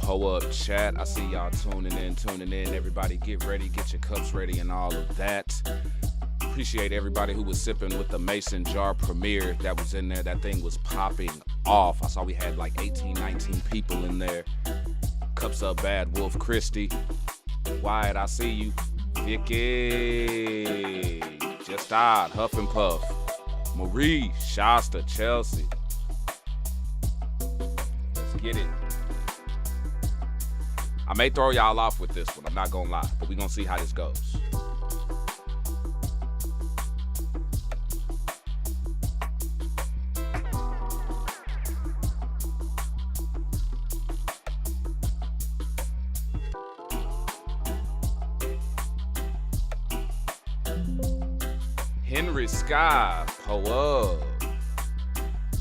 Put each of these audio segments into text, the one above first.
Up chat. I see y'all tuning in. Everybody get ready, get your cups ready and all of that. Appreciate everybody who was sipping with the Mason Jar premiere that was in there. That thing was popping off. I saw we had like 18, 19 people in there. Cups up, Bad Wolf, Christy, Wyatt, I see you. Vicky, Just Odd, Huff and Puff, Marie, Shasta, Chelsea. Let's get it. I may throw y'all off with this one, I'm not gonna lie, but we gonna see how this goes. Henry Sky, pull up.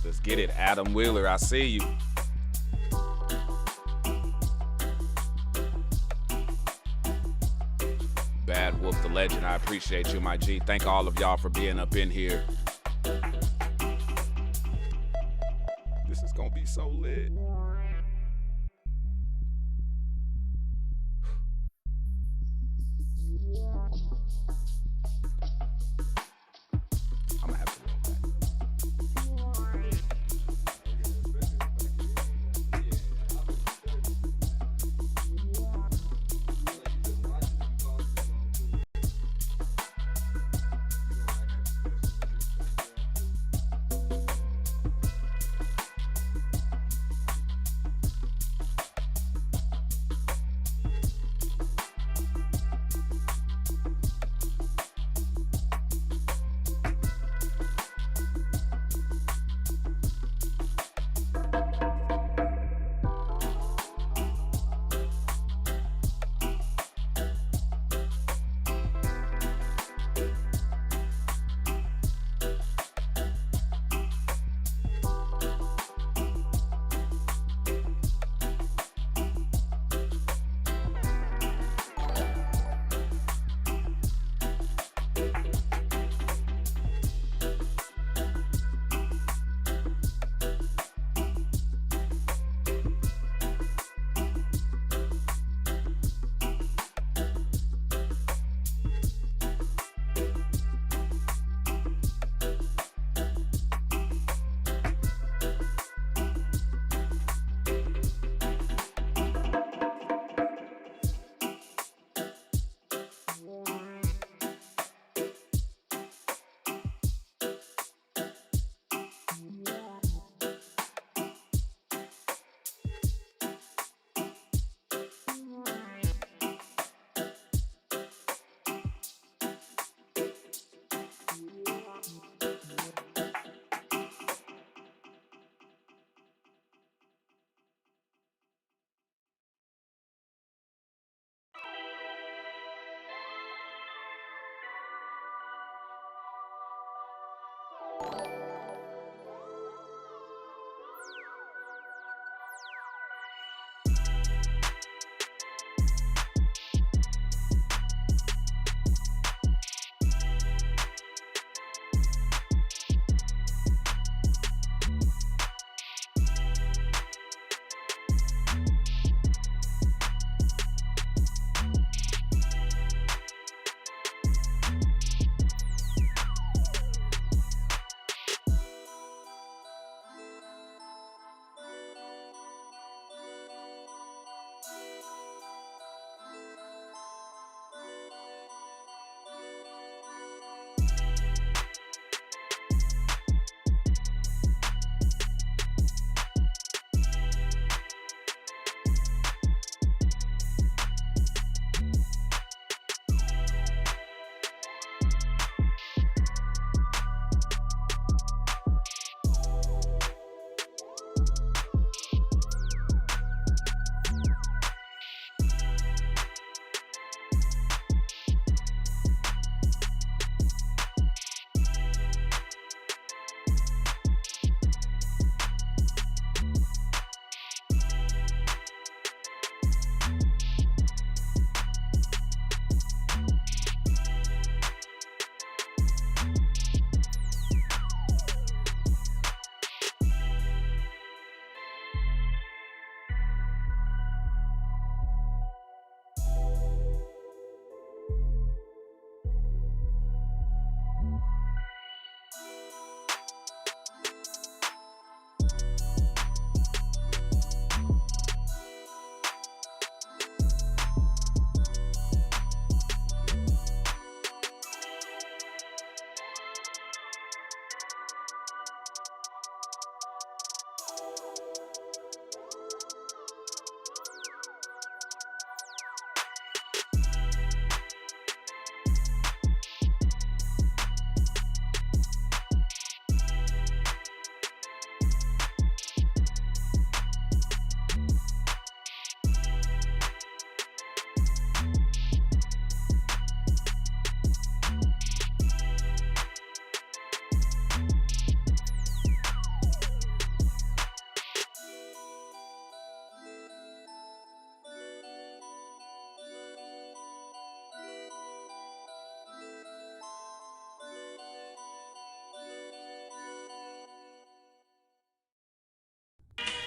Let's get it. Adam Wheeler, I see you. Bad Wolf the Legend, I appreciate you, my G. Thank all of y'all for being up in here. This is gonna be so lit. I'm gonna have to roll back.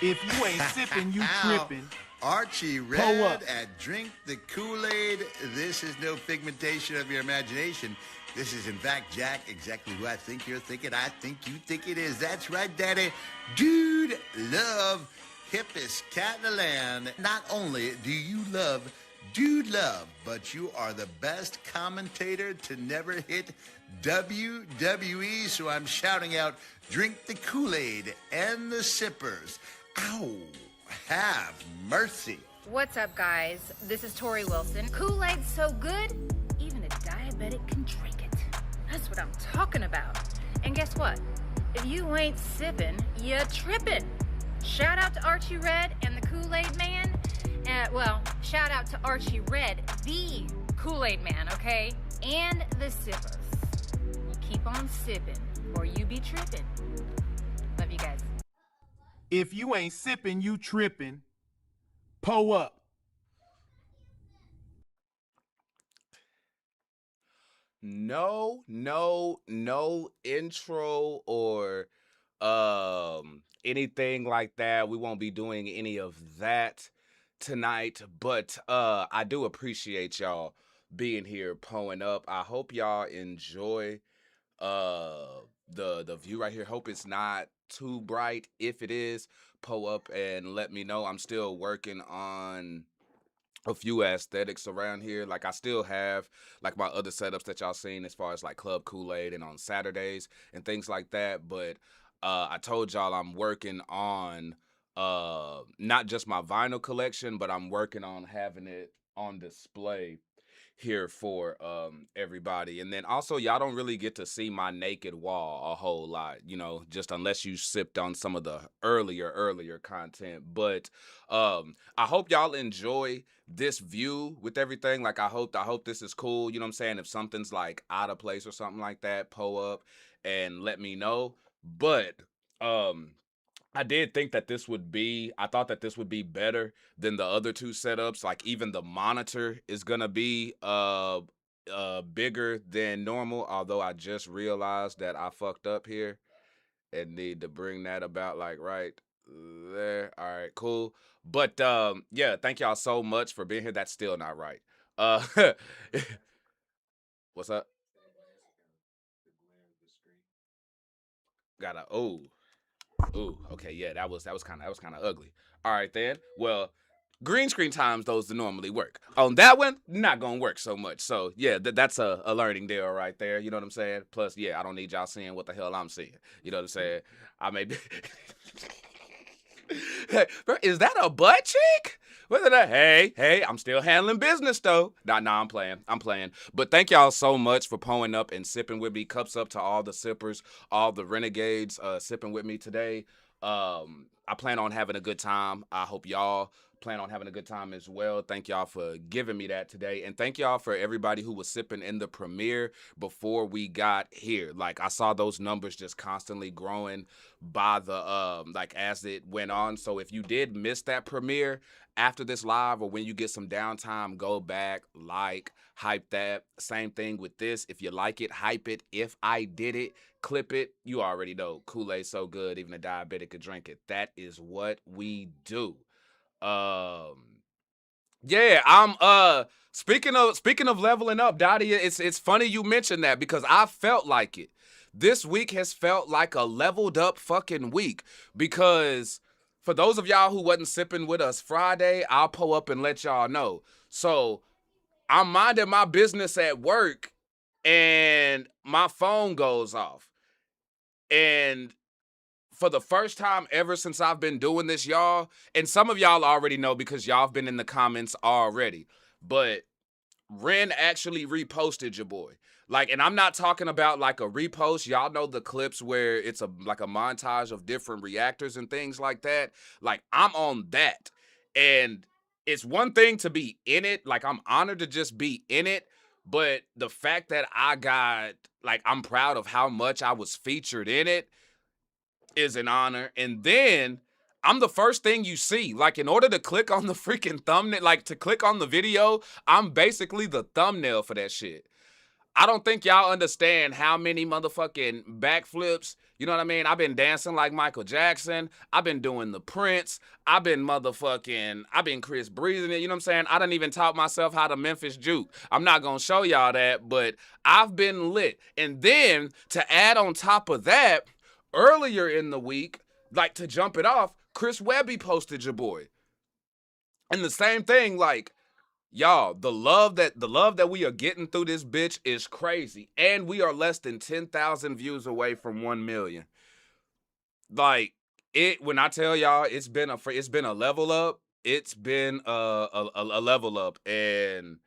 If you ain't sipping, you tripping. Archie Red at Drink the Kool-Aid. This is no pigmentation of your imagination. This is, in fact, Jack, exactly who I think you're thinking. I think you think it is. That's right, Daddy. Dude Love, hippest cat in the land. Not only do you love Dude Love, but you are the best commentator to never hit WWE. So I'm shouting out, drink the Kool-Aid and the sippers. Ow, have mercy. What's up, guys? This is Tori Wilson. Kool-Aid's so good, even a diabetic can drink it. That's what I'm talking about. And guess what? If you ain't sipping, you're tripping. Shout out to Archie Red and the Kool-Aid Man. Well, shout out to Archie Red, the Kool-Aid Man, okay? And the sippers. Keep on sipping, or you be tripping. Love you guys. If you ain't sipping, you tripping. Po up. No intro or anything like that. We won't be doing any of that tonight, but I do appreciate y'all being here, pulling up. I hope y'all enjoy the view right here. Hope it's not too bright. If it is, pull up and let me know. I'm still working on a few aesthetics around here. Like, I still have like my other setups that y'all seen as far as like Club Kool-Aid and on Saturdays and things like that, but I told y'all I'm working on not just my vinyl collection, but I'm working on having it on display here for everybody. And then also, y'all don't really get to see my naked wall a whole lot, you know, just unless you sipped on some of the earlier content. But I hope y'all enjoy this view with everything. Like, I hope this is cool, you know what I'm saying? If something's like out of place or something like that, pull up and let me know. But I did think that I thought that this would be better than the other two setups. Like, even the monitor is gonna be bigger than normal, although I just realized that I fucked up here and need to bring that about like right there. All right, cool. But yeah, thank y'all so much for being here. That's still not right. What's up? Gotta Ooh, okay, yeah, that was kind of ugly. All right then. Well, green screen times those that normally work. On that one, not gonna work so much. So yeah, that's a learning deal right there. You know what I'm saying? Plus, yeah, I don't need y'all seeing what the hell I'm seeing. You know what I'm saying? I may be. Bro, is that a butt cheek? What's that? Hey, I'm still handling business though. Nah, I'm playing. But thank y'all so much for pulling up and sipping with me. Cups up to all the sippers, all the renegades sipping with me today. I plan on having a good time. I hope y'all plan on having a good time as well. Thank y'all for giving me that today. And thank y'all for everybody who was sipping in the premiere before we got here. Like, I saw those numbers just constantly growing by the like as it went on. So if you did miss that premiere after this live, or when you get some downtime, go back, like, hype that. Same thing with this. If you like it, hype it. If I did it, clip it. You already know Kool-Aid so good, even a diabetic could drink it. That is what we do. Yeah, I'm speaking of leveling up, Dottie, it's funny you mentioned that, because I felt like it. This week has felt like a leveled up fucking week, because for those of y'all who wasn't sipping with us Friday, I'll pull up and let y'all know. So I'm minding my business at work and my phone goes off. And for the first time ever since I've been doing this, y'all, and some of y'all already know because y'all have been in the comments already, but Ren actually reposted your boy. Like, and I'm not talking about like a repost. Y'all know the clips where it's like a montage of different reactors and things like that. Like, I'm on that. And it's one thing to be in it. Like, I'm honored to just be in it. But the fact that I'm proud of how much I was featured in it is an honor. And then I'm the first thing you see. Like, in order to click on the freaking thumbnail, like to click on the video, I'm basically the thumbnail for that shit. I don't think y'all understand how many motherfucking backflips. You know what I mean? I've been dancing like Michael Jackson. I've been doing the Prince. I've been Chris breathing it. You know what I'm saying? I done even taught myself how to Memphis juke. I'm not going to show y'all that, but I've been lit. And then to add on top of that, earlier in the week, like to jump it off, Chris Webby posted your boy. And the same thing, like, y'all, the love that we are getting through this bitch is crazy. And we are less than 10,000 views away from 1 million. Like, when I tell y'all it's been a level up, it's been a level up. And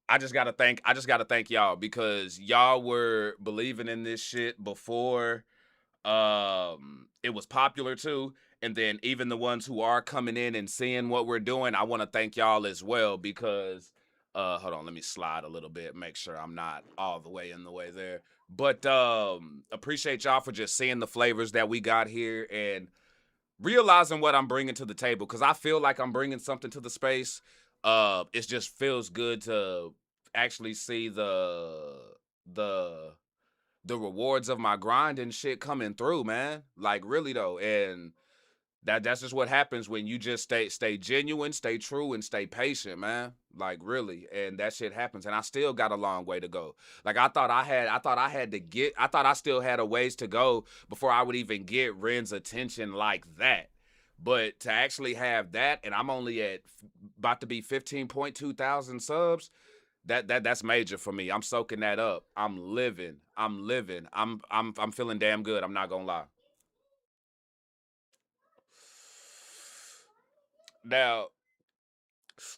I just gotta thank y'all, because y'all were believing in this shit before it was popular too. And then even the ones who are coming in and seeing what we're doing, I want to thank y'all as well, because hold on, let me slide a little bit, make sure I'm not all the way in the way there. But appreciate y'all for just seeing the flavors that we got here and realizing what I'm bringing to the table, because I feel like I'm bringing something to the space. It just feels good to actually see the rewards of my grind and shit coming through, man. Like, really though. And that's just what happens when you just stay genuine, stay true, and stay patient, man. Like, really. And that shit happens. And I still got a long way to go. Like, I thought I still had a ways to go before I would even get Ren's attention like that. But to actually have that, and I'm only at about to be 15.2 thousand subs, that's major for me. I'm soaking that up. I'm living. I'm feeling damn good. I'm not gonna lie. Now,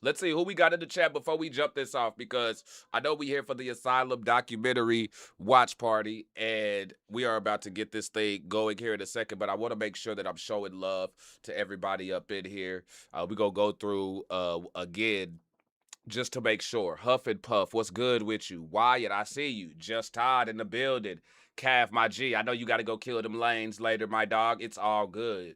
let's see who we got in the chat before we jump this off, because I know we here for the Asylum documentary watch party, and we are about to get this thing going here in a second, but I want to make sure that I'm showing love to everybody up in here. We gonna go through again, just to make sure. Huff and Puff, what's good with you? Wyatt, I see you. Just Todd in the building. Cav, my G, I know you got to go kill them lanes later, my dog. It's all good.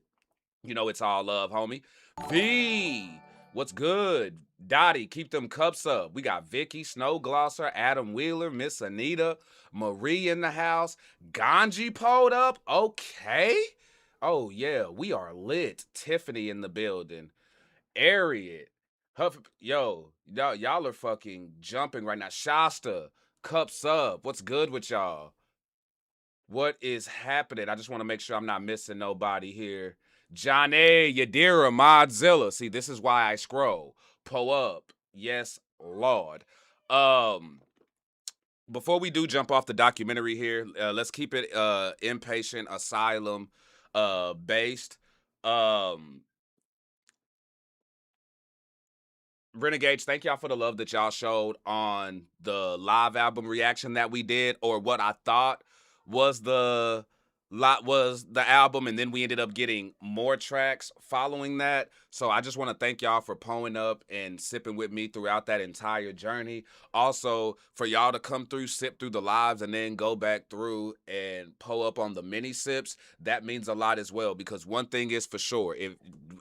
You know it's all love, homie. V, what's good? Dottie, keep them cups up. We got Vicky, Snow Glosser, Adam Wheeler, Miss Anita, Marie in the house. Ganji pulled up. Okay. Oh, yeah, we are lit. Tiffany in the building. Ariat. Y'all are fucking jumping right now. Shasta, cups up. What's good with y'all? What is happening? I just want to make sure I'm not missing nobody here. Johnny, Yadira, Modzilla. See, this is why I scroll. Pull up. Yes, Lord. Before we do jump off the documentary here, let's keep it Inpatient Asylum based. Renegades, thank y'all for the love that y'all showed on the live album reaction that we did, or what I thought was the album, and then we ended up getting more tracks following that. So I just want to thank y'all for pulling up and sipping with me throughout that entire journey. Also, for y'all to come through, sip through the lives, and then go back through and pull up on the mini sips, that means a lot as well, because one thing is for sure,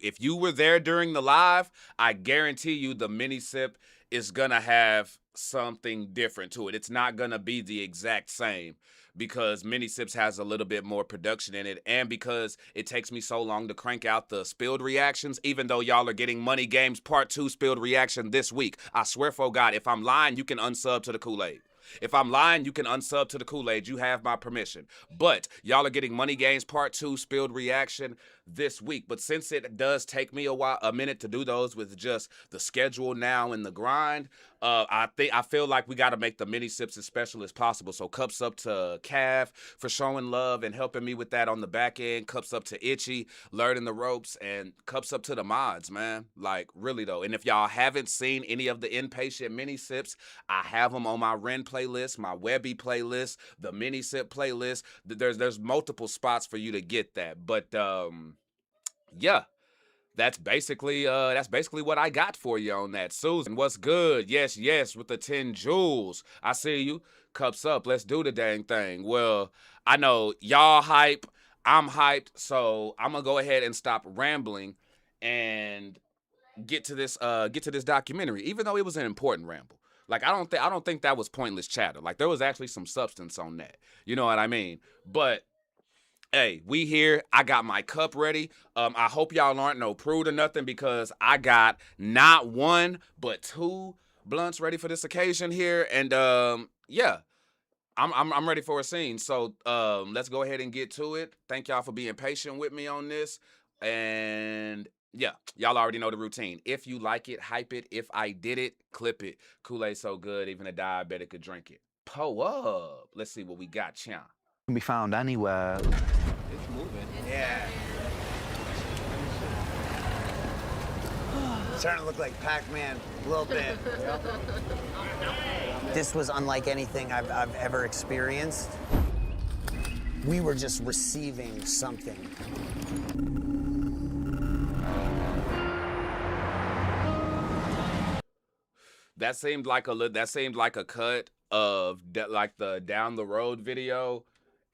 if you were there during the live, I guarantee you the mini sip is gonna have something different to it. It's not gonna be the exact same, because Mini Sips has a little bit more production in it, and because it takes me so long to crank out the spilled reactions, even though y'all are getting Money Games Part 2 spilled reaction this week. I swear for God, if I'm lying, you can unsub to the Kool-Aid. If I'm lying, you can unsub to the Kool-Aid. You have my permission. But y'all are getting Money Games Part 2 spilled reaction this week. But since it does take me a minute to do those with just the schedule now and the grind, I feel like we got to make the mini sips as special as possible. So cups up to Cav for showing love and helping me with that on the back end. Cups up to Itchy, learning the ropes, and cups up to the mods, man. Like, really though. And if y'all haven't seen any of the Inpatient mini sips, I have them on my REN playlist, my Webby playlist, the mini sip playlist. There's multiple spots for you to get that. But yeah. That's basically what I got for you on that. Susan, what's good? Yes, with the 10 jewels. I see you. Cups up. Let's do the dang thing. Well, I know y'all hype. I'm hyped. So I'm gonna go ahead and stop rambling and get to this documentary, even though it was an important ramble. Like I don't think that was pointless chatter. Like there was actually some substance on that. You know what I mean? But hey, we here. I got my cup ready. I hope y'all aren't no prude or nothing because I got not one but two blunts ready for this occasion here. And yeah, I'm ready for a scene. So let's go ahead and get to it. Thank y'all for being patient with me on this. And yeah, y'all already know the routine. If you like it, hype it. If I did it, clip it. Kool-Aid so good, even a diabetic could drink it. Po up. Let's see what we got, champ. Can be found anywhere. It's moving. Yeah. Starting to look like Pac-Man a little bit. This was unlike anything I've ever experienced. We were just receiving something. That seemed like a cut of like the Down the Road video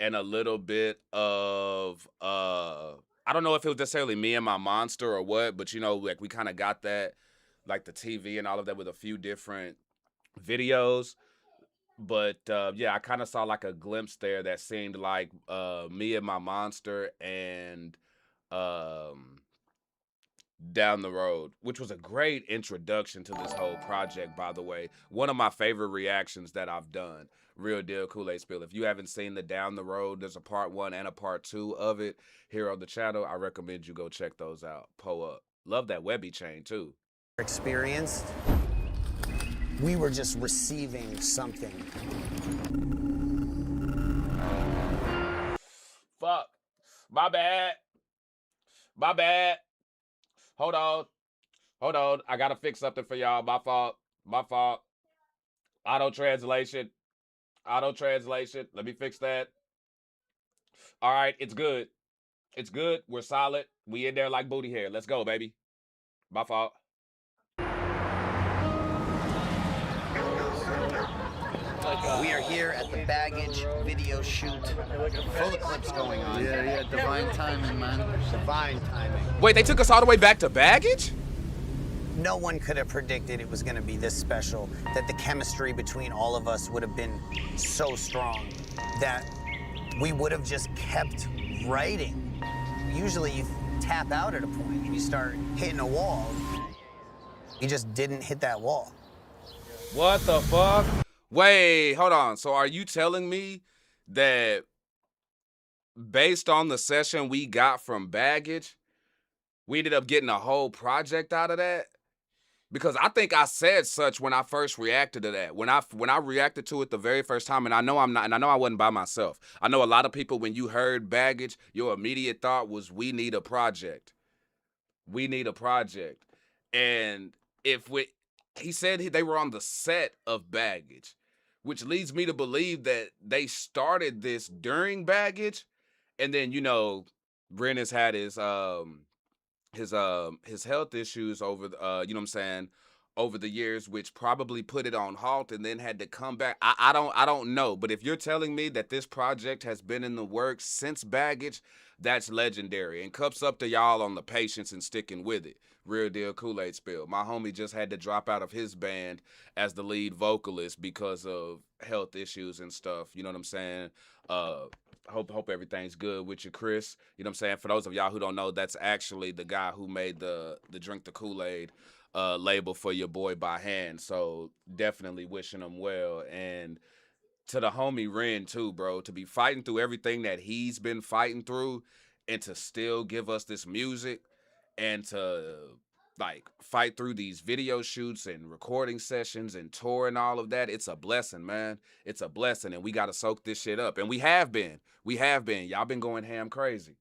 and a little bit of I don't know if it was necessarily Me and My Monster or what, but you know, like we kind of got that, like the TV and all of that with a few different videos. But yeah, I kind of saw like a glimpse there that seemed like Me and My Monster and Down the Road, which was a great introduction to this whole project, by the way. One of my favorite reactions that I've done. Real deal Kool-Aid Spill. If you haven't seen the Down the Road, there's a part 1 and a part 2 of it here on the channel. I recommend you go check those out. Po up. Love that Webby chain too. Experienced. We were just receiving something. Fuck. My bad. My bad. Hold on. Hold on. I gotta fix something for y'all. My fault. My fault. Auto translation. Auto translation. Let me fix that. All right. It's good. It's good. We're solid. We in there like booty hair. Let's go, baby. My fault. We are here at the baggage video shoot. Full of clips going on. Yeah, divine timing, man. Divine timing. Wait, they took us all the way back to baggage? No one could have predicted it was going to be this special, that the chemistry between all of us would have been so strong that we would have just kept writing. Usually you tap out at a point and you start hitting a wall. You just didn't hit that wall. What the fuck? Wait, hold on. So are you telling me that based on the session we got from baggage, we ended up getting a whole project out of that? Because I think I said such when I first reacted to that. When I reacted to it the very first time, and I know I wasn't by myself. I know a lot of people, when you heard baggage, your immediate thought was, we need a project. We need a project. And he said they were on the set of baggage, which leads me to believe that they started this during baggage. And then, you know, Ren has had his health issues over you know what I'm saying, over the years, which probably put it on halt and then had to come back. I don't know, but if you're telling me that this project has been in the works since baggage, that's legendary. And cups up to y'all on the patience and sticking with it. Real deal Kool-Aid Spill. My homie just had to drop out of his band as the lead vocalist because of health issues and stuff. You know what I'm saying? Hope everything's good with you, Chris. You know what I'm saying? For those of y'all who don't know, that's actually the guy who made the Drink the Kool-Aid label for your boy by hand. So definitely wishing him well. And to the homie Ren too, bro, to be fighting through everything that he's been fighting through and to still give us this music and to like fight through these video shoots and recording sessions and tour and all of that. It's a blessing, man. It's a blessing. And we got to soak this shit up. And we have been. Y'all been going ham crazy.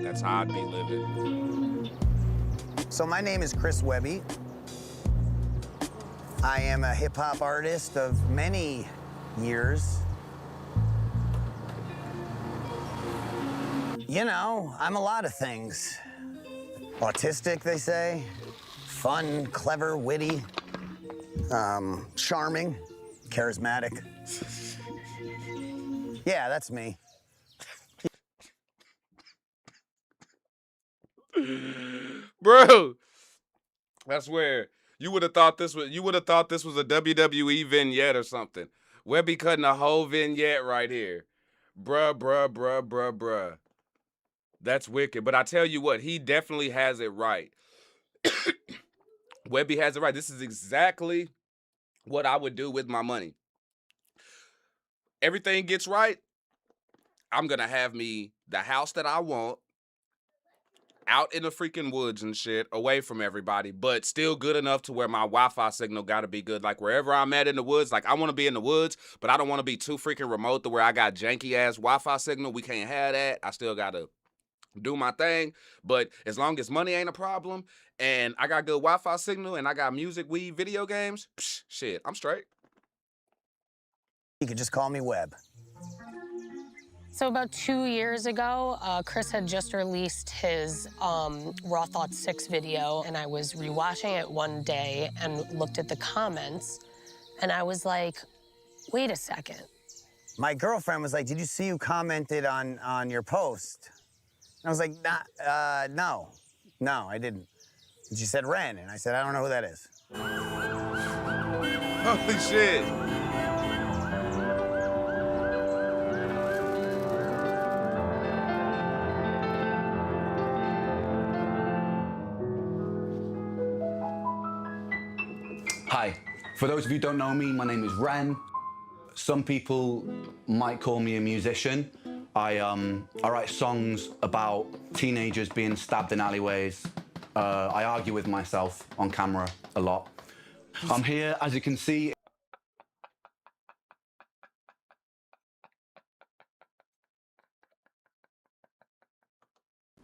That's how I'd be living. So my name is Chris Webby. I am a hip-hop artist of many years. You know, I'm a lot of things. Autistic, they say. Fun, clever, witty. Charming, charismatic. Yeah, that's me. Bro, I swear, you would have thought this was a WWE vignette or something. Webby cutting a whole vignette right here. Bruh. That's wicked. But I tell you what, he definitely has it right. Webby has it right. This is exactly what I would do with my money. Everything gets right, I'm gonna have me the house that I want, out in the freaking woods and shit, away from everybody, but still good enough to where my Wi-Fi signal gotta be good. Like wherever I'm at in the woods, like I wanna be in the woods, but I don't wanna be too freaking remote to where I got janky ass Wi-Fi signal. We can't have that. I still gotta do my thing, but as long as money ain't a problem and I got good Wi-Fi signal and I got music, weed, video games, shit, I'm straight. You could just call me Webb. So about 2 years ago, Chris had just released his Raw Thoughts 6 video, and I was rewatching it one day and looked at the comments, and I was like, wait a second. My girlfriend was like, did you see who commented on your post? And I was like, no, I didn't. And she said, Ren, and I said, I don't know who that is. Holy shit. Hi. For those of you who don't know me, my name is Ren. Some people might call me a musician. I write songs about teenagers being stabbed in alleyways. I argue with myself on camera a lot. I'm here, as you can see.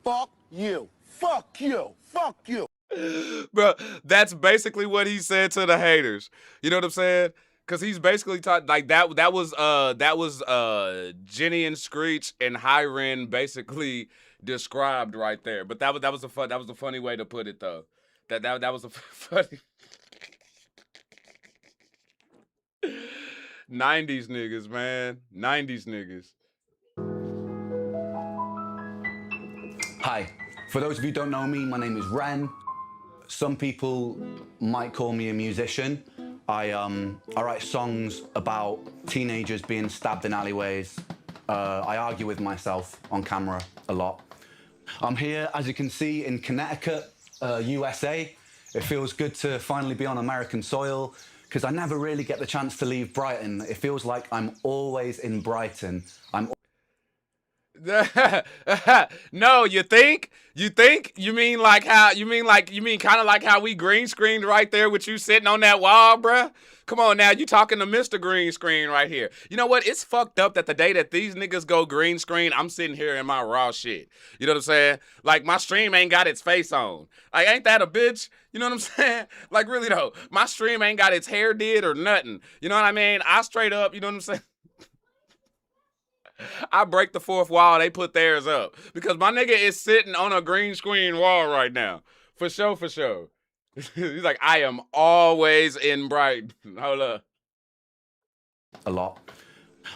Fuck you. Fuck you. Fuck you. Bro, that's basically what he said to the haters. You know what I'm saying? Cause he's basically taught like that was Jenny and Screech and Hiren basically described right there. But that was a funny way to put it though. That was a funny 90s niggas, man. 90s niggas. Hi. For those of you who don't know me, my name is Ren. Some people might call me a musician. I write songs about teenagers being stabbed in alleyways. I argue with myself on camera a lot. I'm here, as you can see, in Connecticut, USA. It feels good to finally be on American soil, because I never really get the chance to leave Brighton. It feels like I'm always in Brighton. No, you think? You mean kind of like how we green screened right there with you sitting on that wall, bruh? Come on now, you talking to Mr. Green Screen right here. You know what? It's fucked up that the day that these niggas go green screen, I'm sitting here in my raw shit. You know what I'm saying? Like, my stream ain't got its face on. Like, ain't that a bitch? You know what I'm saying? Like, really though, my stream ain't got its hair did or nothing. You know what I mean? I straight up, you know what I'm saying? I break the fourth wall, they put theirs up. Because my nigga is sitting on a green screen wall right now. For sure. He's like, I am always in Brighton. Hold up. A lot.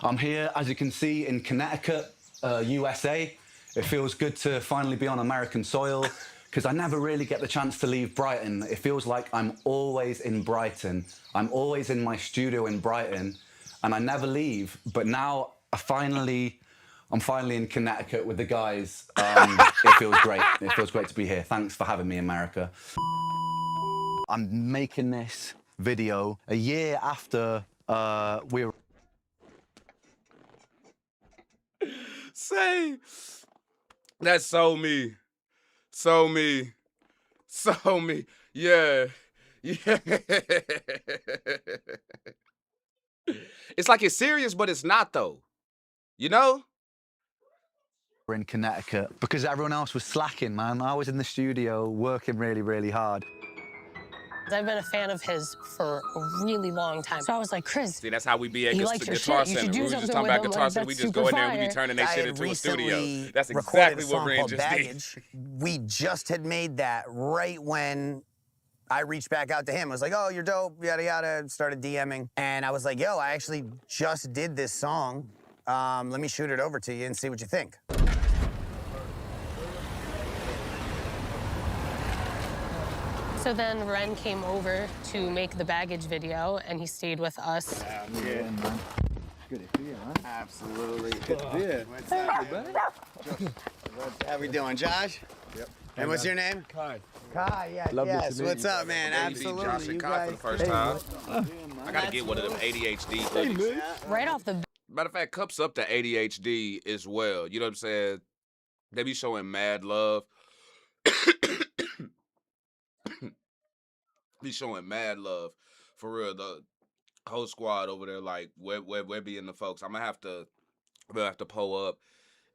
I'm here, as you can see, in Connecticut, USA. It feels good to finally be on American soil, because I never really get the chance to leave Brighton. It feels like I'm always in Brighton. I'm always in my studio in Brighton, and I never leave. But now I'm finally in Connecticut with the guys. It feels great. It feels great to be here. Thanks for having me, America. I'm making this video a year after we were... Say, that's so me. So me. Yeah. It's like it's serious, but it's not though. You know? in Connecticut because everyone else was slacking, man. I was in the studio working really, really hard. I've been a fan of his for a really long time. So I was like, Chris, See, that's how we be at he the likes your Guitar shit. You should Center. do We was just something talking with about him, Guitar like, Center. We that's just go super in there and we be fire. turning that I shit had into a studio. recently That's recorded exactly a what song Ren called just did. Baggage. We just had made that right when I reached back out to him. I was like, oh, you're dope, yada, yada. Started DMing. And I was like, yo, I actually just did this song. Let me shoot it over to you and see what you think. So then Ren came over to make the Baggage video, and he stayed with us. Yeah, man. Good to see you, man. Absolutely. Good to see you. What's up, man? How we doing, Josh? Yep. And what's your name? Kai. Kai, yes, Lovely to yes. meet What's you. up, man? Baby Josh Absolutely. and You Kai for the guys. first time. I gotta get one of them ADHD hoodies. Right off the Matter of fact, cups up to ADHD as well. You know what I'm saying? They be showing mad love. Be showing mad love. For real, the whole squad over there, like, where being the folks. I'm gonna have to pull up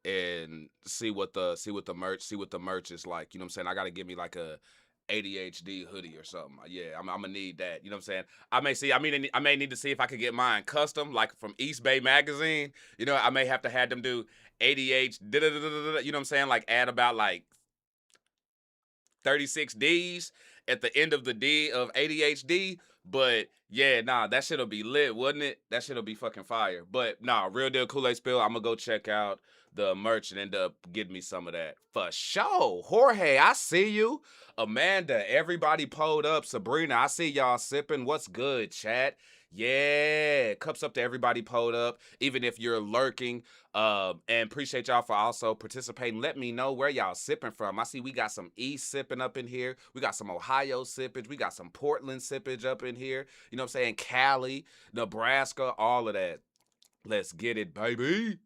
and see what the merch is like. You know what I'm saying? I gotta give me like a ADHD hoodie or something. Yeah, I'm gonna need that. You know what I'm saying? I may need to see if I could get mine custom, like from East Bay Magazine. You know, I may have to have them do ADHD. You know what I'm saying? Like add about like 36 D's at the end of the D of ADHD. But yeah, nah, that shit'll be lit, wouldn't it? That shit'll be fucking fire. But nah, Real Deal Kool-Aid Spill, I'm gonna go check out the merch and end up getting me some of that. For sure. Jorge, I see you. Amanda, everybody pulled up. Sabrina, I see y'all sipping. What's good, chat? Yeah, cups up to everybody pulled up, even if you're lurking. And appreciate y'all for also participating. Let me know where y'all sipping from. I see we got some East sipping up in here. We got some Ohio sippage. We got some Portland sippage up in here. You know what I'm saying? Cali, Nebraska, all of that. Let's get it, baby.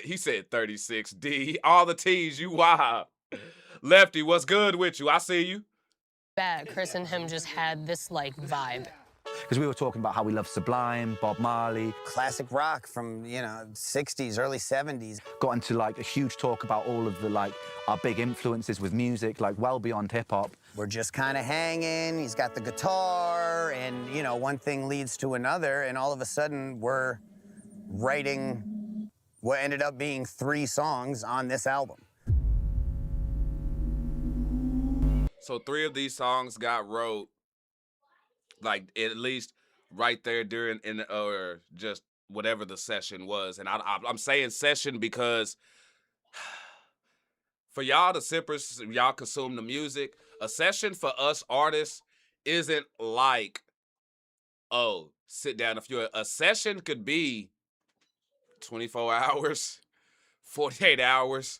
He said 36D. All the T's, you wild. Lefty, what's good with you? I see you. bat, Chris and him just had this, like, vibe. Because we were talking about how we love Sublime, Bob Marley. Classic rock from, 60s, early 70s. Got into, like, a huge talk about all of the, like, our big influences with music, like, well beyond hip-hop. We're just kind of hanging. He's got the guitar, and, one thing leads to another, and all of a sudden, we're writing what ended up being 3 songs on this album. So 3 of these songs got wrote, like, at least right there during, or just whatever the session was. And I'm saying session because for y'all, the sippers, y'all consume the music. A session for us artists isn't like, oh, sit down. A session could be 24 hours, 48 hours,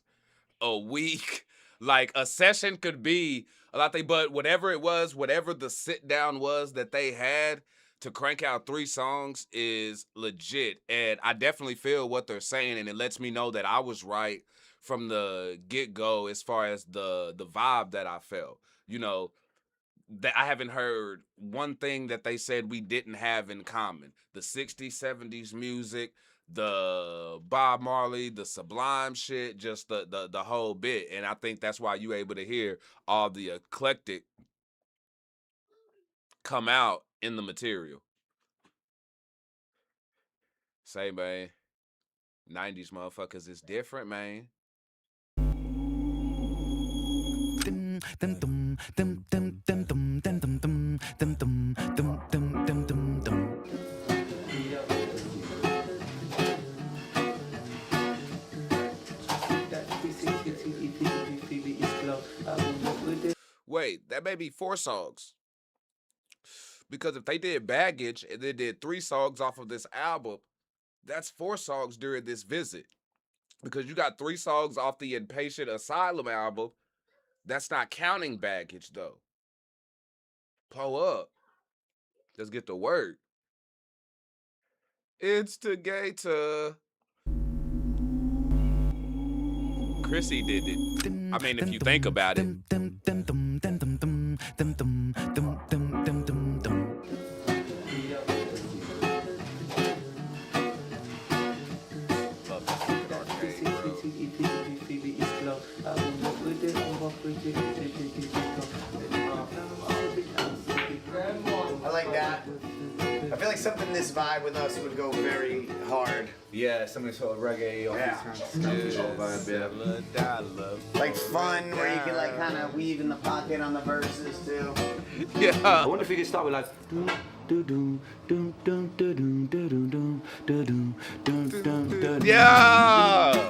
a week. Like, a session could be a lot, but whatever it was, whatever the sit down was that they had to crank out 3 songs is legit. And I definitely feel what they're saying, and it lets me know that I was right from the get-go as far as the vibe that I felt. That I haven't heard one thing that they said we didn't have in common. The 60s, 70s music, the Bob Marley, the Sublime shit, just the whole bit. And I think that's why you're able to hear all the eclectic come out in the material. Say, man, 90s motherfuckers is different, man. Wait, that may be 4 songs. Because if they did Baggage and they did 3 songs off of this album, that's 4 songs during this visit. Because you got 3 songs off the Inpatient Asylum album. That's not counting Baggage, though. Pull up. Let's get the word. Instigator. Chrissy did it. I mean, if you think about it. like something this vibe with us would go very hard. Yeah, something sort of reggae or Like fun, where you can like kind of weave in the pocket on the verses too. Yeah. I wonder if you could start with like. Yeah.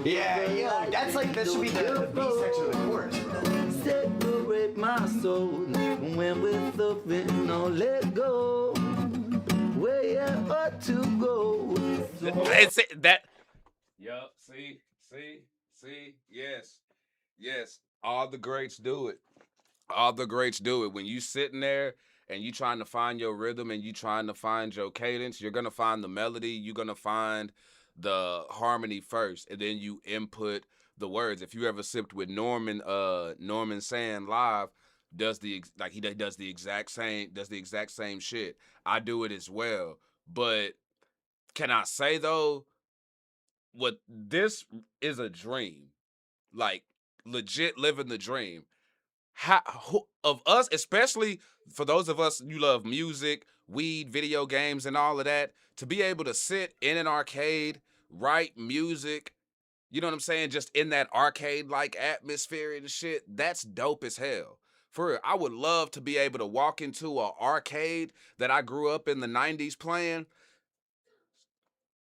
Yeah, yo, that's like, that should be the B section of the chorus, bro. Separate my soul when we're thumping, no let go. Where you ought to go. That's it. That. Yup. See. Yes. All the greats do it. All the greats do it. When you sitting there and you trying to find your rhythm and you trying to find your cadence, you're gonna find the melody. You're gonna find the harmony first, and then you input the words. If you ever sipped with Norman Sand live, he does the exact same shit. I do it as well. But can I say though, what this is a dream, like legit living the dream. Who of us, especially for those of us you love music, weed, video games, and all of that, to be able to sit in an arcade, write music, you know what I'm saying, just in that arcade-like atmosphere and shit, that's dope as hell. For real, I would love to be able to walk into an arcade that I grew up in the 90s playing,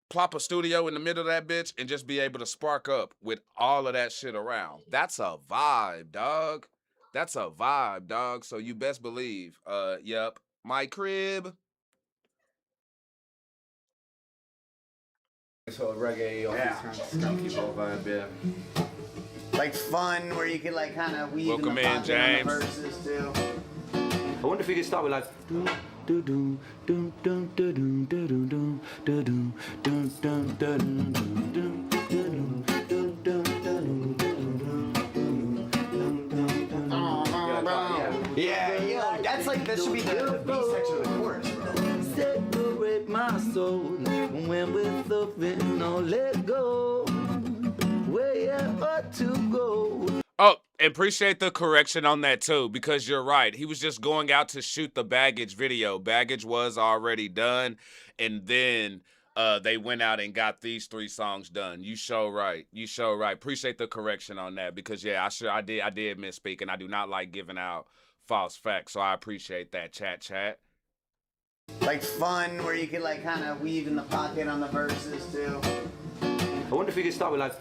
plop a studio in the middle of that bitch, and just be able to spark up with all of that shit around. That's a vibe, dog. That's a vibe, dog. So you best believe, yep, my crib. Sort of reggae or skunky sort of vibe, yeah. Like fun, where you can like kind of weave Welcome in the in, pocket on the James. verses too. I wonder if you could start with like. Yeah, yo, that's like, that should be the B section of the chorus, bro. Separate my soul when we're thumping, no let go. Where you ought to go. Oh, and appreciate the correction on that too, because you're right. He was just going out to shoot the Baggage video. Baggage was already done, and then they went out and got these 3 songs done. You show right. Appreciate the correction on that, because yeah, I did misspeak, and I do not like giving out false facts. So I appreciate that, chat. Like fun, where you can like kind of weave in the pocket on the verses too. I wonder if you could start with like.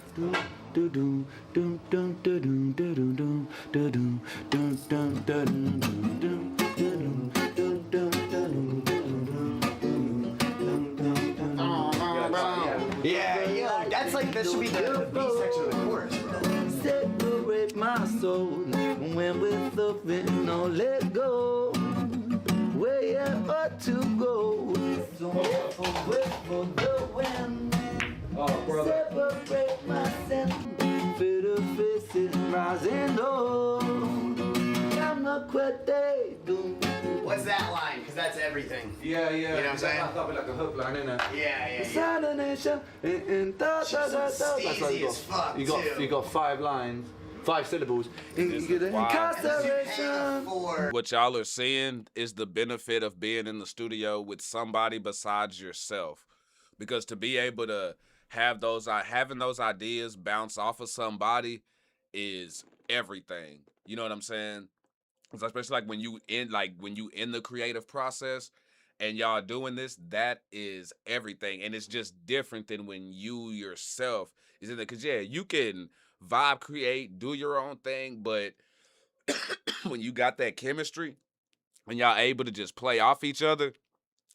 Yeah, yo, that's like, that should be the B section of the chorus, bro. Separate my soul when we're thumping, no let go. Where you ought to go. So wait for the wind. Separate myself. Feel the faces rising on. I'm not quite there. What's that line? Because that's everything. Yeah. You know what I'm saying? That's like a hook line, isn't it? Yeah. Silent nation. Steezy as fuck, you too. got 5 lines. 5 syllables. Incarceration. What y'all are seeing is the benefit of being in the studio with somebody besides yourself, because to be able to have having those ideas bounce off of somebody is everything. You know what I'm saying? Especially like when you in the creative process and y'all doing this, that is everything. And it's just different than when you yourself is in there. Cause yeah, you can vibe, create, do your own thing, but when you got that chemistry and y'all able to just play off each other,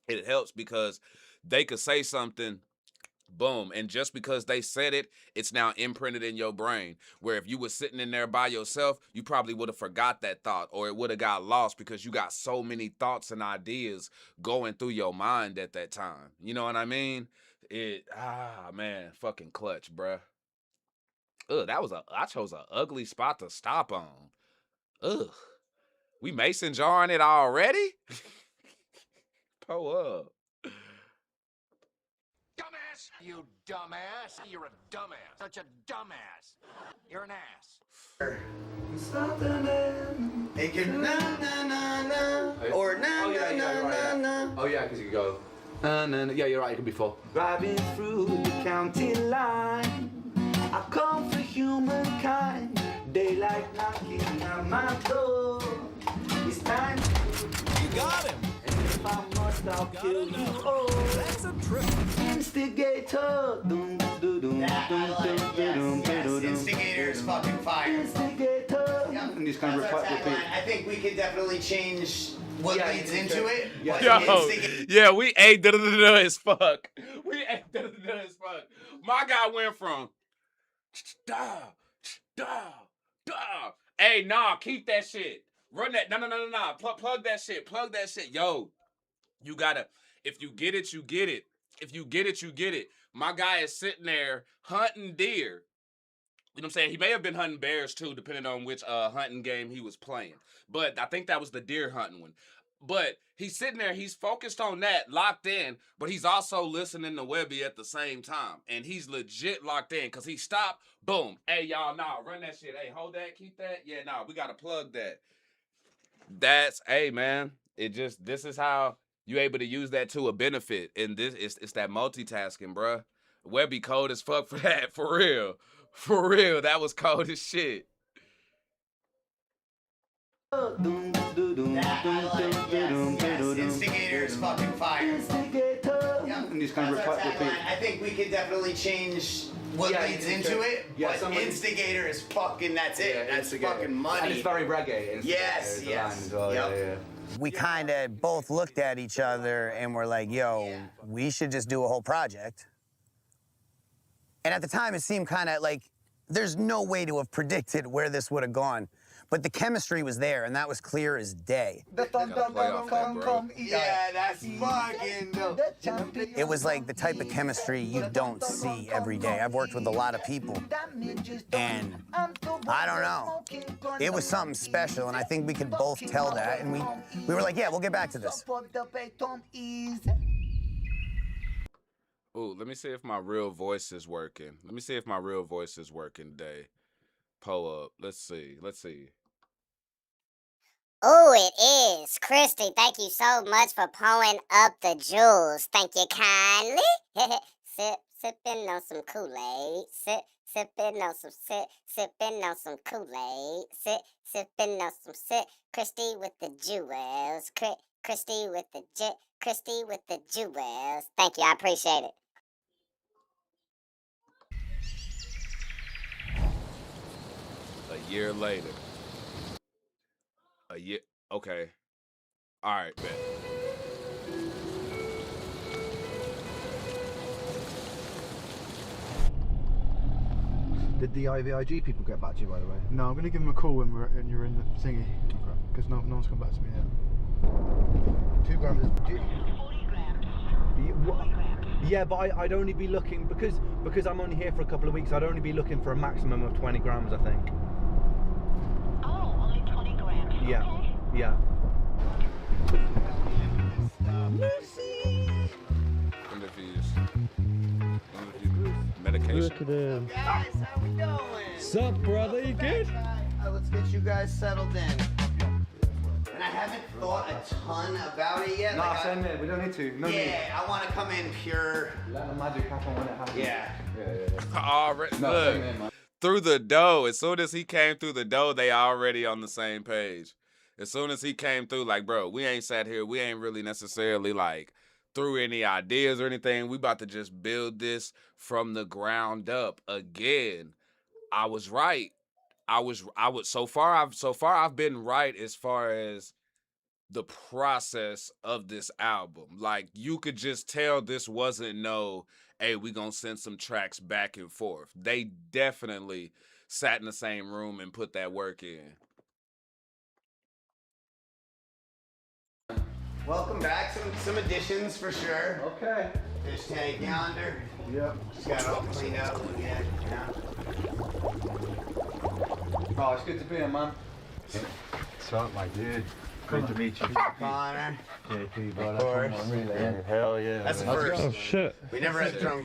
it helps, because they could say something, boom, and just because they said it, it's now imprinted in your brain. Where if you were sitting in there by yourself, you probably would have forgot that thought, or it would have got lost, because you got so many thoughts and ideas going through your mind at that time. You know what I mean? Man, fucking clutch, bruh. Ugh, I chose a ugly spot to stop on. Ugh. We mason jarring it already? Pull up. Dumbass! You dumbass! You're a dumbass. Such a dumbass. You're an ass. It can na na na na or na na na na na. Oh yeah, because you go. Yeah, you're right. It could be full. Driving through the county line, I come for humankind. Daylight knocking at my door. It's time. You got him. And if I must, I'll kill you. Oh, That's a trip. instigator. Dum, dum, dum, That I like. Yes. Instigator is fucking fire. Instigator. Yep. And just kind of That's our repeat. tagline. I think we could definitely change what Yeah, leads you into can. it. Yeah. but Yo, instigate- yeah, we ate da-da-da-da as fuck. We ate da-da-da-da as fuck. My guy went from da, da, da. Hey, nah, keep that shit. Run that. No. Plug that shit. Plug that shit. Yo, you gotta, if you get it, you get it. If you get it, you get it. My guy is sitting there hunting deer. You know what I'm saying? He may have been hunting bears too, depending on which hunting game he was playing. But I think that was the deer hunting one. But he's sitting there, he's focused on that, locked in, but he's also listening to Webby at the same time. And he's legit locked in because he stopped, boom. Hey, y'all, nah, run that shit. Hey, hold that, keep that. Yeah, nah, we got to plug that. That's, hey, man, this is how you able to use that to a benefit. And this, it's that multitasking, bruh. Webby cold as fuck for that, for real. For real, that was cold as shit. That I like. Yes. Instigator is fucking fire. Instigator. Yep. And just kind of That's our repeat. tagline. I think we could definitely change what Yeah, leads you into can. it. Yeah, but somebody- instigator is fucking. That's it. Yeah, That's instigator. fucking money. And it's very reggae. Instigator Yes, is the yes. line as well. Yep. Yeah. We kind of both looked at each other and were like, yo, we should just do a whole project. And at the time, it seemed kind of like there's no way to have predicted where this would have gone. But the chemistry was there, and that was clear as day. Play off that, bro. Yeah, that's fucking dope. It was like the type of chemistry you don't see every day. I've worked with a lot of people, and I don't know. It was something special, and I think we could both tell that. And we were like, yeah, we'll get back to this. Ooh, let me see if my real voice is working. Let me see if my real voice is working today. Pull up. Let's see. Oh, it is. Christy, thank you so much for pulling up the jewels. Thank you kindly. Sipping on some Kool-Aid. Sipping on some Kool-Aid. Sipping on some Christy with the jewels. Christy with the jewels. Thank you, I appreciate it. A year later. A year. Okay. All right, bet. Did the IVIG people get back to you, by the way? No, I'm gonna give him a call when you're in the thingy, because no one's come back to me yet. 2 grams is... 40 grams. Yeah, but I'd only be looking, because I'm only here for a couple of weeks, I'd only be looking for a maximum of 20 grams, I think. Oh, only 20 grams. Yeah, Okay. yeah. Interviews. Medication. Look at him. Guys, how we doing? Sup, brother? You good? Let's get you guys settled in. And I haven't thought a ton about it yet. No, same here. We don't need to. No need. Yeah, I want to come in pure. Let the magic happen when it happens. Yeah. Already. No, Look, same here, man. through the door. As soon as he came through the door, they already on the same page. As soon as he came through, like, bro, we ain't sat here. We ain't really necessarily like through any ideas or anything. We about to just build this from the ground up again. I was right. So far I've been right as far as the process of this album. Like, you could just tell this wasn't no, hey, we gonna send some tracks back and forth. They definitely sat in the same room and put that work in. Welcome back. Some additions for sure. Okay. Fish tank yonder. Yep. Just got it all cleaned up. Yeah. Oh, it's good to be here, man. What's up, my dude? Great to meet you. Connor. JP, Of course. Hell yeah. That's a man. first. Oh shit. We never had drum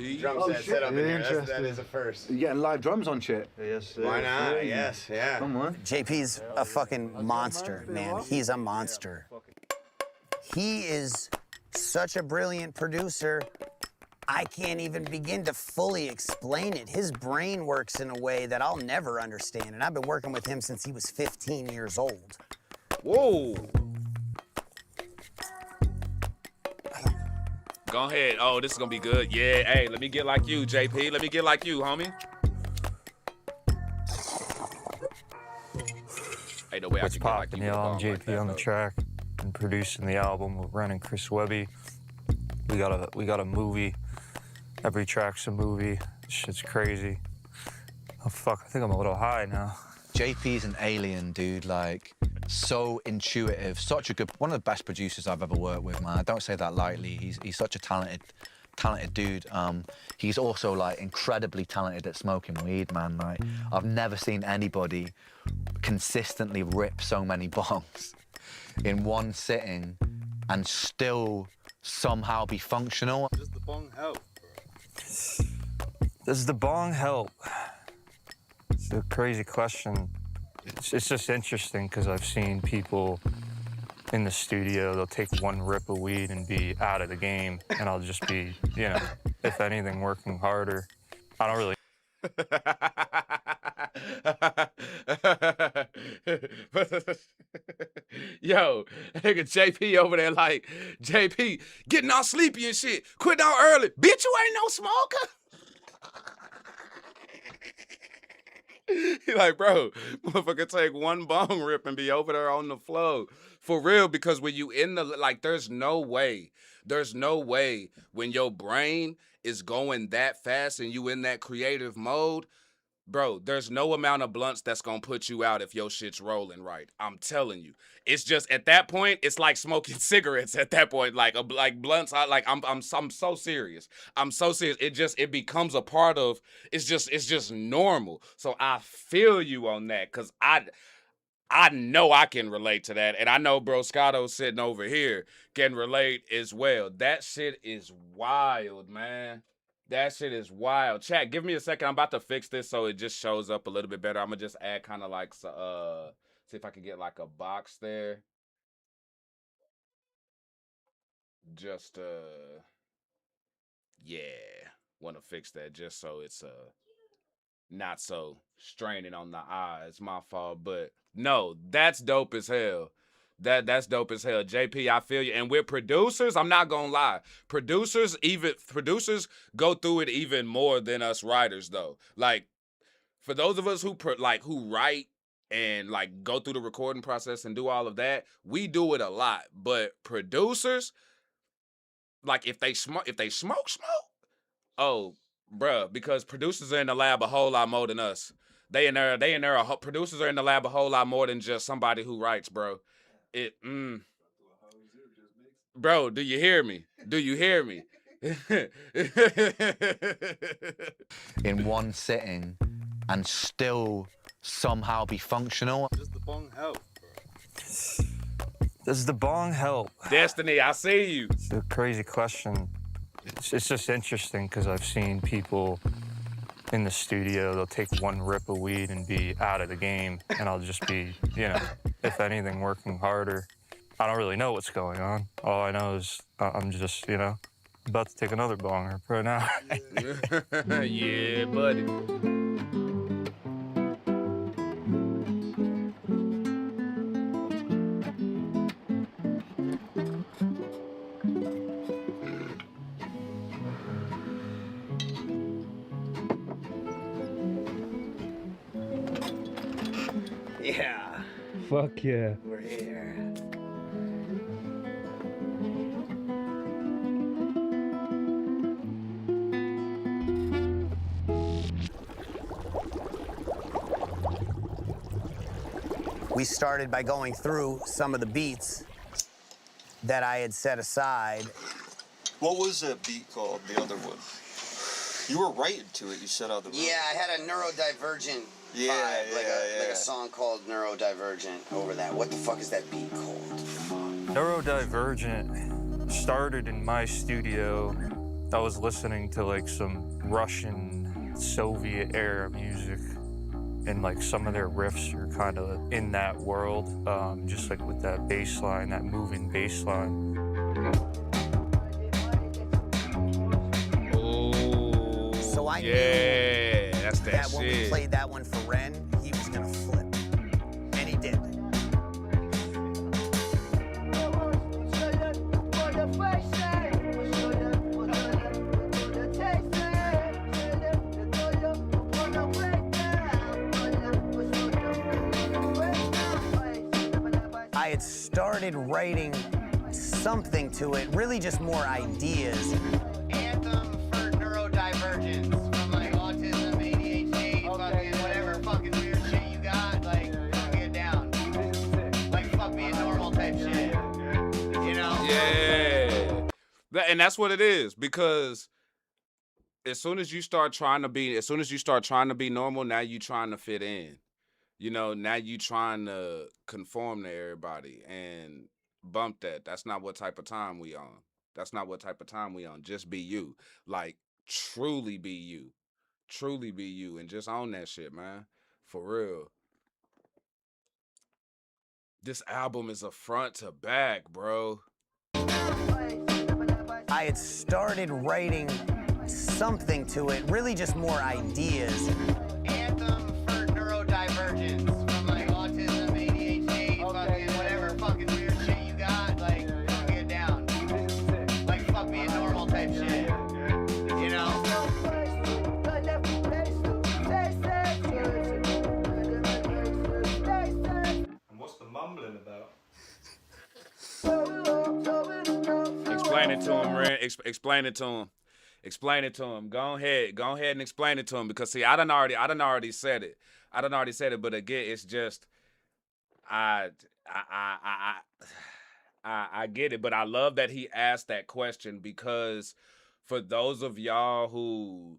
set up in here. That is a first. You getting live drums on shit? Yes, sir. Why not? Yes, yeah. Come on. JP's a fucking monster, man. He's a monster. He is such a brilliant producer. I can't even begin to fully explain it. His brain works in a way that I'll never understand, and I've been working with him since he was 15 years old. Whoa. Go ahead. Oh, this is gonna be good. Yeah, hey, let me get like you, JP. Let me get like you, homie. Ain't no way What's I can get like poppin', you. y'all? I'm with a JP bomb like that, on the though. track and producing the album with Ren and Chris Webby. We got a movie. Every track's a movie. Shit's crazy. Oh fuck, I think I'm a little high now. JP's an alien, dude. Like, so intuitive. Such a good, one of the best producers I've ever worked with, man. I don't say that lightly. He's such a talented dude. He's also like incredibly talented at smoking weed, man. Like, I've never seen anybody consistently rip so many bongs in one sitting and still somehow be functional. Does the bong help? Does the bong help? It's a crazy question. It's just interesting because I've seen people in the studio, they'll take one rip of weed and be out of the game, and I'll just be, you know, if anything, working harder. I don't really. Yo, nigga JP over there like, JP, getting all sleepy and shit. Quit out early. Bitch, you ain't no smoker. He like, bro, motherfucker take one bong rip and be over there on the floor. For real, because when you in the, like, there's no way when your brain is going that fast and you in that creative mode, bro, there's no amount of blunts that's gonna put you out if your shit's rolling right. I'm telling you. It's just, at that point, it's like smoking cigarettes at that point. Like blunts, I'm so serious. I'm so serious. It becomes a part of, it's just normal. So I feel you on that, because I know I can relate to that. And I know bro Scotto sitting over here can relate as well. That shit is wild, man. That shit is wild. Chat, give me a second. I'm about to fix this so it just shows up a little bit better. I'm gonna just add kind of like, see if I can get like a box there. Just, yeah. Want to fix that just so it's, not so straining on the eyes. My fault. But no, that's dope as hell. That's dope as hell. JP, I feel you. And with producers, I'm not gonna lie. Producers go through it even more than us writers, though. Like, for those of us who write and like go through the recording process and do all of that, we do it a lot. But producers, like, if they smoke, oh, bruh, because producers are in the lab a whole lot more than us. Producers are in the lab a whole lot more than just somebody who writes, bro. Bro, do you hear me? Do you hear me? In one sitting and still somehow be functional. Does the bong help? Does the bong help? Destiny, I see you. It's a crazy question. It's just interesting because I've seen people in the studio, they'll take one rip of weed and be out of the game, and I'll just be, you know, if anything, working harder. I don't really know what's going on. All I know is I'm just, you know, about to take another bong rip right now. Yeah, buddy. Yeah, Fuck yeah. we're here. We started by going through some of the beats that I had set aside. What was that beat called, the other one? You were writing to it, you said other. Yeah, I had a neurodivergent vibe, like a song called Neurodivergent over that. What the fuck is that beat called? Neurodivergent started in my studio. I was listening to like some Russian Soviet era music, and like some of their riffs are kind of in that world, just like with that bass line, that moving bass line. So I knew that's that when we shit. played that one for Ren, he was gonna flip. And he did. I had started writing something to it, really just more ideas. Anthem for neurodivergence, from like autism, ADHD, fucking whatever fucking weird shit you got, like, get down. Like, fuck being normal type shit. You know? Yeah. And that's what it is, because as soon as you start trying to be normal, now you trying to fit in. You know, now you trying to conform to everybody and bump that. That's not what type of time we on. That's not what type of time we on. Just be you. Like, truly be you. Truly be you. And just own that shit, man. For real. This album is a front to back, bro. I had started writing something to it, really just more ideas. Anthem for neurodivergence, from like autism, ADHD, fucking whatever fucking weird shit you got, like, get down. Like, fuck being normal type shit. You know? And what's the mumbling about? Explain it to him, Ren. Explain it to him. Explain it to him. Go ahead and explain it to him, because see, I done already said it. But again, it's just I get it, but I love that he asked that question, because for those of y'all who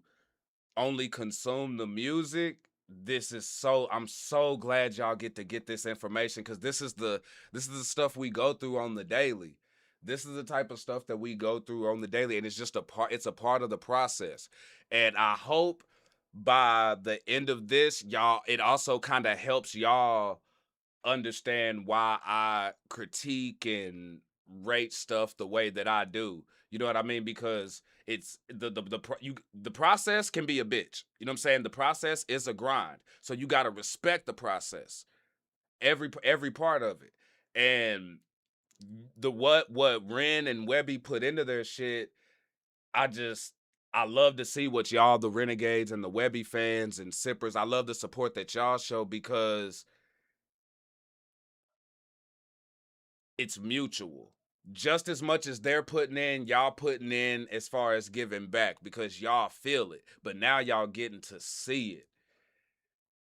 only consume the music, I'm so glad y'all get this information, because this is the stuff we go through on the daily. This is the type of stuff that we go through on the daily, and it's just a part of the process. And I hope by the end of this, y'all, it also kind of helps y'all understand why I critique and rate stuff the way that I do. You know what I mean? Because it's the process can be a bitch. You know what I'm saying? The process is a grind. So you got to respect the process. Every part of it. And what Ren and Webby put into their shit, I love to see what y'all, the Renegades and the Webby fans and Sippers, I love the support that y'all show, because it's mutual. Just as much as they're putting in, y'all putting in as far as giving back, because y'all feel it. But now y'all getting to see it.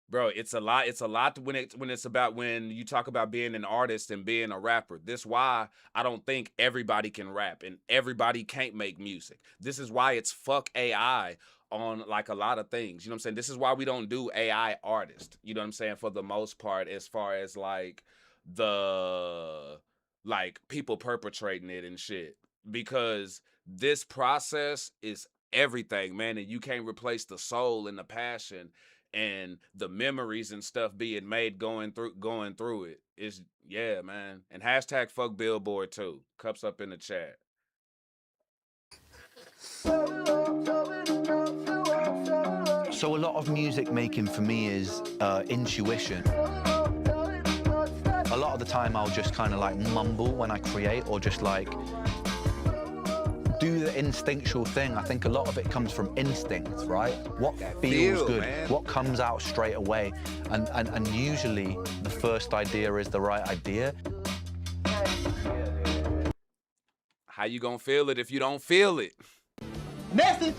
Bro, it's a lot when you talk about being an artist and being a rapper. This is why I don't think everybody can rap and everybody can't make music. This is why it's fuck AI on like a lot of things. You know what I'm saying? This is why we don't do AI artists. You know what I'm saying? For the most part, as far as like people perpetrating it and shit. Because this process is everything, man, and you can't replace the soul and the passion and the memories and stuff being made going through it. Is, yeah, man. And hashtag fuck Billboard too. Cups up in the chat. So a lot of music making for me is intuition. A lot of the time I'll just kind of like mumble when I create, or just like do the instinctual thing. I think a lot of it comes from instinct, right? What feels good, man. What comes out straight away. And usually the first idea is the right idea. How you gonna feel it if you don't feel it? Message!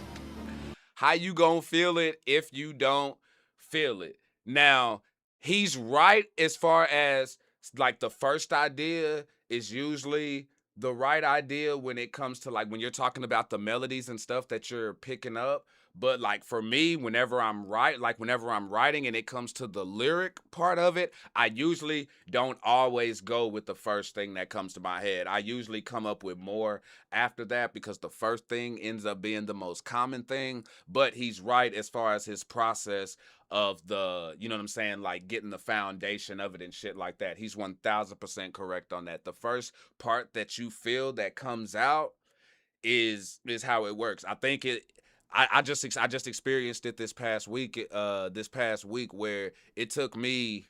How you gonna feel it if you don't feel it? Now, he's right as far as like the first idea is usually the right idea when it comes to like when you're talking about the melodies and stuff that you're picking up. But like for me, whenever I'm writing and it comes to the lyric part of it, I usually don't always go with the first thing that comes to my head. I usually come up with more after that because the first thing ends up being the most common thing. But he's right as far as his process of the, you know what I'm saying, like getting the foundation of it and shit like that. He's 1000% correct on that. The first part that you feel that comes out is how it works. I think I just experienced it this past week where it took me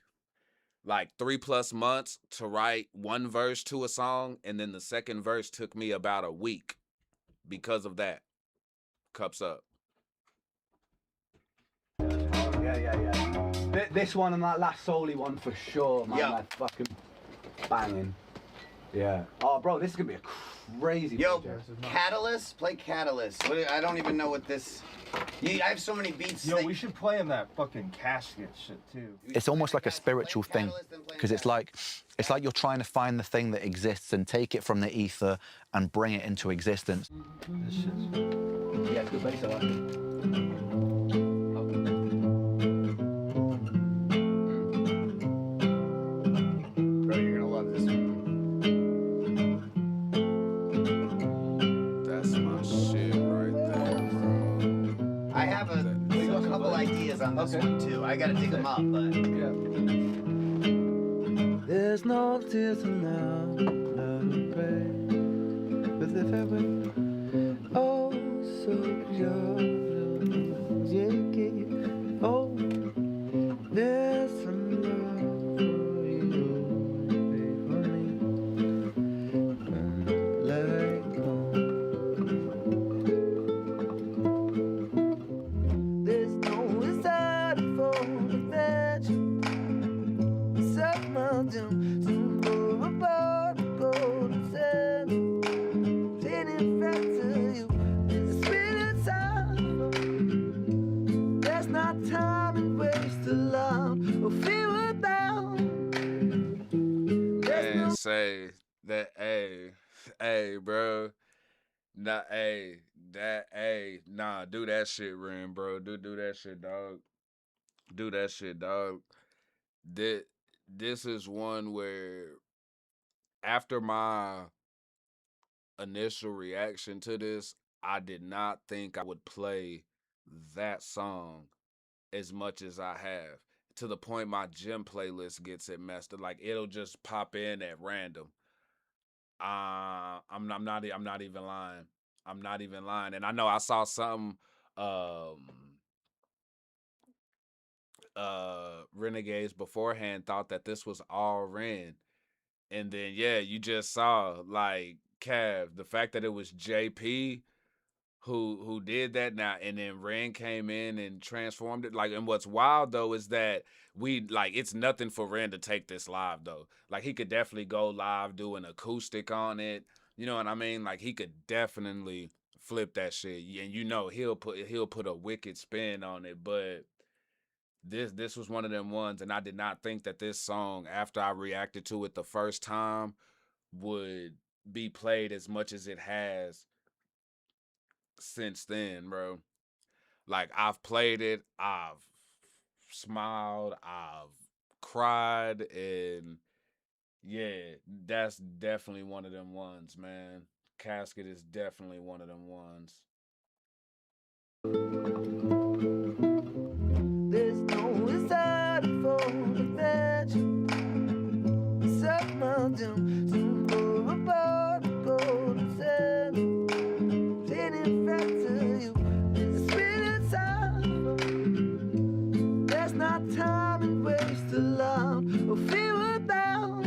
like 3+ months to write one verse to a song, and then the second verse took me about a week because of that. Cups up. Yeah. This one and that last Soli one for sure, man. Yeah. They're fucking banging. Yeah. Oh, bro, this is gonna be a crazy project. Catalyst? Play Catalyst. I don't even know what this... I have so many beats. Yo, we should play him that fucking casket shit too. It's almost like a spiritual thing, because it's like you're trying to find the thing that exists and take it from the ether and bring it into existence. Yeah, it's good bass, I like it. Bro, you're gonna love this one. That's my shit right there, bro. I have a couple ideas on this one too. I gotta dig them up, but... There's no tears now, not a pain, but if I were oh so pure, oh, there's some love for you, for me, let it go. There's no desire for revenge, some mountain, some overboard, golden sand, sitting back to you, there's a spirit sound. There's not time and waste alone, or fear without. Man, say that, hey, bro. Nah, nah, do that shit, Ren, bro. Do that shit, dog. Do that shit, dog. This is one where after my initial reaction to this, I did not think I would play that song as much as I have. To the point my gym playlist gets it messed up. Like it'll just pop in at random. I'm not even lying. I'm not even lying. And I know I saw some Renegades beforehand thought that this was all Ren. And then yeah, you just saw like Cav, the fact that it was JP who did that now, and then Ren came in and transformed it. Like, and what's wild though is that it's nothing for Ren to take this live though. Like he could definitely go live, do an acoustic on it. You know what I mean? Like he could definitely flip that shit, and you know he'll put a wicked spin on it. But this was one of them ones, and I did not think that this song, after I reacted to it the first time, would be played as much as it has since then, bro. Like I've played it, I've smiled, I've cried, and yeah, that's definitely one of them ones, man. Casket is definitely one of them ones. There's no desire for revenge. Some mountain, some overboard, golden sand, sitting back to you. There's a spirit sound. There's not time and waste alone, or fear without.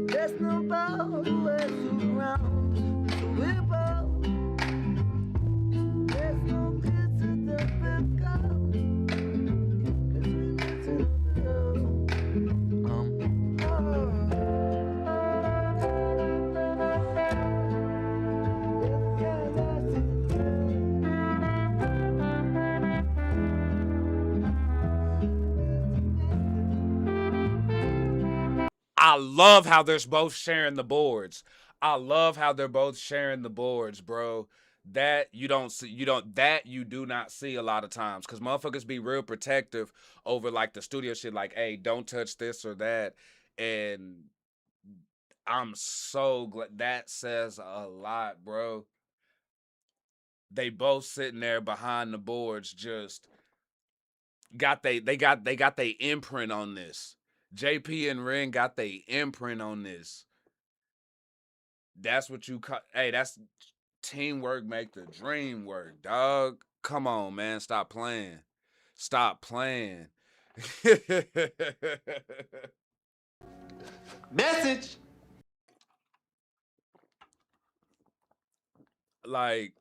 There's no boundaries around, so we're both. There's no good to the big God, 'cause we need to know. I love how they're both sharing the boards. I love how they're both sharing the boards, bro. That you don't see, you do not see a lot of times, because motherfuckers be real protective over like the studio shit, like, hey, don't touch this or that. And I'm so glad. That says a lot, bro. They both sitting there behind the boards, just got they got their imprint on this. JP and Ren got their imprint on this. That's what you hey, that's teamwork make the dream work, dog. Come on, man. Stop playing. Stop playing. Message. Like,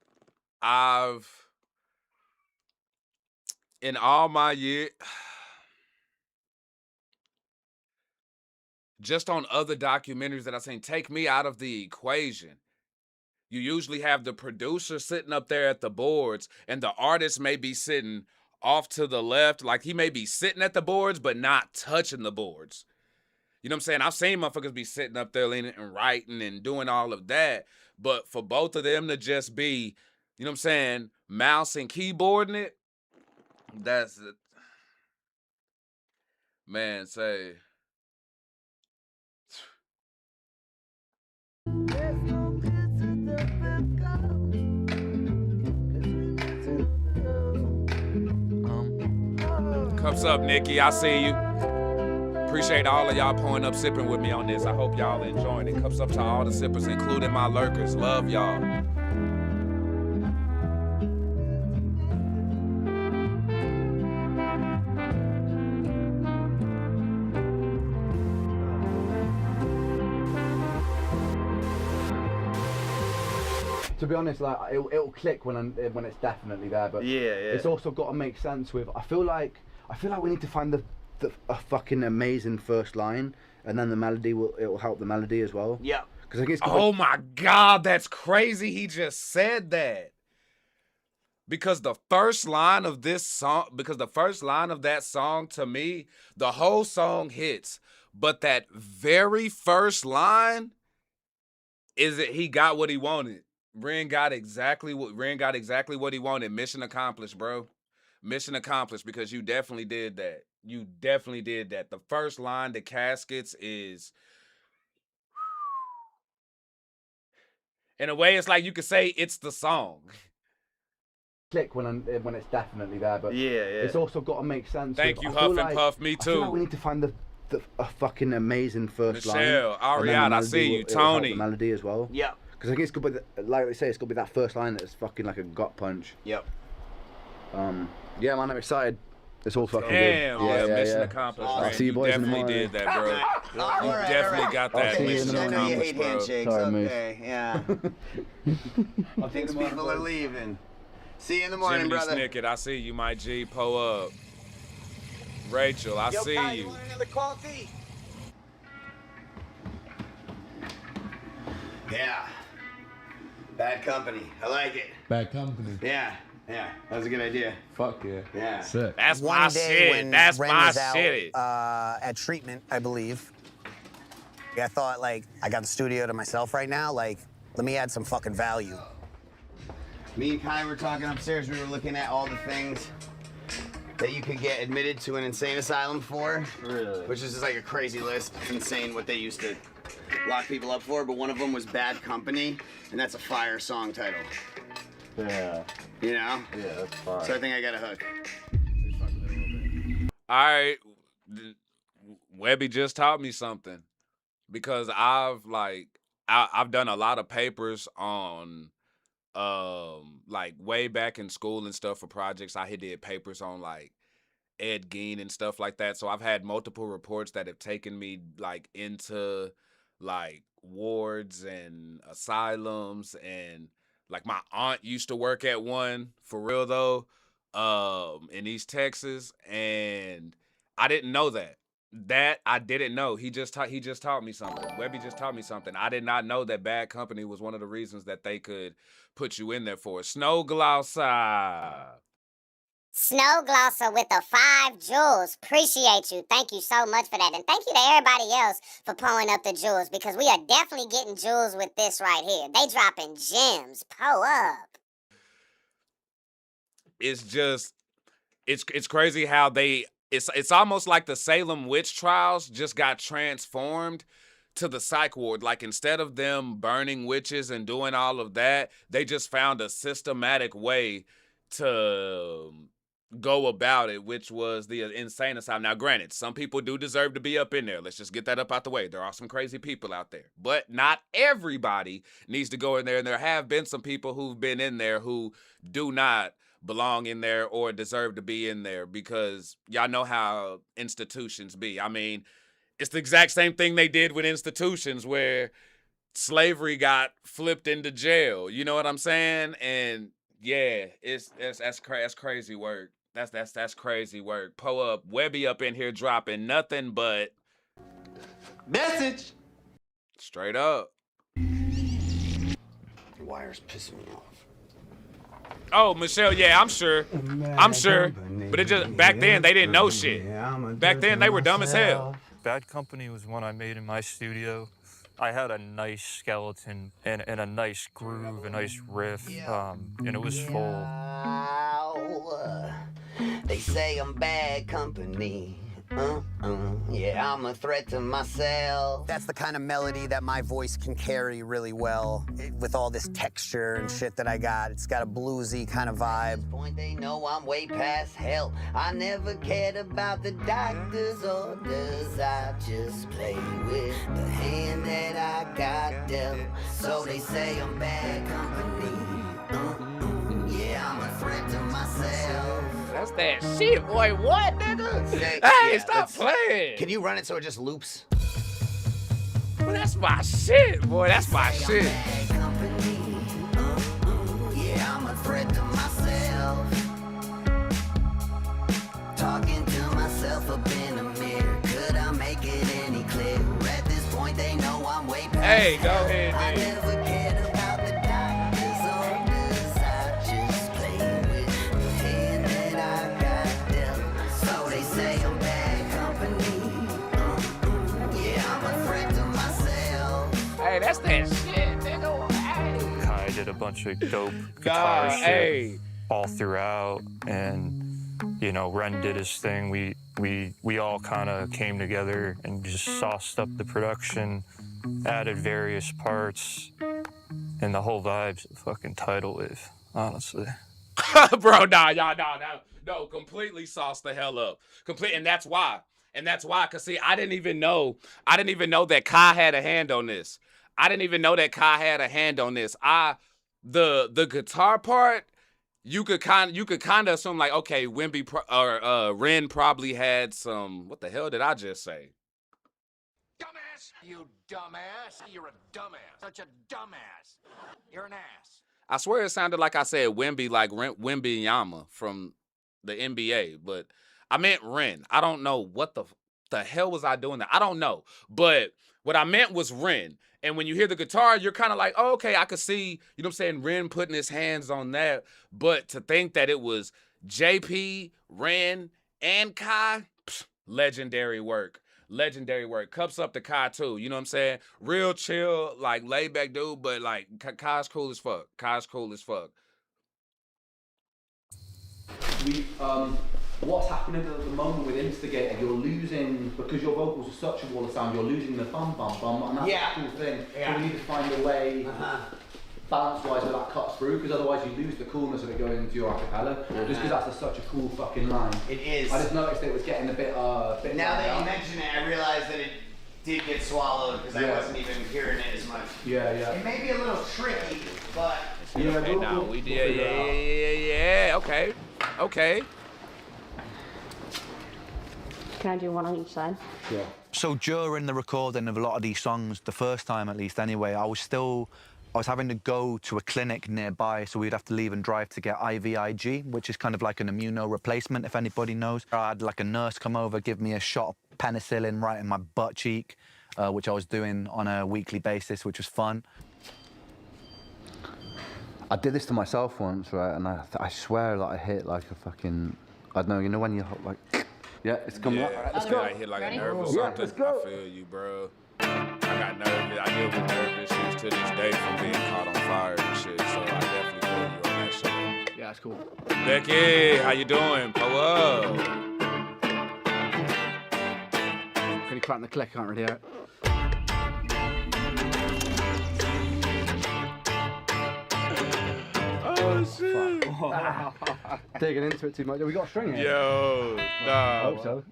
in all my years, just on other documentaries that I've seen, take me out of the equation. You usually have the producer sitting up there at the boards, and the artist may be sitting off to the left. Like, he may be sitting at the boards, but not touching the boards. You know what I'm saying? I've seen motherfuckers be sitting up there leaning and writing and doing all of that. But for both of them to just be, you know what I'm saying, mouse and keyboarding it, that's it. Man, say. Cups up, Nikki. I see you. Appreciate all of y'all pulling up, sipping with me on this. I hope y'all enjoying it. Cups up to all the sippers, including my lurkers. Love y'all. To be honest, like it'll click when it's definitely there, but it's also got to make sense with. I feel like we need to find a fucking amazing first line, and then the melody it'll help the melody as well. Yeah. Because I guess. Oh my God, that's crazy. He just said that. Because the first line of that song, to me, the whole song hits. But that very first line is that he got what he wanted. Ren got exactly what he wanted. Mission accomplished, bro. Mission accomplished, because you definitely did that. You definitely did that. The first line, the caskets, is, in a way, it's like you could say it's the song. Click when it's definitely there, but it's also got to make sense. Thank you, Huff and Puff. Me too. I feel like we need to find a fucking amazing first line. Michelle, Ariana, I see you. Tony, the melody as well. Yeah. Because I think it's got to be, like they say, it's got to be that first line that's fucking like a gut punch. Yep. Yeah, man, I'm excited. It's all fucking damn, good. yeah, mission accomplished. I'll see you boys in the morning. Definitely did that, bro. You definitely got that mission accomplished, bro. Sorry, okay, yeah. Thinks people are leaving. See you in the morning, Jiminy brother. Snicket, I see you, my G. Pull up. Rachel, I see Kai, you. Want another coffee? Yeah. Bad company. I like it. Bad company. Yeah. Yeah. That was a good idea. Fuck yeah. Yeah. Sick. That's One my day shit. when That's Ren my was out, shit. At treatment, I believe. I thought, like, I got the studio to myself right now. Like, let me add some fucking value. Me and Kai were talking upstairs. We were looking at all the things that you could get admitted to an insane asylum for. Really? Which is just like a crazy list. It's insane what they used to lock people up for. But one of them was Bad Company, and that's a fire song title. Yeah. You know? Yeah, that's fine. So I think I got a hook. All right. Webby just taught me something, because I've done a lot of papers on like way back in school and stuff for projects. I had did papers on like Ed Gein and stuff like that. So I've had multiple reports that have taken me like into like wards and asylums, and like my aunt used to work at one, for real though, in East Texas, and I didn't know that. I didn't know. He just taught me something. Webby just taught me something. I did not know that Bad Company was one of the reasons that they could put you in there for. Snow Glosser. Snow Glosser with the 5 jewels. Appreciate you. Thank you so much for that. And thank you to everybody else for pulling up the jewels, because we are definitely getting jewels with this right here. They dropping gems. Pull up. it's just it's crazy how it's almost like the Salem witch trials just got transformed to the psych ward. Like, instead of them burning witches and doing all of that, they just found a systematic way to go about it, which was the insane asylum. Now, granted, some people do deserve to be up in there. Let's just get that up out the way. There are some crazy people out there, but not everybody needs to go in there. And there have been some people who've been in there who do not belong in there or deserve to be in there, because y'all know how institutions be. I mean, it's the exact same thing they did with institutions where slavery got flipped into jail. You know what I'm saying? And yeah, that's crazy work. That's crazy work. Pull up, Webby up in here dropping nothing but message. Straight up. The wires pissing me off. Oh, Michelle, yeah, I'm sure. But it just, back then, they didn't know shit. Back then, they were dumb as hell. Bad Company was one I made in my studio. I had a nice skeleton and a nice groove, a nice riff, and it was full. They say I'm bad company. Yeah, I'm a threat to myself. That's the kind of melody that my voice can carry really well, with all this texture and shit that I got. It's got a bluesy kind of vibe. At this point, they know I'm way past help. I never cared about the doctor's orders. I just play with the hand that I got dealt. So they say I'm bad company. Yeah, I'm a threat to myself. That's that shit, boy. What, nigga? Hey, stop playing. Can you run it so it just loops? Well, that's my shit, boy. That's my shit. Yeah, I'm a threat to myself. Talking to myself up in the mirror. Could I make it any clearer? At this point, they know I'm way past. Hey, go ahead, I dude. never cared about the doctor's orders. I just play with the hand that I got dealt. So they say I'm bad company. Yeah, I'm a threat to myself. Hey, that's that shit, nigga. Hey. Kai did a bunch of dope guitar shit all throughout, and you know, Ren did his thing. We all kind of came together and just sauced up the production, added various parts, and the whole vibe's a fucking tidal wave, honestly. Bro, no, completely sauced the hell up. And that's why, cause see, I didn't even know that Kai had a hand on this. The guitar part, you could kind of assume, like, okay, Ren probably had some. What the hell did I just say? Dumbass! You dumbass! You're a dumbass! Such a dumbass! You're an ass! I swear it sounded like I said Wemby, like Wembyama from the NBA, but I meant Ren. I don't know what the hell was I doing there. I don't know, but what I meant was Ren. And when you hear the guitar, you're kind of like, oh, okay, I could see, you know what I'm saying, Ren putting his hands on that. But to think that it was JP, Ren, and Kai, legendary work. Cups up to Kai, too. You know what I'm saying? Real chill, like, laid back dude, but, like, Kai's cool as fuck. What's happening at the moment with Instigator, you're losing, because your vocals are such a wall of sound, you're losing the bum, and that's a cool thing. So we need to find a way, balance-wise, where that cuts through, because otherwise you lose the coolness of it going into your acapella, just because that's such a cool fucking line. It is. I just noticed it was getting a bit now that you mention it, I realized that it did get swallowed, because I wasn't even hearing it as much. Yeah. It may be a little tricky, but... Okay. Can I do one on each side? Yeah. So during the recording of a lot of these songs, the first time at least anyway, I was having to go to a clinic nearby, so we'd have to leave and drive to get IVIG, which is kind of like an immuno replacement, if anybody knows. I had like a nurse come over, give me a shot of penicillin right in my butt cheek, which I was doing on a weekly basis, which was fun. I did this to myself once, right, and I swear that I hit like a fucking, I don't know, you know when you like, yeah, it's coming up. Let's go. I hit like a nerve or something. Yeah, let's go. I feel you, bro. I got nervous. I deal with nerve issues to this day from being caught on fire and shit, so I definitely feel you on that shit. Yeah, that's cool. Becky, how you doing? Pull up. Can you crank the click? I can't really hear it. Oh shit! Digging into it too much. Have we got a string here? Yo, I hope so.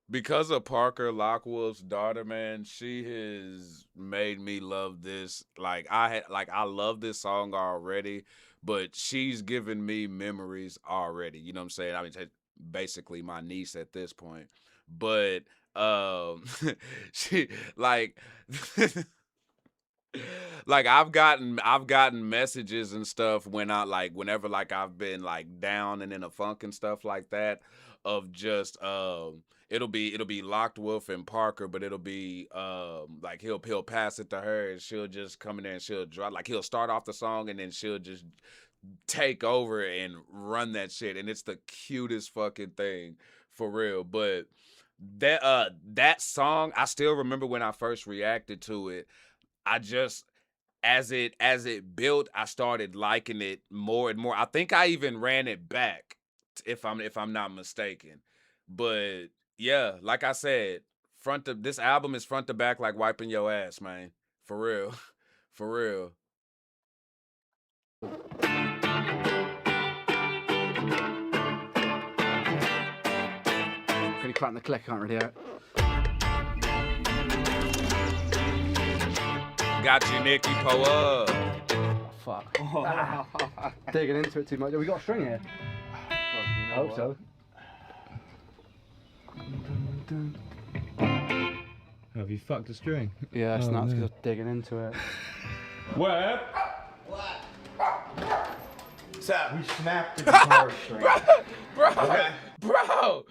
Because of Parker Lockwolf's daughter, man, she has made me love this. I love this song already, but she's given me memories already. You know what I'm saying? I mean, basically my niece at this point. But she like like I've gotten messages and stuff whenever I've been down and in a funk and stuff like that, of just it'll be Locked Wolf and Parker, but it'll be he'll pass it to her and she'll just come in there and she'll drop, he'll start off the song and then she'll just take over and run that shit, and it's the cutest fucking thing for real. But that song, I still remember when I first reacted to it. I just, as it built, I started liking it more and more. I think I even ran it back, if I'm not mistaken. But yeah, like I said, this album is front to back like wiping your ass, man. For real. For real. Can you crank the click? I can't really hear it. Got you, Nikki. Pull up. Fuck. Digging into it too much. Have we got a string here? I hope so. Have you fucked a string? Yeah, it's nuts because I'm digging into it. What? What's up? We snapped the guitar string. Bro. Okay. Bro.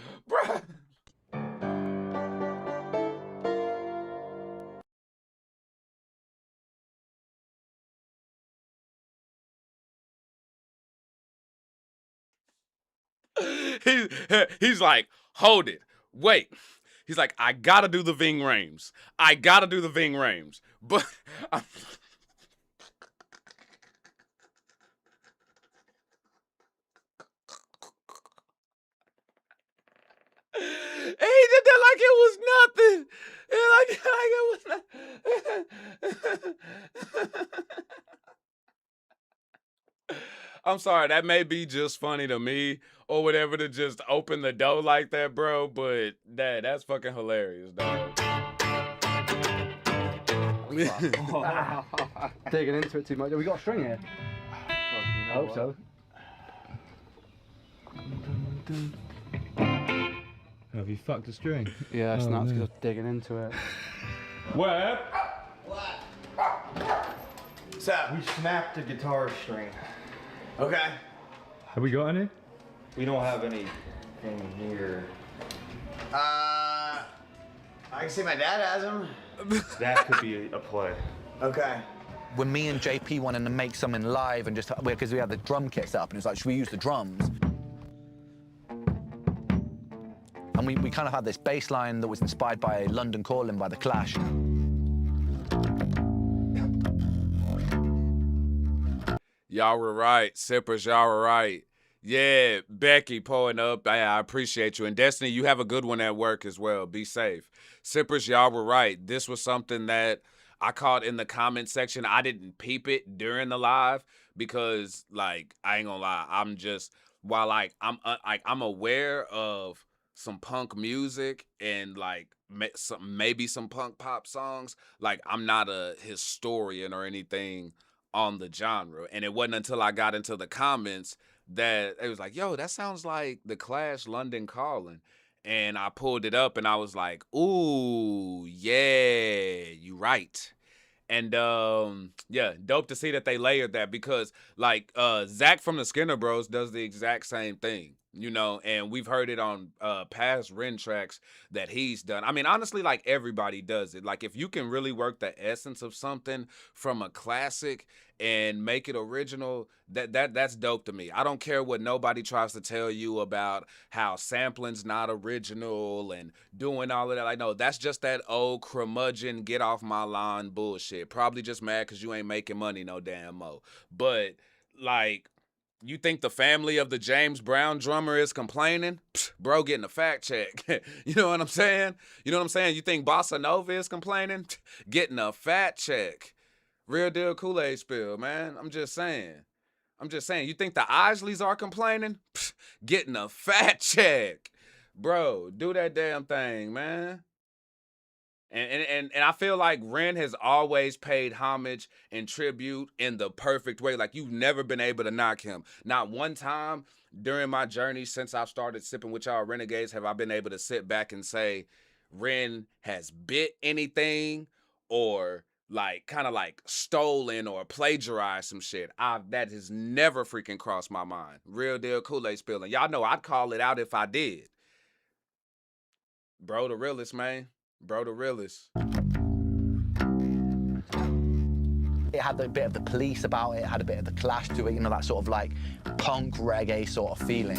He's like, hold it, wait. He's like, I gotta do the Ving Rhames. But he did that like it was nothing. I'm sorry, that may be just funny to me or whatever to just open the door like that, bro, but that's fucking hilarious, dog. Digging into it too much. Have we got a string here? I hope so. Have you fucked a string? Yeah, it's nuts because I'm digging into it. What? What's up? We snapped the guitar string. Okay. Have we got any? We don't have anything here. I can see my dad has them. That could be a play. Okay. When me and JP wanted to make something live and just, because we had the drum kit set up, and it was like, should we use the drums? And we kind of had this bass line that was inspired by London Calling by The Clash. Y'all were right. Sippers, y'all were right. Yeah, Becky pulling up. I appreciate you. And Destiny, you have a good one at work as well. Be safe. Sippers, y'all were right. This was something that I caught in the comment section. I didn't peep it during the live because, I ain't gonna lie. I'm just, while I'm aware of some punk music and maybe some punk pop songs, I'm not a historian or anything on the genre. And it wasn't until I got into the comments that it was like, yo, that sounds like The Clash London Calling. And I pulled it up and I was like, ooh, yeah, you right. And yeah, dope to see that they layered that because Zach from the Skinner Bros does the exact same thing. You know, and we've heard it on past Ren tracks that he's done. I mean, honestly, like everybody does it. Like if you can really work the essence of something from a classic and make it original, that's dope to me. I don't care what nobody tries to tell you about how sampling's not original and doing all of that. Like, no, that's just that old curmudgeon, get off my lawn bullshit. Probably just mad because you ain't making money no damn mo. But like, you think the family of the James Brown drummer is complaining? Psh, bro, getting a fact check. You know what I'm saying? You know what I'm saying? You think Bossa Nova is complaining? Psh, getting a fact check. Real deal Kool-Aid spill, man. I'm just saying. You think the Isleys are complaining? Psh, getting a fat check. Bro, do that damn thing, man. And I feel like Ren has always paid homage and tribute in the perfect way. Like, you've never been able to knock him. Not one time during my journey since I've started sipping with y'all renegades have I been able to sit back and say Ren has bit anything or like kind of like stolen or plagiarized some shit. That has never freaking crossed my mind. Real deal Kool-Aid spilling. Y'all know I'd call it out if I did. Bro, the realest, man. Bro, the realest. It had a bit of the Police about it, had a bit of the Clash to it, you know, that sort of like punk reggae sort of feeling.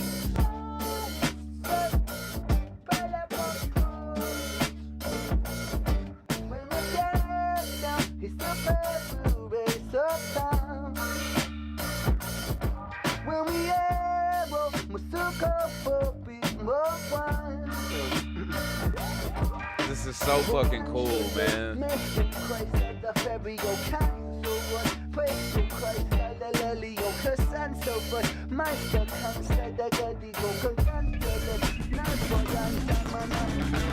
This is so fucking cool, man.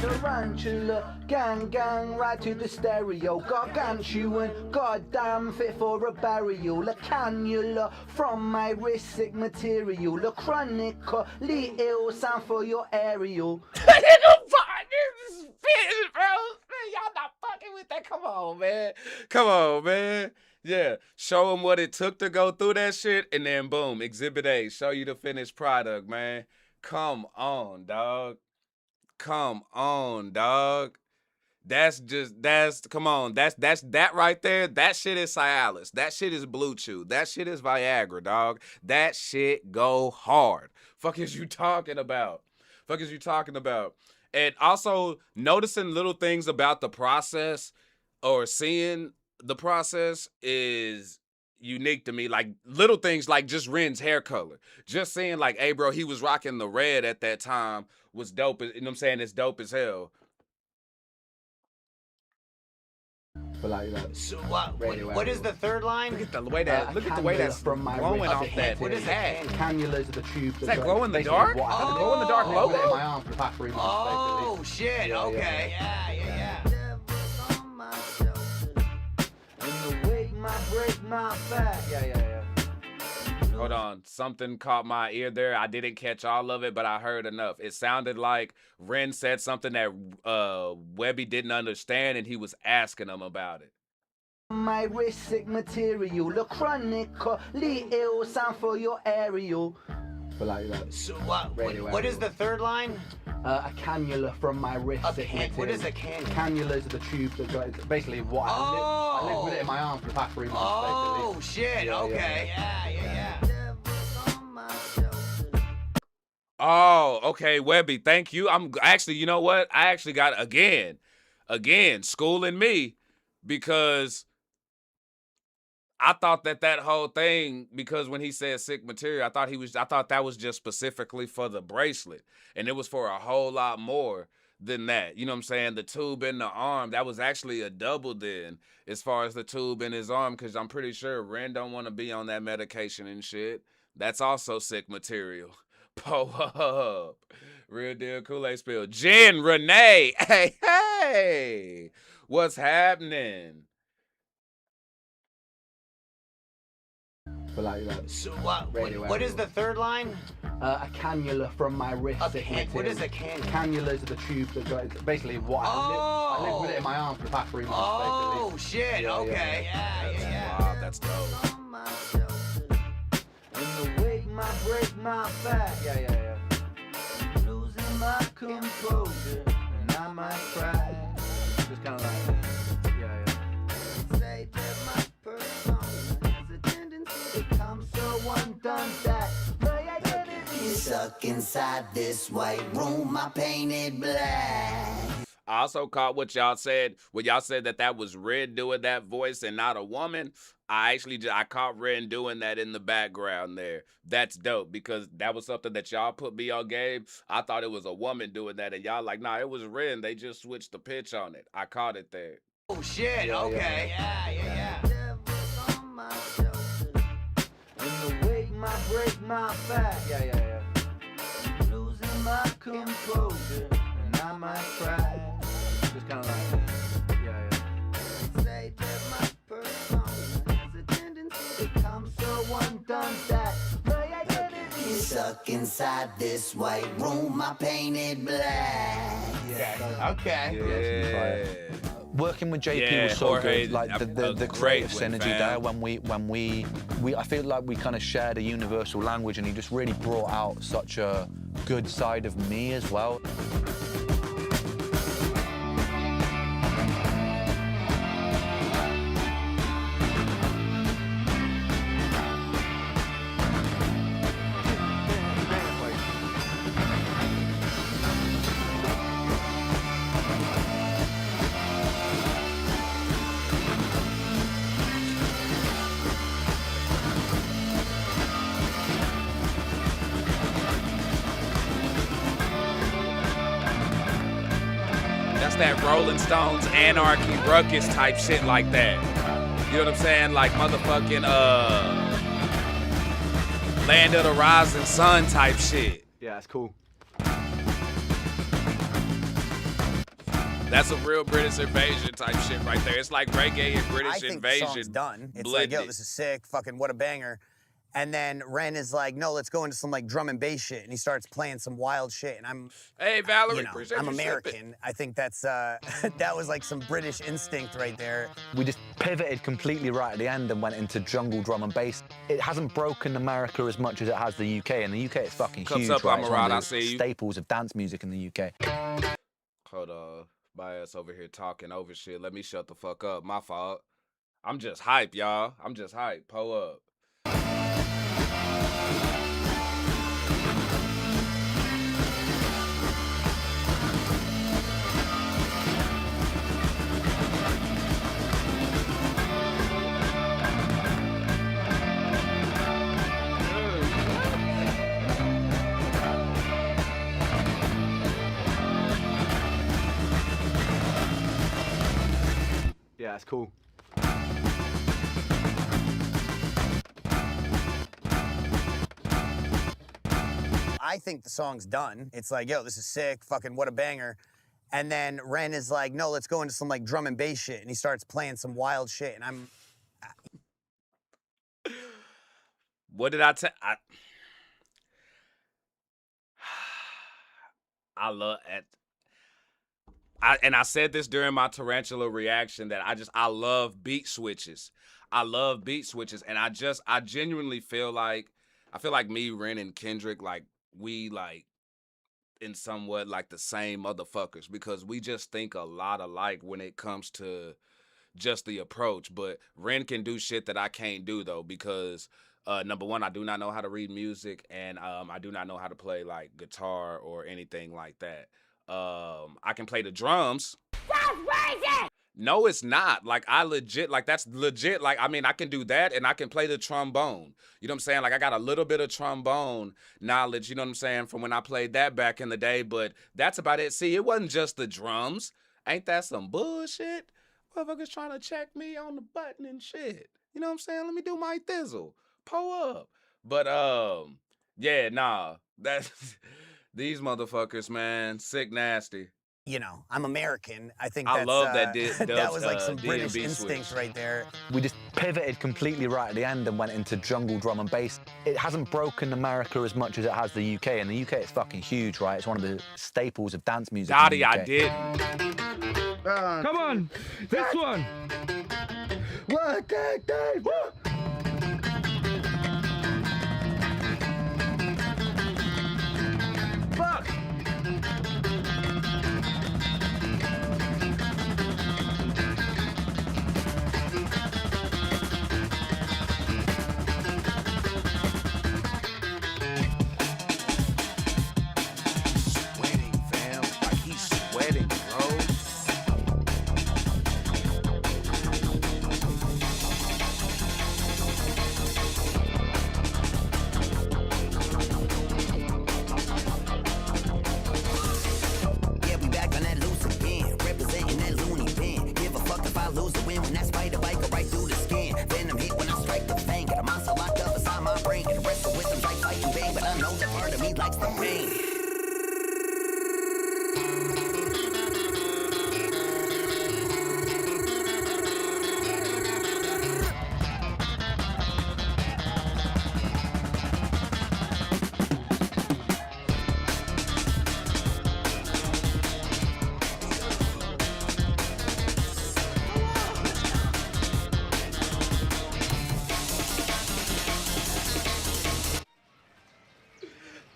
Tarantula, gang, right to the stereo. Gargantuan, goddamn fit for a burial. A cannula from my wrist, sick material. A chronically ill sound for your aerial. Y'all not fucking with that. Come on, man. Come on, man. Yeah. Show them what it took to go through that shit, and then boom, Exhibit A. Show you the finished product, man. Come on, dog. Come on, dog. Come on. That's that right there. That shit is Cialis. That shit is Blue Chew. That shit is Viagra, dog. That shit go hard. Fuck is you talking about? Fuck is you talking about? And also noticing little things about the process or seeing the process is unique to me. Like little things like just Ren's hair color. Just seeing like, hey bro, he was rocking the red at that time was dope. You know what I'm saying? It's dope as hell. But like that. So what is the third line? Look at the way that that's from my glowing wrist. off that. What is that? Cannulas are the tubes. Is that glow in the dark? Oh, the glow in the dark logo? In my arm for the past 3 months, Oh shit! Yeah, okay, yeah. Yeah. Hold on. Something caught my ear there. I didn't catch all of it, but I heard enough. It sounded like Ren said something that Webby didn't understand, and he was asking him about it. My wrist, sick material. A chronically ill sound for your aerial. But like that. So what is the third line? A cannula from my wrist. What is a cannula? Cannulas are the tubes that go. It's basically what I live with it in my arm for the past 3 months. Oh basically. shit! Okay, yeah. Oh, okay, Webby, thank you. I'm actually, you know what? I actually got again, schooling me because I thought that whole thing, because when he said sick material, I thought that was just specifically for the bracelet, and it was for a whole lot more than that. You know what I'm saying? The tube in the arm, that was actually a double then as far as the tube in his arm, because I'm pretty sure Ren don't want to be on that medication and shit. That's also sick material. Pull up. Real deal Kool-Aid spill. Jen, Renee, hey, what's happening? But like that. So what is the third line? A cannula from my wrist. What is a cannula? Cannulas are the tubes that go. It's basically what I live with it in my arm for the past 3 months. Oh basically. shit! Okay, yeah. Wow, that's dope. My break, my back. Yeah. my composure, and I might cry. Just kind of like, yeah. Say that my persona has a tendency to become so undone that my identity is stuck inside this white room I painted black. I also caught what y'all said when y'all said that was Ren doing that voice and not a woman. I caught Ren doing that in the background there. That's dope because that was something that y'all put me on game. I thought it was a woman doing that and y'all like, nah, it was Ren. They just switched the pitch on it. I caught it there. Oh shit, okay. Yeah. And the weight might break my back. Yeah. Losing my composure, and I might cry. Just kind of like, yeah. Say that my persona has a tendency to become so undone that my identity is stuck inside this white room I painted black. Okay. Working with JP Yeah, was so Jorge, good. Like the great creative one, synergy fam. there when we I feel like we kind of shared a universal language, and he just really brought out such a good side of me as well. That's that Rolling Stones Anarchy Ruckus type shit like that. You know what I'm saying? Like motherfucking Land of the Rising Sun type shit. Yeah, it's cool. That's a real British invasion type shit right there. It's like reggae and British I think invasion. the song's done. It's blended. like, yo, this is sick, fucking what a banger. And then Ren is like, no, let's go into some like drum and bass shit. And he starts playing some wild shit. And I'm, Hey, Valerie, you know, appreciate I'm you American. sipping. I think that's, that was like some British instinct right there. We just pivoted completely right at the end and went into jungle drum and bass. It hasn't broken America as much as it has the UK. And the UK is fucking Cups huge, up, right? I'm It's around, one I of see the you. staples of dance music in the UK. Hold on. My ass over here talking over shit. Let me shut the fuck up. My fault. I'm just hype, y'all. I'm just hype. Pull up. Yeah, it's cool. I think the song's done. It's like, yo, this is sick, fucking what a banger. And then Ren is like, no, let's go into some like drum and bass shit. And he starts playing some wild shit. And I'm, What did I tell? I love it. I said this during my tarantula reaction that I love beat switches. I love beat switches, and I genuinely feel like me, Ren, and Kendrick, like we like in somewhat like the same motherfuckers because we just think a lot alike when it comes to just the approach. But Ren can do shit that I can't do though because number one, I do not know how to read music, and I do not know how to play like guitar or anything like that. I can play the drums. That's crazy! No, it's not. Like, that's legit. Like, I mean, I can do that, and I can play the trombone. You know what I'm saying? Like, I got a little bit of trombone knowledge, you know what I'm saying, from when I played that back in the day, but that's about it. See, it wasn't just the drums. Ain't that some bullshit? Motherfuckers trying to check me on the button and shit. You know what I'm saying? Let me do my thizzle. Pull up. But, yeah, nah. That's... These motherfuckers, man, sick nasty. You know, I'm American. I think I love that that was like some British D&B instinct switch. right there. We just pivoted completely right at the end and went into jungle drum and bass. It hasn't broken America as much as it has the UK, and the UK is fucking huge, right? It's one of the staples of dance music. Dottie, in the UK. I didn't. Come on, this one. 1, 2, 3, 4. Fuck. I lose or win when that spider bite go right through the skin. Venom hit when I strike the fang. Got a monster locked up inside my brain. Can wrestle with them like fighting Bane, but I know that part of me likes the pain.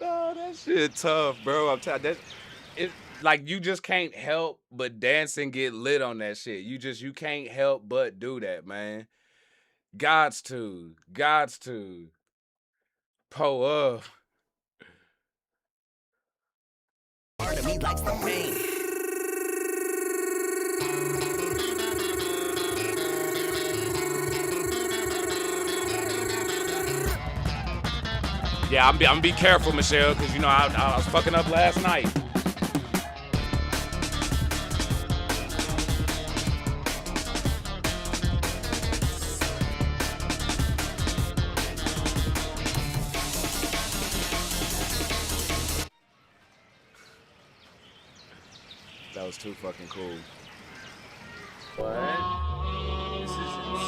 Oh, that shit tough, bro. I'm telling that it like you just can't help but dance and get lit on that shit. You can't help but do that, man. Gods to. Pull up. Part of me likes the pain. Yeah, I'm gonna be careful, Michelle, because you know I was fucking up last night. That was too fucking cool. What? This is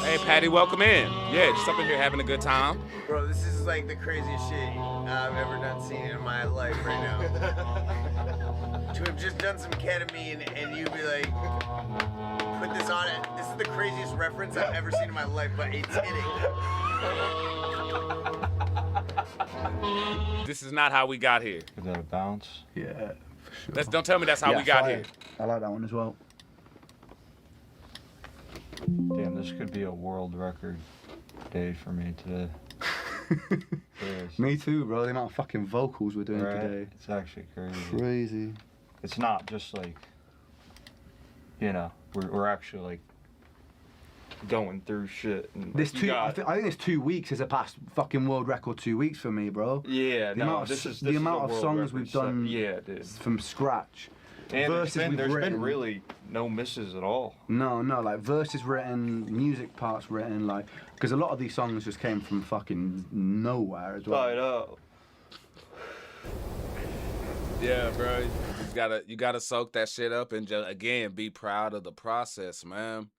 Hey, Patty, welcome in. Yeah, just up in here having a good time. Bro, this is like the craziest shit I've ever done seen in my life right now. To have just done some ketamine and you be like, put this on it. This is the craziest reference I've ever seen in my life, but it's hitting. This is not how we got here. Is that a bounce? Yeah, for sure. Don't tell me that's how we got fire. here. I like that one as well. Damn, this could be a world record day for me today. Me too, bro. The amount of fucking vocals we're doing Right? today. It's actually crazy. Crazy. It's not just like, you know, we're actually like going through shit. And This like, I think this 2 weeks is a past fucking world record 2 weeks for me, bro. Yeah, the amount of, this is the amount a of world songs record we've stuff. done Yeah, dude. from scratch. And verses there's we've been written. really no misses at all. No, like verses written, music parts written, like, because a lot of these songs just came from fucking nowhere as well. I know. Yeah, bro. You gotta soak that shit up and just again be proud of the process, man.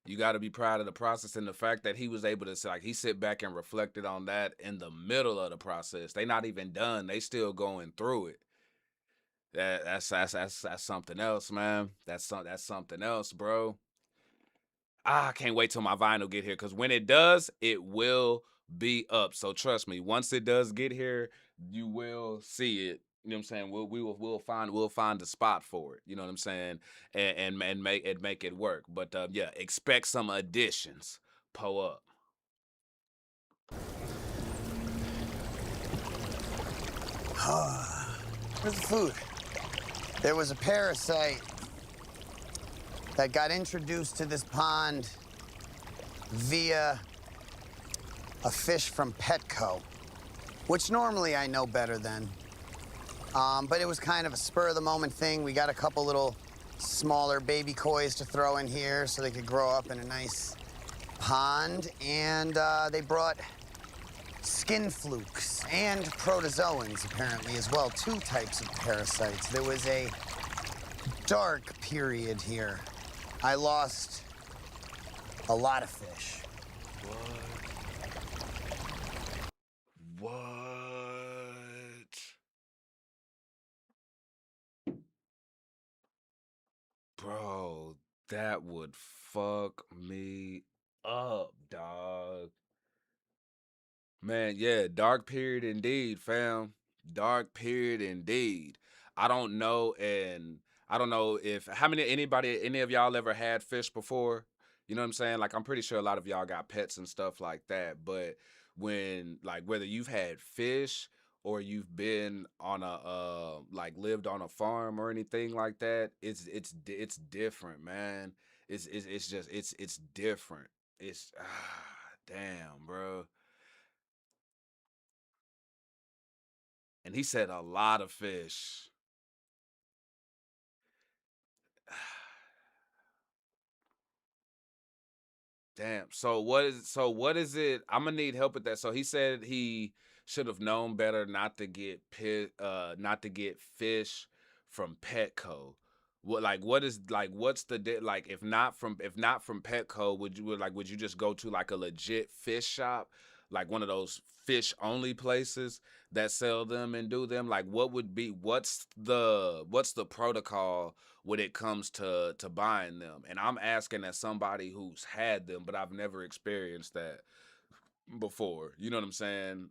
You gotta be proud of the process and the fact that he was able to he sit back and reflected on that in the middle of the process. They not even done. They still going through it. That's something else, man. That's something else, bro. I can't wait till my vinyl get here, because when it does, it will be up. So trust me, once it does get here, you will see it. You know what I'm saying? We'll find the spot for it. You know what I'm saying? And make it work. But yeah, expect some additions. Pull up. Where's the food? There was a parasite that got introduced to this pond via a fish from Petco, which normally I know better than. But it was kind of a spur-of-the-moment thing. We got a couple little smaller baby kois to throw in here so they could grow up in a nice pond. And they brought skin flukes and protozoans, apparently, as well. 2 types of parasites. There was a dark period here. I lost a lot of fish. What? Bro, that would fuck me up, dog. Man, yeah, dark period indeed, fam. Dark period indeed. I don't know if any of y'all ever had fish before. You know what I'm saying? Like, I'm pretty sure a lot of y'all got pets and stuff like that. But when, like, whether you've had fish or you've been on a lived on a farm or anything like that, it's different, man. It's different. It's damn, bro. And he said a lot of fish. Damn. So what is it? I'm gonna need help with that. So he said he should have known better not to get fish from Petco. What's the like if not from Petco, would you just go to like a legit fish shop, like one of those fish only places that sell them and do them? Like what's the protocol when it comes to buying them? And I'm asking as somebody who's had them, but I've never experienced that before. You know what I'm saying?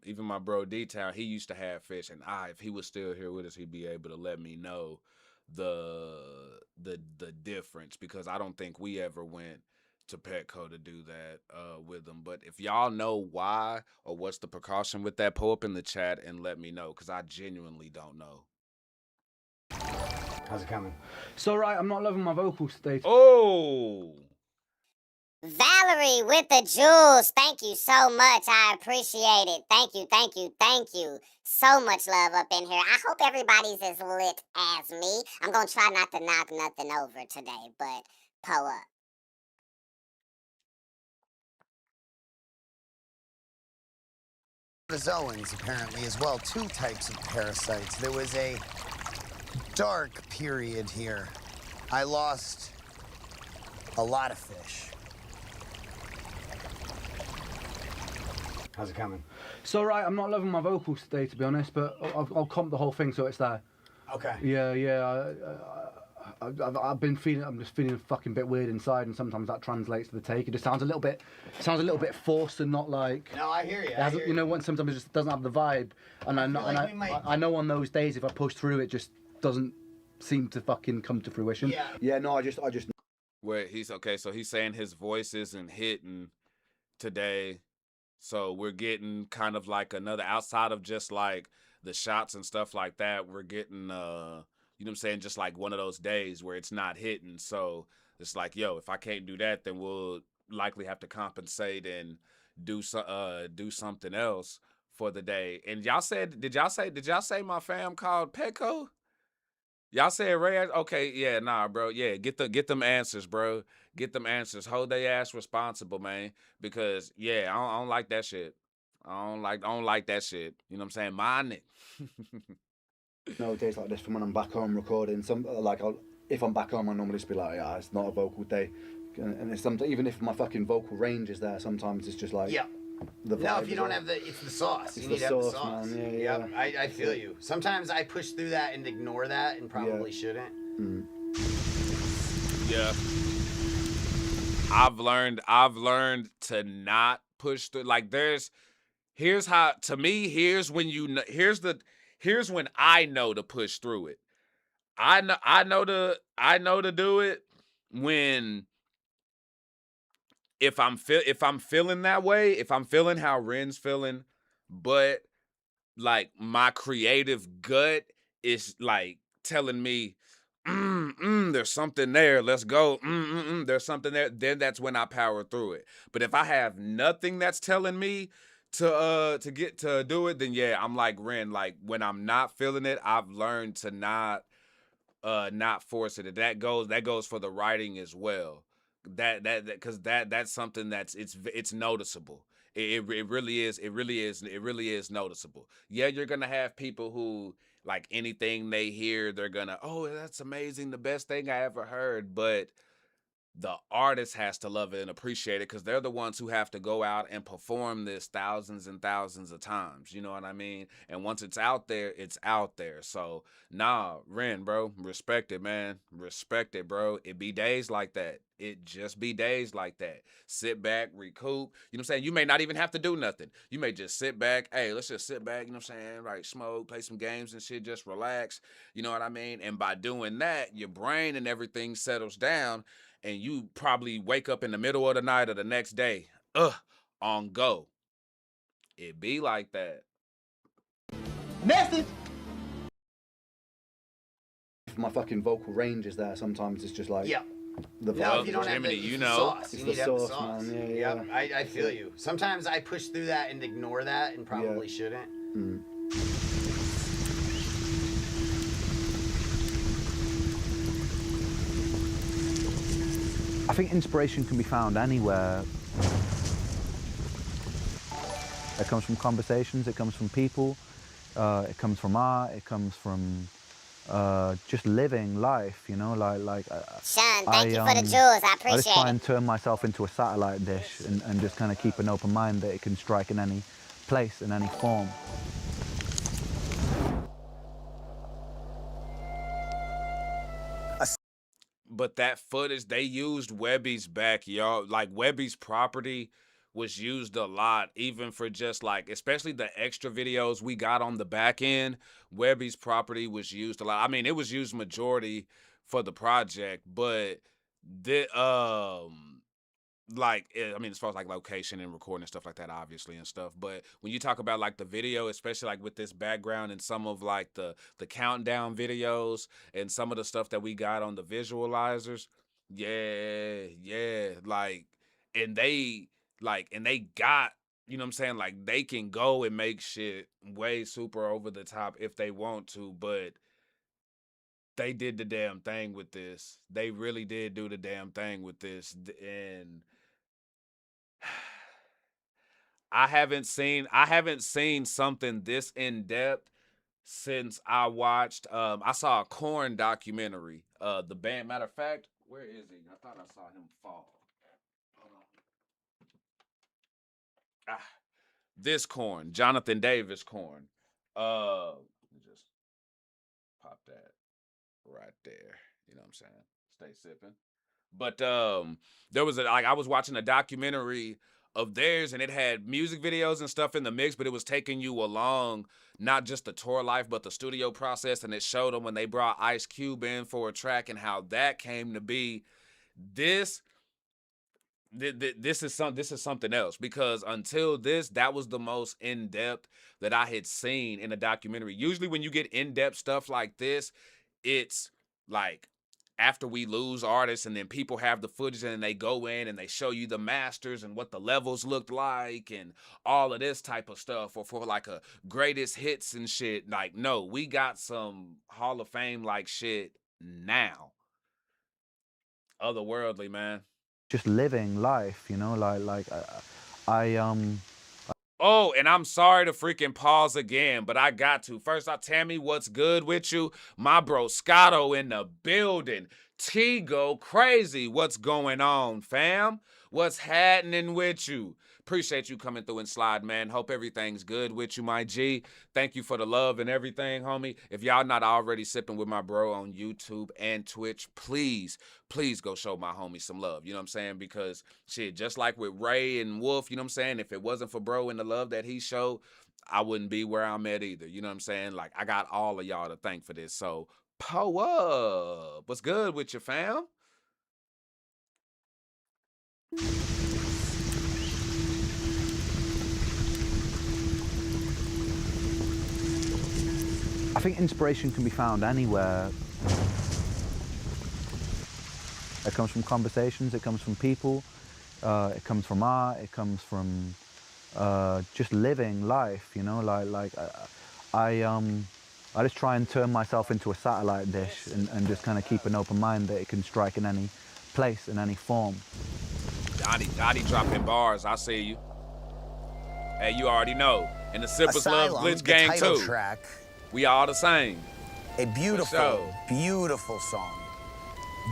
Even my bro D-Town, he used to have fish, and if he was still here with us, he'd be able to let me know the difference, because I don't think we ever went to Petco to do that with them. But if y'all know why or what's the precaution with that, pull up in the chat and let me know, because I genuinely don't know. How's it coming? So right, I'm not loving my vocal state. Oh! Valerie with the jewels. Thank you so much. I appreciate it. Thank you, thank you, thank you. So much love up in here. I hope everybody's as lit as me. I'm going to try not to knock nothing over today, but pull up. Protozoans apparently as well, 2 types of parasites. There was a dark period here. I lost a lot of fish. How's it coming? So right, I'm not loving my vocal today, to be honest, but I'll comp the whole thing so it's there. Okay. Yeah. I'm just feeling a fucking bit weird inside, and sometimes that translates to the take. It just sounds a little bit forced and not like. No, I hear you. You know, when sometimes it just doesn't have the vibe, and I know on those days if I push through, it just doesn't seem to fucking come to fruition. Yeah. Yeah. No, I just. Wait, so he's saying his voice isn't hitting today. So we're getting kind of like another, outside of just like the shots and stuff like that, we're getting, you know what I'm saying, just like one of those days where it's not hitting. So it's like, yo, if I can't do that, then we'll likely have to compensate and do something else for the day. And did y'all say my fam called Petco? Y'all said Ray? Okay, yeah, nah, bro. Yeah, get them answers, bro. Get them answers. Hold their ass responsible, man. Because yeah, I don't like that shit. I don't like that shit. You know what I'm saying? Mind it. No, days like this from when I'm back home recording. If I'm back home, I normally just be like, yeah, it's not a vocal day. And it's sometimes, even if my fucking vocal range is there, sometimes it's just like. Yeah. No, if you don't have it's the sauce. It's you need the to have the sauce, sauce. man. Yeah. I feel you. Sometimes I push through that and ignore that and probably shouldn't. Yeah. I've learned to not push through. Like here's when I know to push through it. I know to do it when if I'm feeling that way, if I'm feeling how Ren's feeling, but like my creative gut is like telling me, there's something there. Let's go. There's something there. Then that's when I power through it. But if I have nothing that's telling me to get to do it, then yeah, I'm like Ren. Like when I'm not feeling it, I've learned to not force it. That goes for the writing as well. Because that's something that's it's noticeable. It really is noticeable. Yeah, you're gonna have people who like anything they hear, they're gonna, oh, that's amazing, the best thing I ever heard. But the artist has to love it and appreciate it, because they're the ones who have to go out and perform this thousands and thousands of times. You know what I mean? And once it's out there, it's out there. So nah, Ren, bro, respect it, man. Respect it, bro. It be days like that. It just be days like that. Sit back, recoup. You know what I'm saying? You may not even have to do nothing. You may just sit back. Hey, let's just sit back, you know what I'm saying? Like smoke, play some games and shit, just relax. You know what I mean? And by doing that, your brain and everything settles down, and you probably wake up in the middle of the night or the next day, on go. It be like that. Message! If my fucking vocal range is there, sometimes it's just like. Yeah. The if you don't have you the know. sauce. It's You the need to have the sauce, sauce. man. Yeah. I feel you. Sometimes I push through that and ignore that and probably shouldn't. I think inspiration can be found anywhere. It comes from conversations, it comes from people, it comes from art, it comes from just living life, you know, Sean, thank you for the jewels, I appreciate I just try it. and turn myself into a satellite dish and just kind of keep an open mind that it can strike in any place, in any form. But that footage, they used Webby's back, y'all. Like, Webby's property was used a lot, even for just like, especially the extra videos we got on the back end. Webby's property was used a lot. I mean, it was used majority for the project, but the I mean, as far as like location and recording and stuff like that, obviously, and stuff. But when you talk about like the video, especially like with this background and some of like the countdown videos and some of the stuff that we got on the visualizers, yeah, like, and they got, you know what I'm saying, like, they can go and make shit way super over the top if they want to, but they did the damn thing with this. They really did do the damn thing with this, and I haven't seen something this in depth since I watched I saw a Korn documentary. The band, matter of fact, where is he? I thought I saw him fall. Hold on. This Korn, Jonathan Davis Korn. Let me just pop that right there. You know what I'm saying? Stay sipping. But there was I was watching a documentary of theirs, and it had music videos and stuff in the mix, but it was taking you along not just the tour life, but the studio process, and it showed them when they brought Ice Cube in for a track and how that came to be. This is something else, because until this, that was the most in-depth that I had seen in a documentary. Usually when you get in-depth stuff like this, it's like after we lose artists and then people have the footage and they go in and they show you the masters and what the levels looked like and all of this type of stuff, or for like a greatest hits and shit. Like, no, we got some Hall of Fame like shit now. Otherworldly, man. Just living life, you know, Oh, and I'm sorry to freaking pause again, but I got to. First, Tammy, what's good with you? My bro Scotto in the building. T-Go crazy. What's going on, fam? What's happening with you? Appreciate you coming through and slide, man. Hope everything's good with you, my G. Thank you for the love and everything, homie. If y'all not already sipping with my bro on YouTube and Twitch, please go show my homie some love. You know what I'm saying? Because shit, just like with Ray and Wolf, you know what I'm saying? If it wasn't for bro and the love that he showed, I wouldn't be where I'm at either. You know what I'm saying? Like, I got all of y'all to thank for this. So, po up. What's good with you, fam? I think inspiration can be found anywhere. It comes from conversations, it comes from people, it comes from art, it comes from just living life, you know, I just try and turn myself into a satellite dish and just kind of keep an open mind that it can strike in any place, in any form. Dottie dropping bars, I see you. Hey, you already know. And the Sippers love Glitch Gang too. Track, we all the same. A beautiful, beautiful song.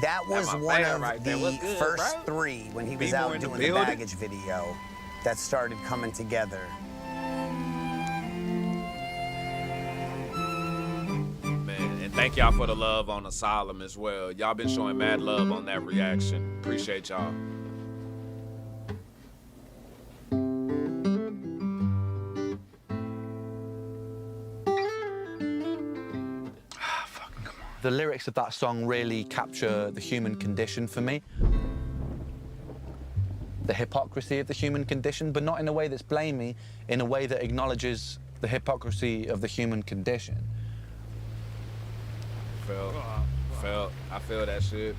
That was one of the first three when he was out doing the Baggage video that started coming together. Man, and thank y'all for the love on Asylum as well. Y'all been showing mad love on that reaction. Appreciate y'all. The lyrics of that song really capture the human condition for me. The hypocrisy of the human condition, but not in a way that's blamey, in a way that acknowledges the hypocrisy of the human condition. I feel that shit.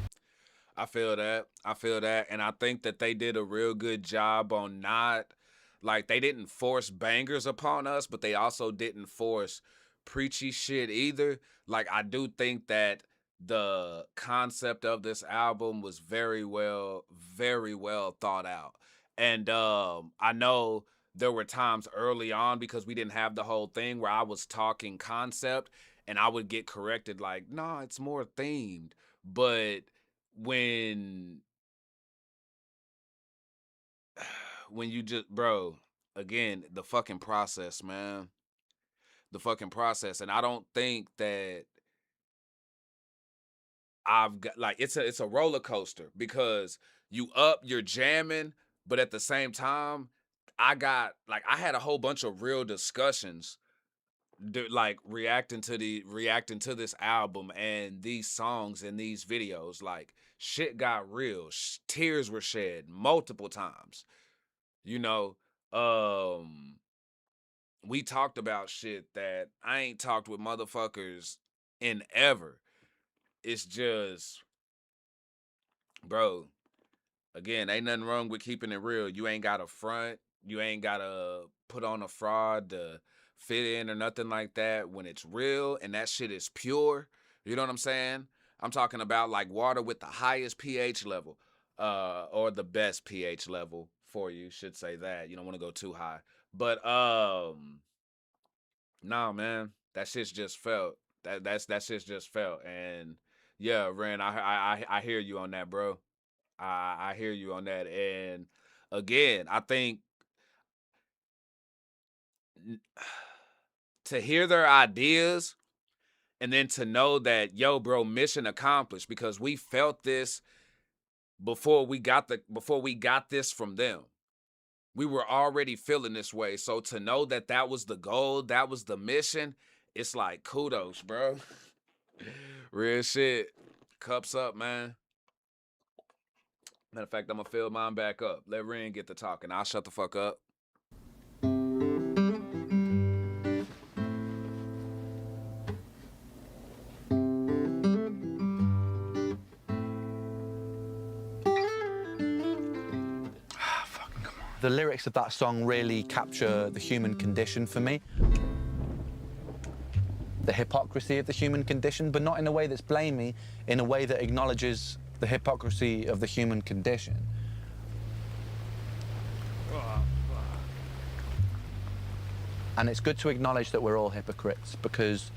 I feel that. And I think that they did a real good job on not, like, they didn't force bangers upon us, but they also didn't force preachy shit either. Like, I do think that the concept of this album was very well thought out. And I know there were times early on, because we didn't have the whole thing, where I was talking concept and I would get corrected like, no, it's more themed. But when you just, bro, again, the fucking process, man. The fucking process. And I don't think that I've got, like, it's a roller coaster, because you're jamming, but at the same time, I had a whole bunch of real discussions, like reacting to this album and these songs and these videos. Like, shit got real. Tears were shed multiple times. You know, we talked about shit that I ain't talked with motherfuckers in ever. It's just, bro, again, ain't nothing wrong with keeping it real. You ain't got to front. You ain't got to put on a fraud to fit in or nothing like that. When it's real and that shit is pure, you know what I'm saying? I'm talking about like water with the highest pH level, or the best pH level for you, should say that. You don't want to go too high. But nah, man, that shit's just felt. That shit's just felt. And yeah, Ren, I hear you on that, bro. I hear you on that. And again, I think to hear their ideas and then to know that, yo, bro, mission accomplished, because we felt this before we got this from them. We were already feeling this way. So to know that that was the goal, that was the mission, it's like, kudos, bro. Real shit. Cups up, man. Matter of fact, I'm gonna fill mine back up. Let Ren get to talking. I'll shut the fuck up. The lyrics of that song really capture the human condition for me. The hypocrisy of the human condition, but not in a way that's blamey, in a way that acknowledges the hypocrisy of the human condition. And it's good to acknowledge that we're all hypocrites, because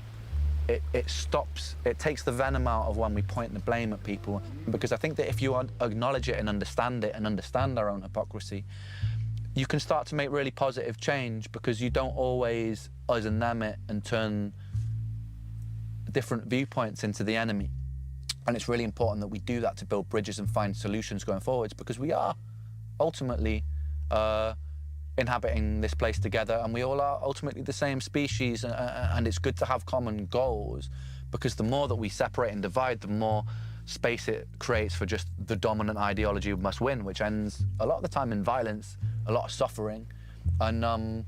it takes the venom out of when we point the blame at people. Because I think that if you acknowledge it and understand our own hypocrisy, you can start to make really positive change, because you don't always us and them it and turn different viewpoints into the enemy. And it's really important that we do that to build bridges and find solutions going forwards, because we are ultimately inhabiting this place together, and we all are ultimately the same species, and it's good to have common goals, because the more that we separate and divide, the more space it creates for just the dominant ideology must win, which ends a lot of the time in violence, a lot of suffering. And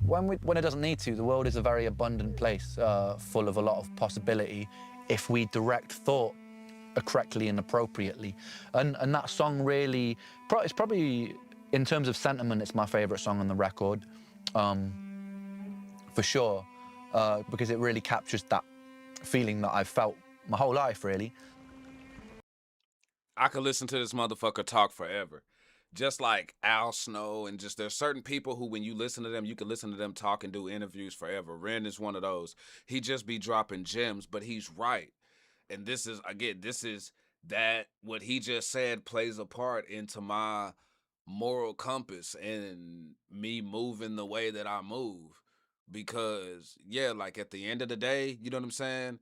when it doesn't need to, the world is a very abundant place, full of a lot of possibility, if we direct thought correctly and appropriately. And that song really, it's probably, in terms of sentiment, it's my favorite song on the record, for sure, because it really captures that feeling that I've felt my whole life, really. I could listen to this motherfucker talk forever. Just like Al Snow, and just there's certain people who, when you listen to them, you can listen to them talk and do interviews forever. Ren is one of those. He just be dropping gems, but he's right. And this is that what he just said plays a part into my moral compass and me moving the way that I move. Because, yeah, like at the end of the day, you know what I'm saying?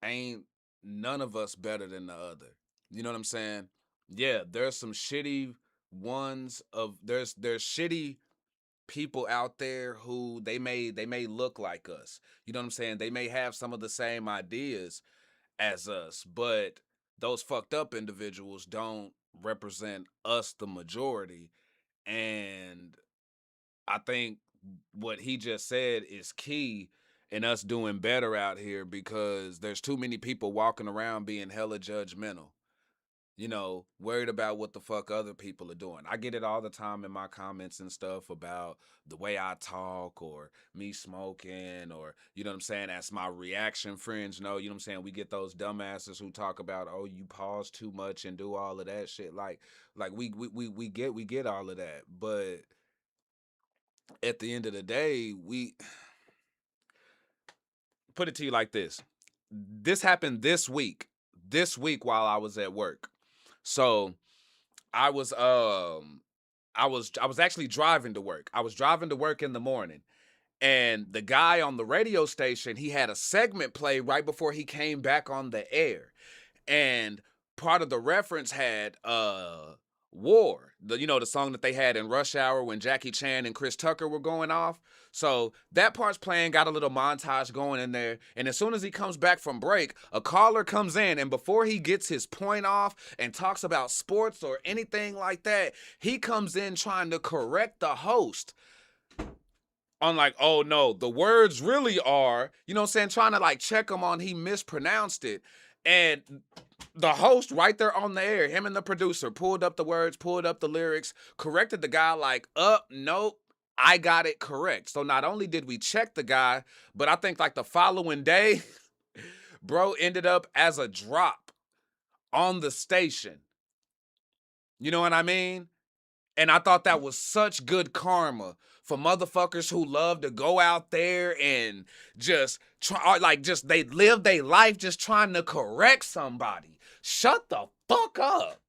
Ain't none of us better than the other. You know what I'm saying? Yeah, there's some shitty there's shitty people out there who they may look like us. You know what I'm saying? They may have some of the same ideas as us, but those fucked up individuals don't represent us, the majority. And I think what he just said is key in us doing better out here, because there's too many people walking around being hella judgmental. you know, worried about what the fuck other people are doing. I get it all the time in my comments and stuff about the way I talk or me smoking or, you know what I'm saying, as my reaction friends know, you know what I'm saying, we get those dumbasses who talk about, oh, you pause too much and do all of that shit. Like we get all of that. But at the end of the day, we put it to you like this. This happened this week while I was at work. So I was actually driving to work. I was driving to work in the morning, and the guy on the radio station, he had a segment play right before he came back on the air. And part of the reference had War, the song that they had in Rush Hour when Jackie Chan and Chris Tucker were going off. So that part's playing, got a little montage going in there. And as soon as he comes back from break, a caller comes in, and before he gets his point off and talks about sports or anything like that, he comes in trying to correct the host on like, oh no, the words really are, you know what I'm saying, trying to like check him on he mispronounced it. And the host right there on the air, him and the producer, pulled up the words, pulled up the lyrics, corrected the guy like, nope, I got it correct. So not only did we check the guy, but I think like the following day, bro ended up as a drop on the station. You know what I mean? And I thought that was such good karma for motherfuckers who love to go out there and just try, they live their life just trying to correct somebody. Shut the fuck up.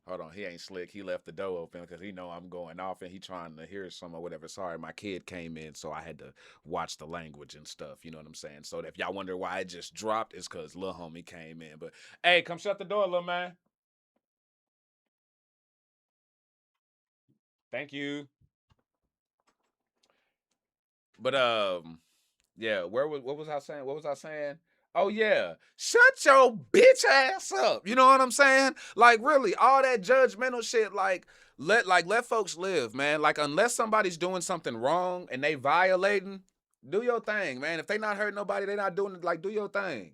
Hold on, he ain't slick. He left the door open because he know I'm going off and he trying to hear some or whatever. Sorry, my kid came in, so I had to watch the language and stuff. You know what I'm saying? So if y'all wonder why it just dropped, it's because Lil Homie came in. But hey, come shut the door, little man. Thank you. But yeah, what was I saying? What was I saying? Oh yeah, shut your bitch ass up. You know what I'm saying? Like really, all that judgmental shit. Like let folks live, man. Like unless somebody's doing something wrong and they violating, do your thing, man. If they not hurting nobody, they not doing it. Like do your thing,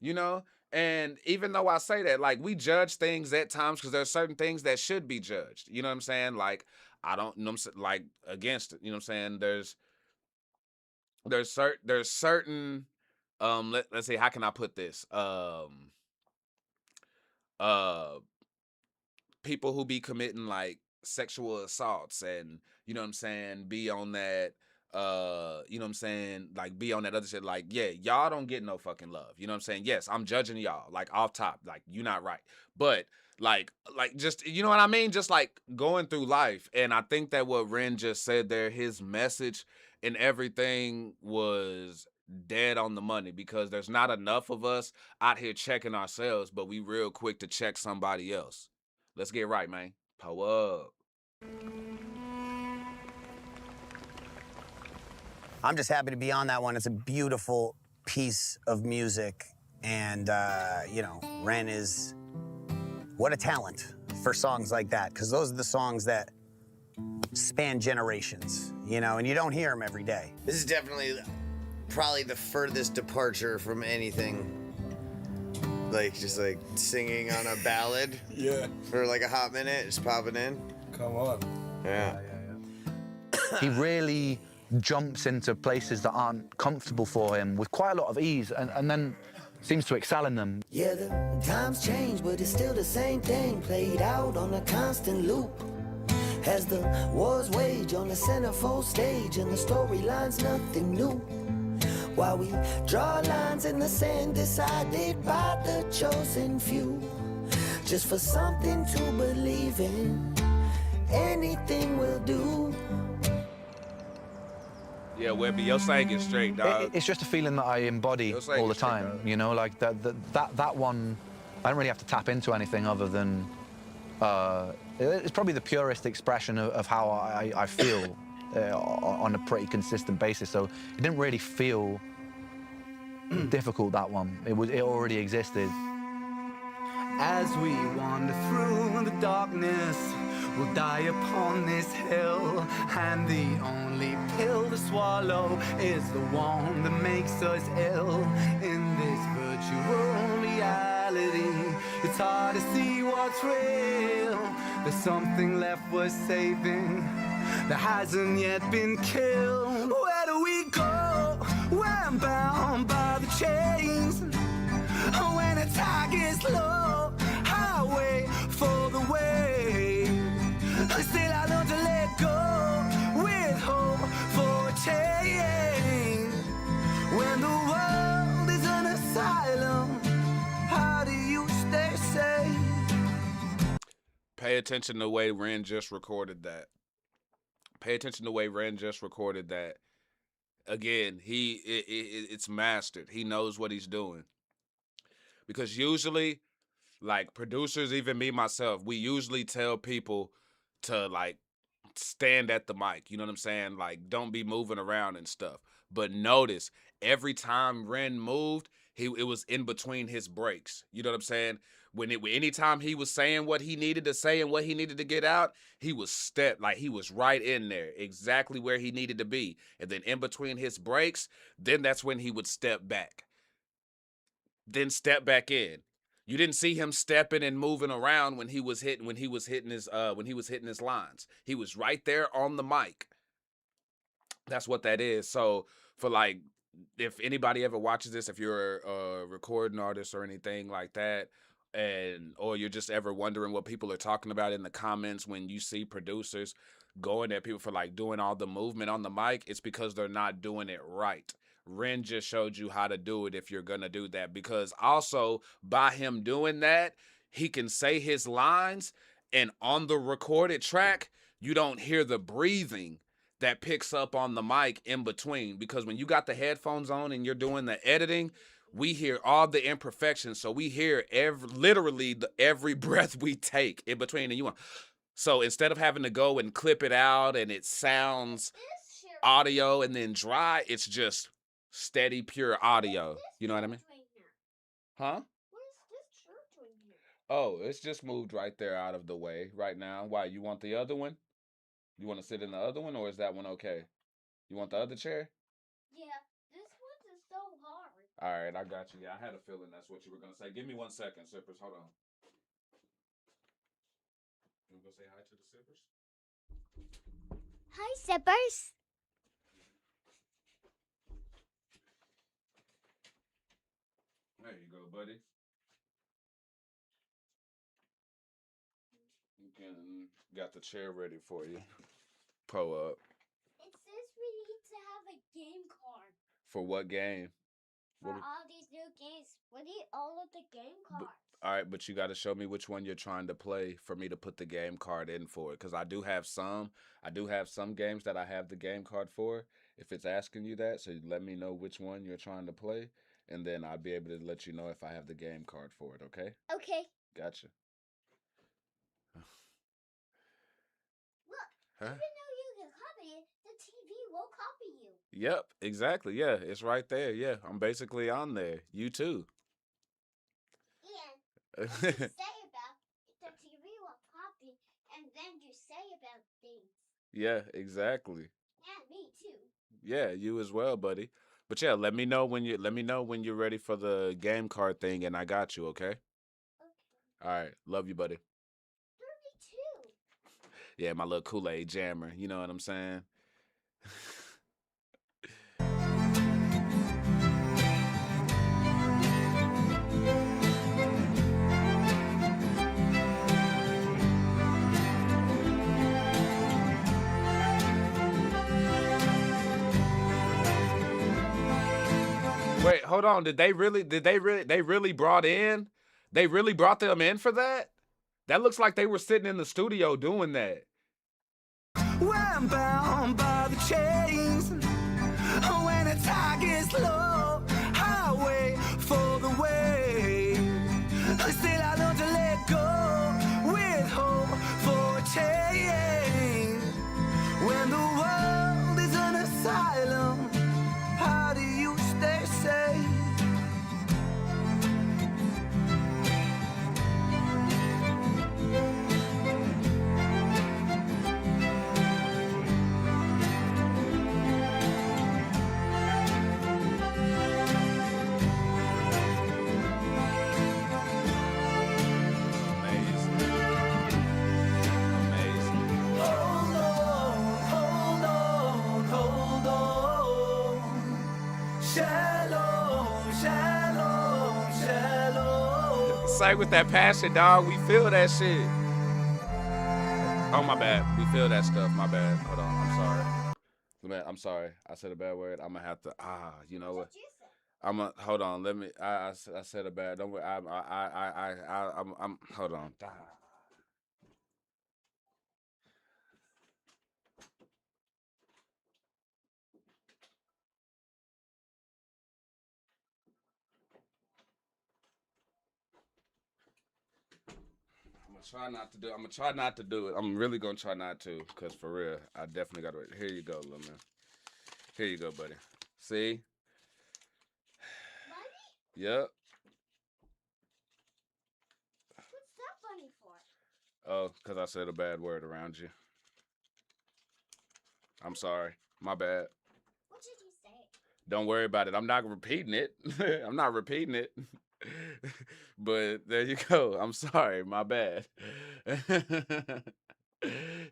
you know. And even though I say that, like we judge things at times because there's certain things that should be judged. You know what I'm saying? Like I don't, you know what I'm saying? Like against it. You know what I'm saying? There's certain let's say, how can I put this? People who be committing like sexual assaults and you know what I'm saying, be on that you know what I'm saying, like be on that other shit, like yeah, y'all don't get no fucking love. You know what I'm saying? Yes, I'm judging y'all like off top, like you not right. But like just, you know what I mean? Just like going through life. And I think that what Ren just said there, his message and everything was dead on the money, because there's not enough of us out here checking ourselves, but we real quick to check somebody else. Let's get right, man. Power up. I'm just happy to be on that one. It's a beautiful piece of music. And, you know, Ren is, what a talent for songs like that. Because those are the songs that span generations, you know, and you don't hear them every day. This is definitely probably the furthest departure from anything. Like, just like singing on a ballad. Yeah. For like a hot minute, just popping in. Come on. Yeah. He really jumps into places that aren't comfortable for him with quite a lot of ease, and then seems to excel in them. Yeah, the times change, but it's still the same thing, played out on a constant loop. As the wars wage on the centerfold stage, and the storyline's nothing new. While we draw lines in the sand decided by the chosen few, just for something to believe in, anything will do. Yeah, Webby, your singing straight, dog. It's just a feeling that I embody all the time, you know, like that one, I don't really have to tap into anything other than, it's probably the purest expression of how I feel on a pretty consistent basis. So it didn't really feel difficult, that one. It already existed. As we wander through the darkness, will die upon this hill, and the only pill to swallow is the one that makes us ill. In this virtual reality, it's hard to see what's real. There's something left worth saving that hasn't yet been killed. Where do we go? When I'm bound by the chains. When the tide gets low, I wait for the wave. Still I learn to let go with hope for a change. When the world is an asylum, how do you stay safe? Pay attention to the way Ren just recorded that. Pay attention to the way Ren just recorded that. Again, it's mastered. He knows what he's doing. Because usually, like producers, even me myself, we usually tell people to like stand at the mic. You know what I'm saying? Like, don't be moving around and stuff. But notice, every time Ren moved, it was in between his breaks. You know what I'm saying? Anytime he was saying what he needed to say and what he needed to get out, he was he was right in there, exactly where he needed to be. And then in between his breaks, then that's when he would step back. Then step back in. You didn't see him stepping and moving around when he was hitting his lines. He was right there on the mic. That's what that is. So for like, if anybody ever watches this, if you're a recording artist or anything like that, or you're just ever wondering what people are talking about in the comments when you see producers going at people for like doing all the movement on the mic, it's because they're not doing it right. Ren just showed you how to do it if you're going to do that, because also by him doing that, he can say his lines, and on the recorded track, you don't hear the breathing that picks up on the mic in between, because when you got the headphones on and you're doing the editing, we hear all the imperfections. So we hear every breath we take in between, and so instead of having to go and clip it out and it sounds audio and then dry, it's just steady, pure audio. You know what I mean? Huh? What is this shirt doing here? Oh, it's just moved right there out of the way right now. Why, you want the other one? You want to sit in the other one, or is that one okay? You want the other chair? Yeah, this one is so hard. All right, I got you. Yeah, I had a feeling that's what you were going to say. Give me 1 second, Sippers. Hold on. You want to go say hi to the Sippers? Hi, Sippers. There you go, buddy. Got the chair ready for you. Pull up. It says we need to have a game card. For what game? For all these new games. We need all of the game cards. All right, but you got to show me which one you're trying to play for me to put the game card in for it. Because I do have some games that I have the game card for. If it's asking you that, so let me know which one you're trying to play. And then I'll be able to let you know if I have the game card for it, okay? Okay. Gotcha. Look, Huh? even though you can copy it, the TV will copy you. Yep, exactly. Yeah, it's right there. Yeah, I'm basically on there. You too. And what you say about the TV will copy, and then you say about things. Yeah, exactly. And me too. Yeah, you as well, buddy. But yeah, let me know when you're ready for the game card thing, and I got you, okay? Okay. All right, love you, buddy. 32. Yeah, my little Kool-Aid jammer. You know what I'm saying? Wait, hold on. They really brought them in for that? That looks like they were sitting in the studio doing that. When I'm bound by the chains, when the tide gets low, I wait for the wave. Still I learn to let go with hope for a change. When the world is an asylum, how do you stay safe? Shalom, shalom, shalom. Sing with that passion, dog. We feel that shit. Oh, my bad. We feel that stuff. My bad. Hold on. I'm sorry. Man, I'm sorry. I said a bad word. I'm gonna have to. You know what? I'm gonna hold on. Let me. I said a bad. Don't worry. I'm. Hold on. I'm gonna try not to do. I'm gonna try not to do it. I'm really gonna try not to, cause for real, I definitely gotta. Here you go, little man. Here you go, buddy. See? Yep. What's that funny for? Oh, cause I said a bad word around you. I'm sorry. My bad. What did you say? Don't worry about it. I'm not repeating it. I'm not repeating it. But there you go. I'm sorry. My bad.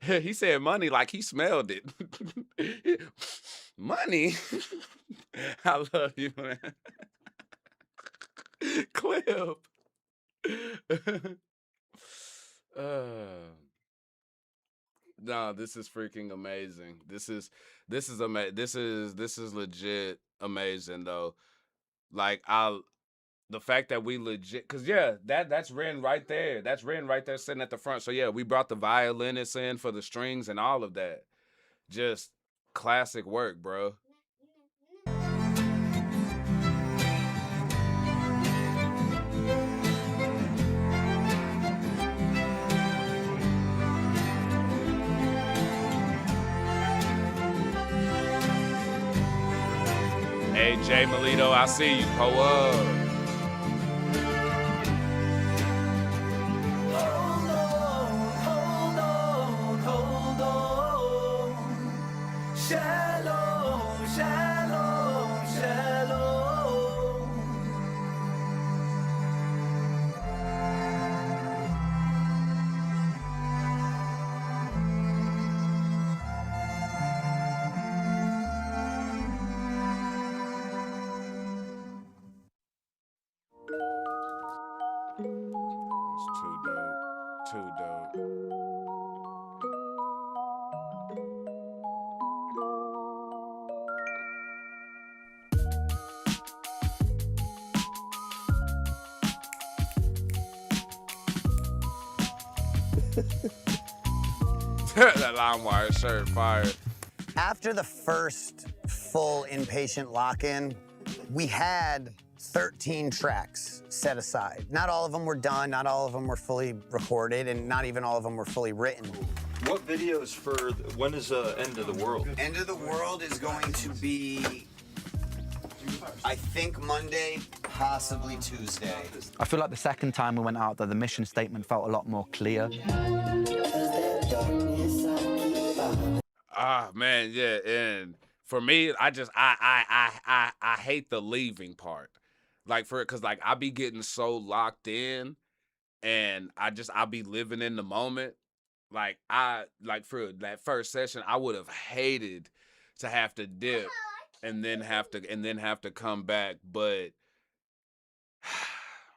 He said money like he smelled it. Money? I love you, man. Clip. No, this is freaking amazing. This is legit amazing though. Like the fact that we legit, cause yeah, that's Ren right there. That's Ren right there sitting at the front. So yeah, we brought the violinists in for the strings and all of that. Just classic work, bro. Hey, Jay Melito, I see you. Pull up. Hold on. Shalom, shalom, shalom. It's too dope. Too dope. That LimeWire shirt, fire. After the first full inpatient lock-in, we had 13 tracks set aside. Not all of them were done, not all of them were fully recorded, and not even all of them were fully written. What videos for, when is End of the World? End of the World is going to be, I think, Monday, possibly Tuesday. I feel like the second time we went out there, the mission statement felt a lot more clear. Ah, man, yeah, and for me, I hate the leaving part. Like cause like I be getting so locked in and I'll be living in the moment. Like for that first session, I would have hated to have to dip and then have to come back. But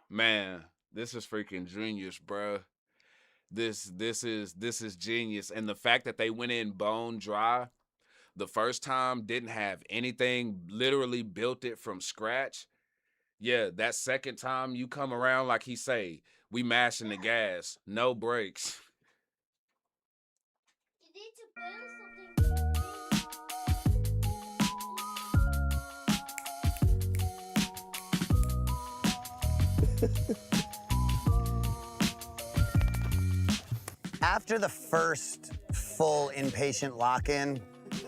man, this is freaking genius, bro. This is genius. And the fact that they went in bone dry the first time, didn't have anything, literally built it from scratch. Yeah, that second time you come around, like he say, we mashing the gas, no brakes. You need to build something. After the first full inpatient lock-in,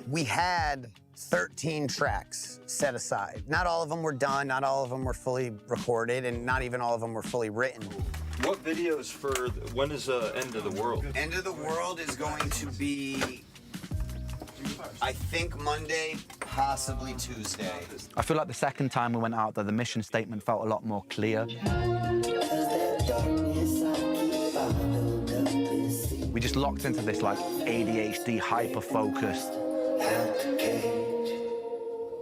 we had 13 tracks set aside. Not all of them were done, not all of them were fully recorded, and not even all of them were fully written. What videos for, when is End of the World? End of the World is going to be, I think, Monday, possibly Tuesday. I feel like the second time we went out there, the mission statement felt a lot more clear. We just locked into this like ADHD hyper-focused.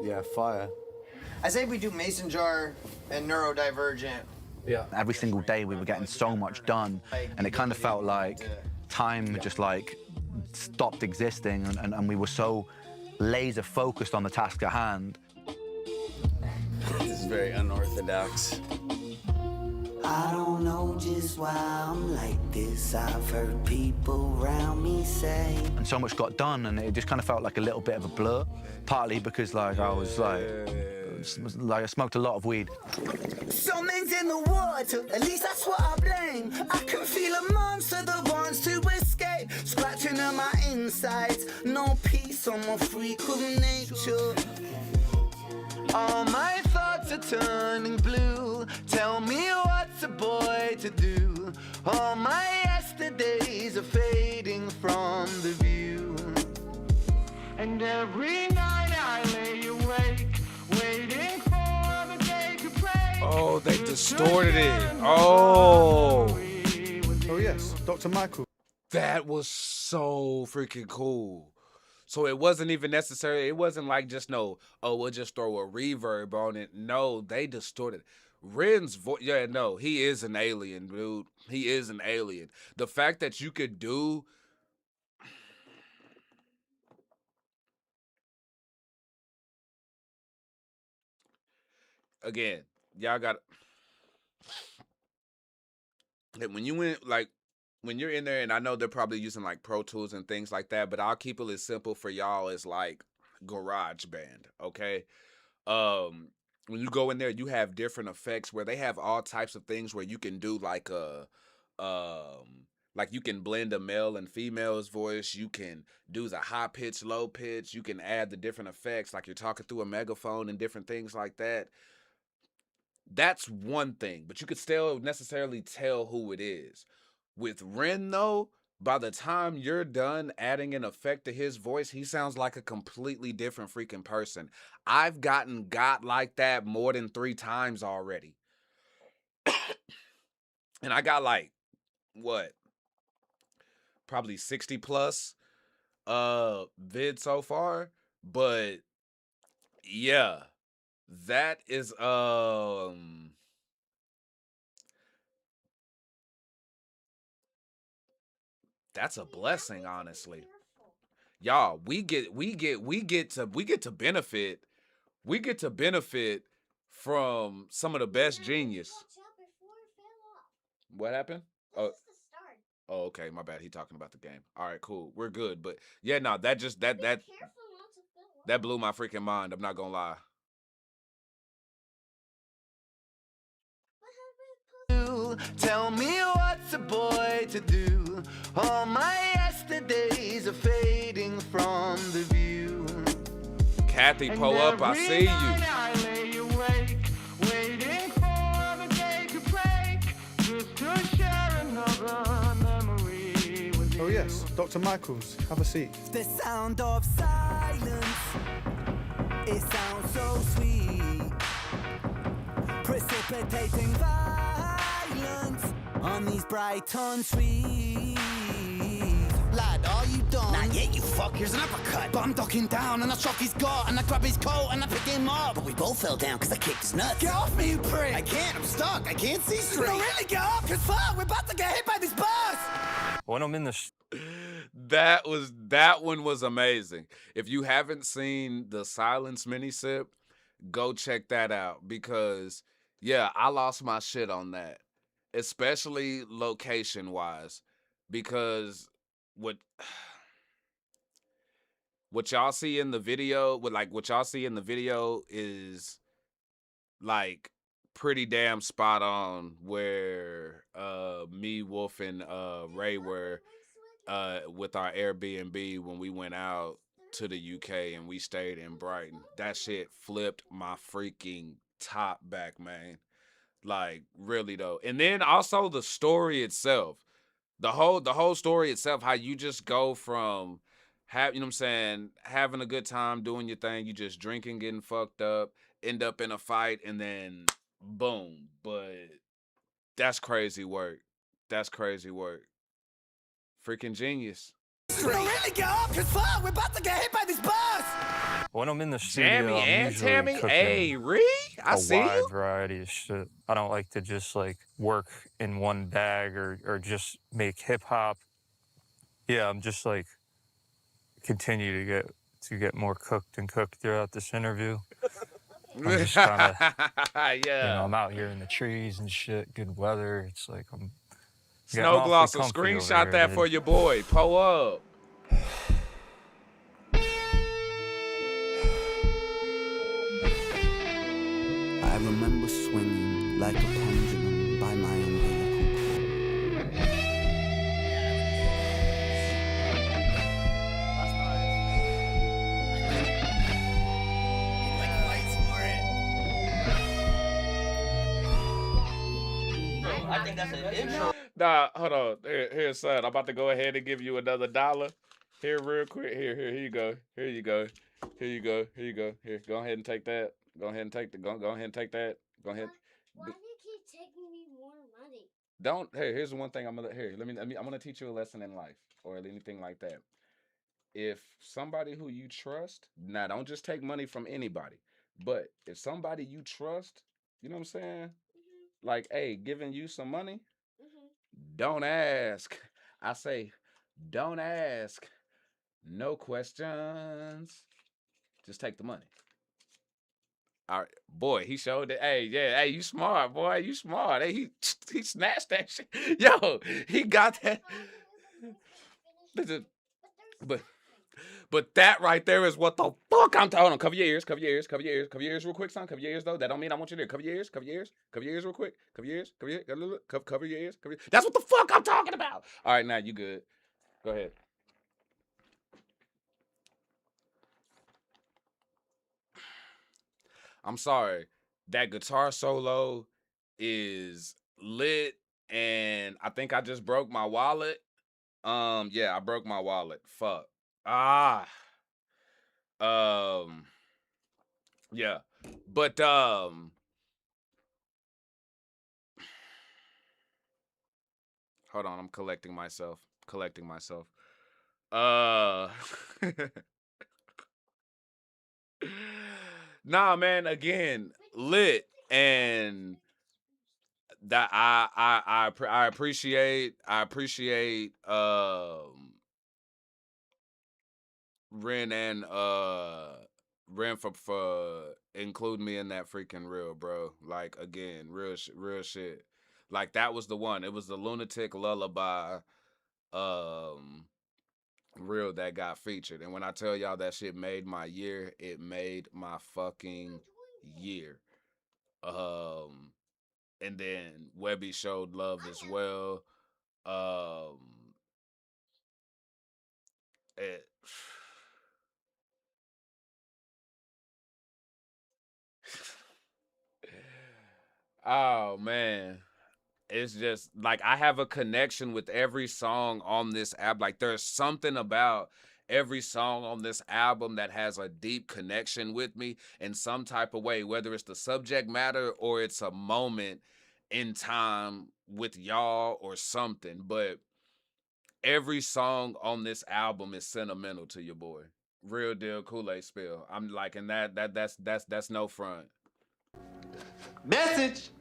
Yeah, fire. I say we do Mason Jar and Neurodivergent. Yeah. Every single day we were getting so much done, and it kind of felt like time just like stopped existing, and we were so laser focused on the task at hand. This is very unorthodox. I don't know just why I'm like this. I've heard people around me say. And so much got done, and it just kind of felt like a little bit of a blur. Partly because like I was like I smoked a lot of weed. Something's in the water, at least that's what I blame. I can feel a monster that wants to escape, scratching at my insides. No peace on my freak of nature. All my thoughts are turning blue. Tell me what's a boy to do. All my yesterdays are fading from the view. And every night I lay awake, waiting for the day to break. Oh, they distorted it. Oh. Oh yes, Dr. Michael. That was so freaking cool. So it wasn't even necessary. It wasn't like just no, oh, we'll just throw a reverb on it. No, they distorted. Ren's voice, yeah, no, he is an alien, dude. He is an alien. The fact that you could do... Again, y'all got... When you went, like, when you're in there, and I know they're probably using like Pro Tools and things like that, but I'll keep it as simple for y'all as like GarageBand, okay? When you go in there, you have different effects where they have all types of things where you can do like you can blend a male and female's voice. You can do the high pitch, low pitch. You can add the different effects like you're talking through a megaphone and different things like that. That's one thing, but you could still necessarily tell who it is. With Ren, though, by the time you're done adding an effect to his voice, he sounds like a completely different freaking person. I've got like that more than 3 times already. And I got like, what? Probably 60 plus vids so far. But yeah, that is that's a blessing, honestly. Y'all, we get to benefit from some of the best genius. What happened? Oh, okay, my bad. He talking about the game. All right, cool. We're good. But yeah, no, that just that blew my freaking mind. I'm not gonna lie. Tell me what's a boy to do. All my yesterdays are fading from the view. Kathy, pull up. I see you. I lay awake, waiting for the day to break, just to share another memory with you. Oh yes, Dr. Michaels, have a seat. The sound of silence, it sounds so sweet, precipitating violence on these Brighton streets. Lad, are you done? Not yet, you fuck. Here's an uppercut. But I'm ducking down, and I shock his gut, and I grab his coat, and I pick him up. But we both fell down because I kicked his nuts. Get off me, you prick! I can't, I'm stuck. I can't see straight. No, really, get off, because fuck, we're about to get hit by this bus! When I'm in the... That one was amazing. If you haven't seen the Silence mini sip, go check that out, because yeah, I lost my shit on that, especially location wise, because what y'all see in the video, what y'all see in the video is like pretty damn spot on where me, Wolf, and Ray were with our Airbnb when we went out to the UK and we stayed in Brighton. That shit flipped my freaking top back, man. Like, really though. And then also the story itself. The whole story itself, how you just go from you know what I'm saying, having a good time doing your thing, you just drinking, getting fucked up, end up in a fight, and then boom. But that's crazy work. That's crazy work. Freaking genius. No, really, get off, because fuck, we're about to get hit by this bus! When I'm in the Jamie studio, I'm and usually Tammy. cooking Hey, Ree, I a see wide you. variety of shit. I don't like to just like work in one bag or just make hip hop. Yeah, I'm just like continue to get more cooked and cooked throughout this interview. I'm just kind of, yeah. I'm out here in the trees and shit, good weather. It's like I'm getting Snow awfully Glosser, comfy over screenshot here, that dude. for your boy. Pull up. I remember swinging like a pendulum by my umbilical cord. I think that's an intro. Nah, hold on. Here, son. I'm about to go ahead and give you another $1. Here, real quick. Here you go. Here you go. Here you go. Here you go. Here, go ahead and take that. Go ahead and take the. Go ahead and take that. Go ahead. Why do you keep taking me more money? Don't. Hey, here's the one thing I'm gonna. Here, let me. I'm gonna teach you a lesson in life or anything like that. If somebody who you trust, now don't just take money from anybody, but if somebody you trust, you know what I'm saying? Like, hey, giving you some money, don't ask. I say, don't ask. No questions. Just take the money. All right, boy, he showed it. Hey, yeah, hey, you smart, boy. You smart. Hey, he snatched that shit. Yo, he got that. Listen, but that right there is what the fuck I'm talking. Hold on, cover your ears, cover your ears, cover your ears, cover your ears real quick, son. Cover your ears though. That don't mean I want you to cover your ears, cover your ears, cover your ears real quick. Cover your ears, cover your ears, cover your ears, cover your. That's what the fuck I'm talking about. All right, now you good. Go ahead. I'm sorry. That guitar solo is lit, and I think I just broke my wallet. Yeah, I broke my wallet. Fuck. Ah. Um. Yeah, but hold on. I'm collecting myself. Collecting myself. Uh. Nah, man. Again, lit and that I appreciate Ren and Ren for including me in that freaking reel, bro. Like again, real shit. Like that was the one. It was the Lunatic Lullaby reel that got featured. And when I tell y'all that shit made my year, it made my fucking year. And then Webby showed love as well. It, oh man. It's just like I have a connection with every song on this album. Like there's something about every song on this album that has a deep connection with me in some type of way, whether it's the subject matter or it's a moment in time with y'all or something. But every song on this album is sentimental to your boy. Real deal Kool-Aid spill. I'm like, and that's no front. Message.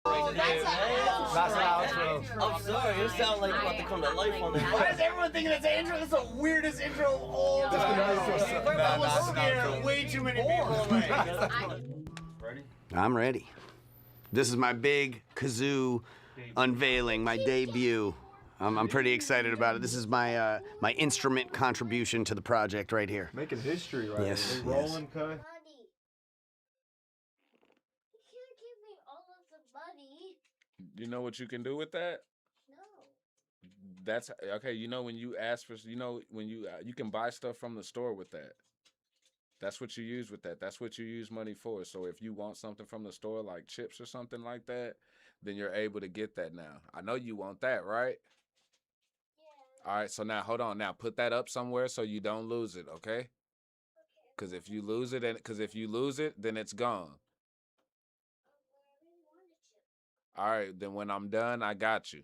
That's an outro. I'm sorry, you sound like you're about to come to life on that. Why is everyone thinking that's an intro? That's the weirdest intro of all time. I was scared way too many people away. Ready? I'm ready. This is my big kazoo unveiling, my debut. I'm pretty excited about it. This is my my instrument contribution to the project right here. Making history, right? Yes, They rolling, Kai. You know what you can do with that? That's okay. You know when you ask for, when you can buy stuff from the store with that. That's what you use with that. That's what you use money for. So if you want something from the store like chips or something like that, then you're able to get that now. I know you want that, right? Yeah. All right. So now hold on. Now put that up somewhere so you don't lose it, okay? Because if you lose it, then it's gone. All right. Then when I'm done, I got you.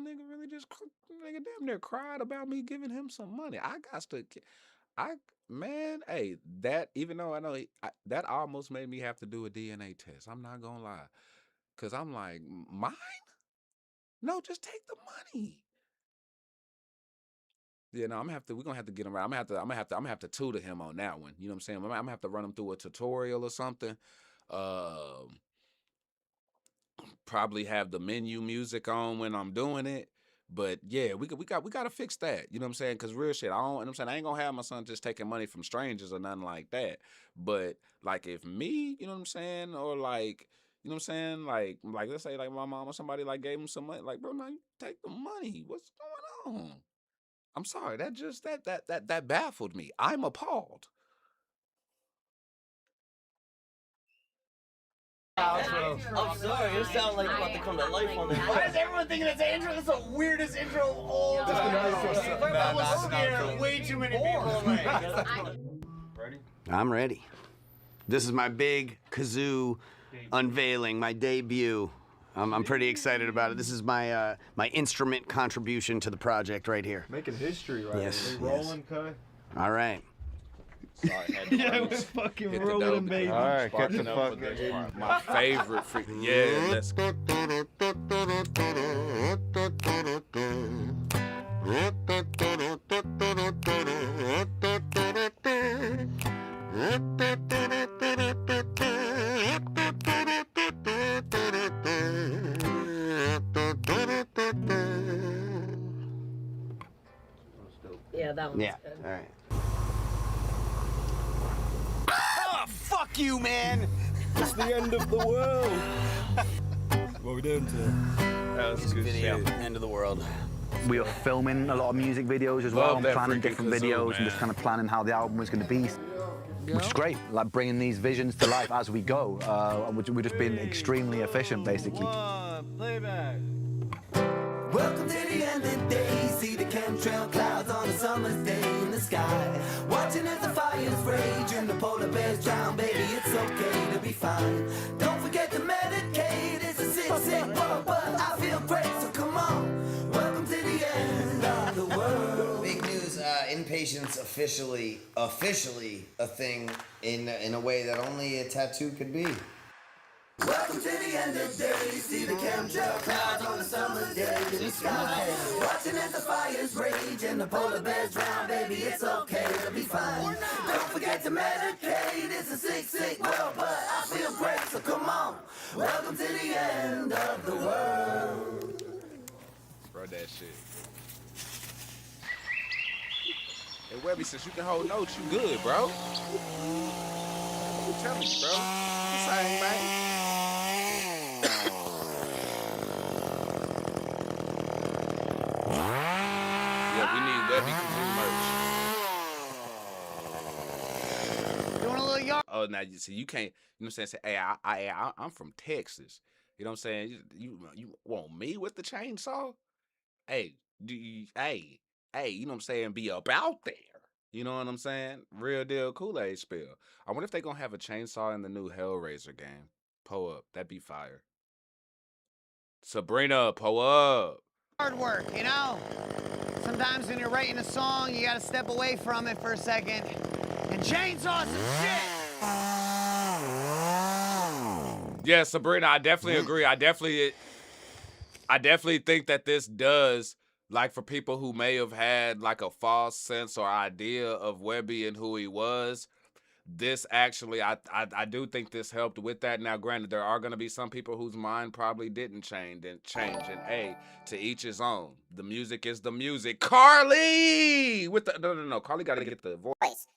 nigga really just nigga damn near cried about me giving him some money. Man, hey, that even though I know that almost made me have to do a DNA test. I'm not gonna lie, cause I'm like, mine? No, just take the money. Yeah, no, we're gonna have to get him right. I'm gonna have to tutor him on that one. You know what I'm saying? I'm gonna have to run him through a tutorial or something. Probably have the menu music on when I'm doing it. But yeah, we gotta fix that. You know what I'm saying? Cause real shit, I don't. You know what I'm saying, I ain't gonna have my son just taking money from strangers or nothing like that. But like if me, you know what I'm saying, or like, you know what I'm saying, like let's say like my mom or somebody like gave him some money, like bro, now you take the money. What's going on? I'm sorry, that baffled me. I'm appalled. I'm sorry, you sound like you're about to come to life on this. Why is everyone thinking it's intro? This is the weirdest intro of all time. Way too many people. Ready? I'm ready. This is my big kazoo unveiling, my debut. I'm pretty excited about it. This is my my instrument contribution to the project right here. Making history right Yes, here. Rolling, Kai? All right. Sorry, Yeah, we're fucking rolling, baby. All right, get the fuck My favorite freaking let's go. Yeah, that one's Yeah, good. all right. Oh, fuck you, man! It's the end of the world. What are we doing today? That was a good Video, shit. end of the world. We were filming a lot of music videos as well, Love and that planning freaking different kazoo, videos man. and just kind of planning how the album was going to be. Which is great, like bringing these visions to life as we go. We're just being extremely efficient, basically. Playback. Welcome to the end of the day. See the chemtrail clouds on a summer's day in the sky. Watching as the fires rage and the polar bears drown. Baby, it's okay to be fine. Don't forget to medicate. It's a sick, sick world, but I feel great, so come on. Welcome to the end of the world. Big news, inpatient's officially a thing in a way that only a tattoo could be. Welcome to the end of the day. See the chemtrail clouds on a summer's day in the sky. Watching as the fires rage and the polar bears drown. Baby, it's okay to be fine. Don't forget to medicate. It's a sick, sick world, but I feel great, so come on. Welcome to the end of the world. Bro, that shit. Hey, Webby, since you can hold notes, you good, bro. I'm telling you, bro. Same, man. Yeah, we need Webby kazoo merch. You want a little yard? Oh, now you see, you can't. You know what I'm saying? Say, hey, I'm from Texas. You know what I'm saying? You want me with the chainsaw? Hey, hey, you know what I'm saying? Be about there. You know what I'm saying? Real deal Kool-Aid spill. I wonder if they gonna have a chainsaw in the new Hellraiser game. Pull up. That'd be fire. Sabrina, pull up. Hard work, you know? Sometimes when you're writing a song, you gotta step away from it for a second and chainsaw some shit. Yeah, Sabrina, I definitely agree. I definitely think that this does, like, for people who may have had like a false sense or idea of Webby and who he was, this actually, I do think this helped with that. Now, granted, there are going to be some people whose mind probably didn't change, and hey, to each his own. The music is the music. Carly with the no. Carly got to get the voice.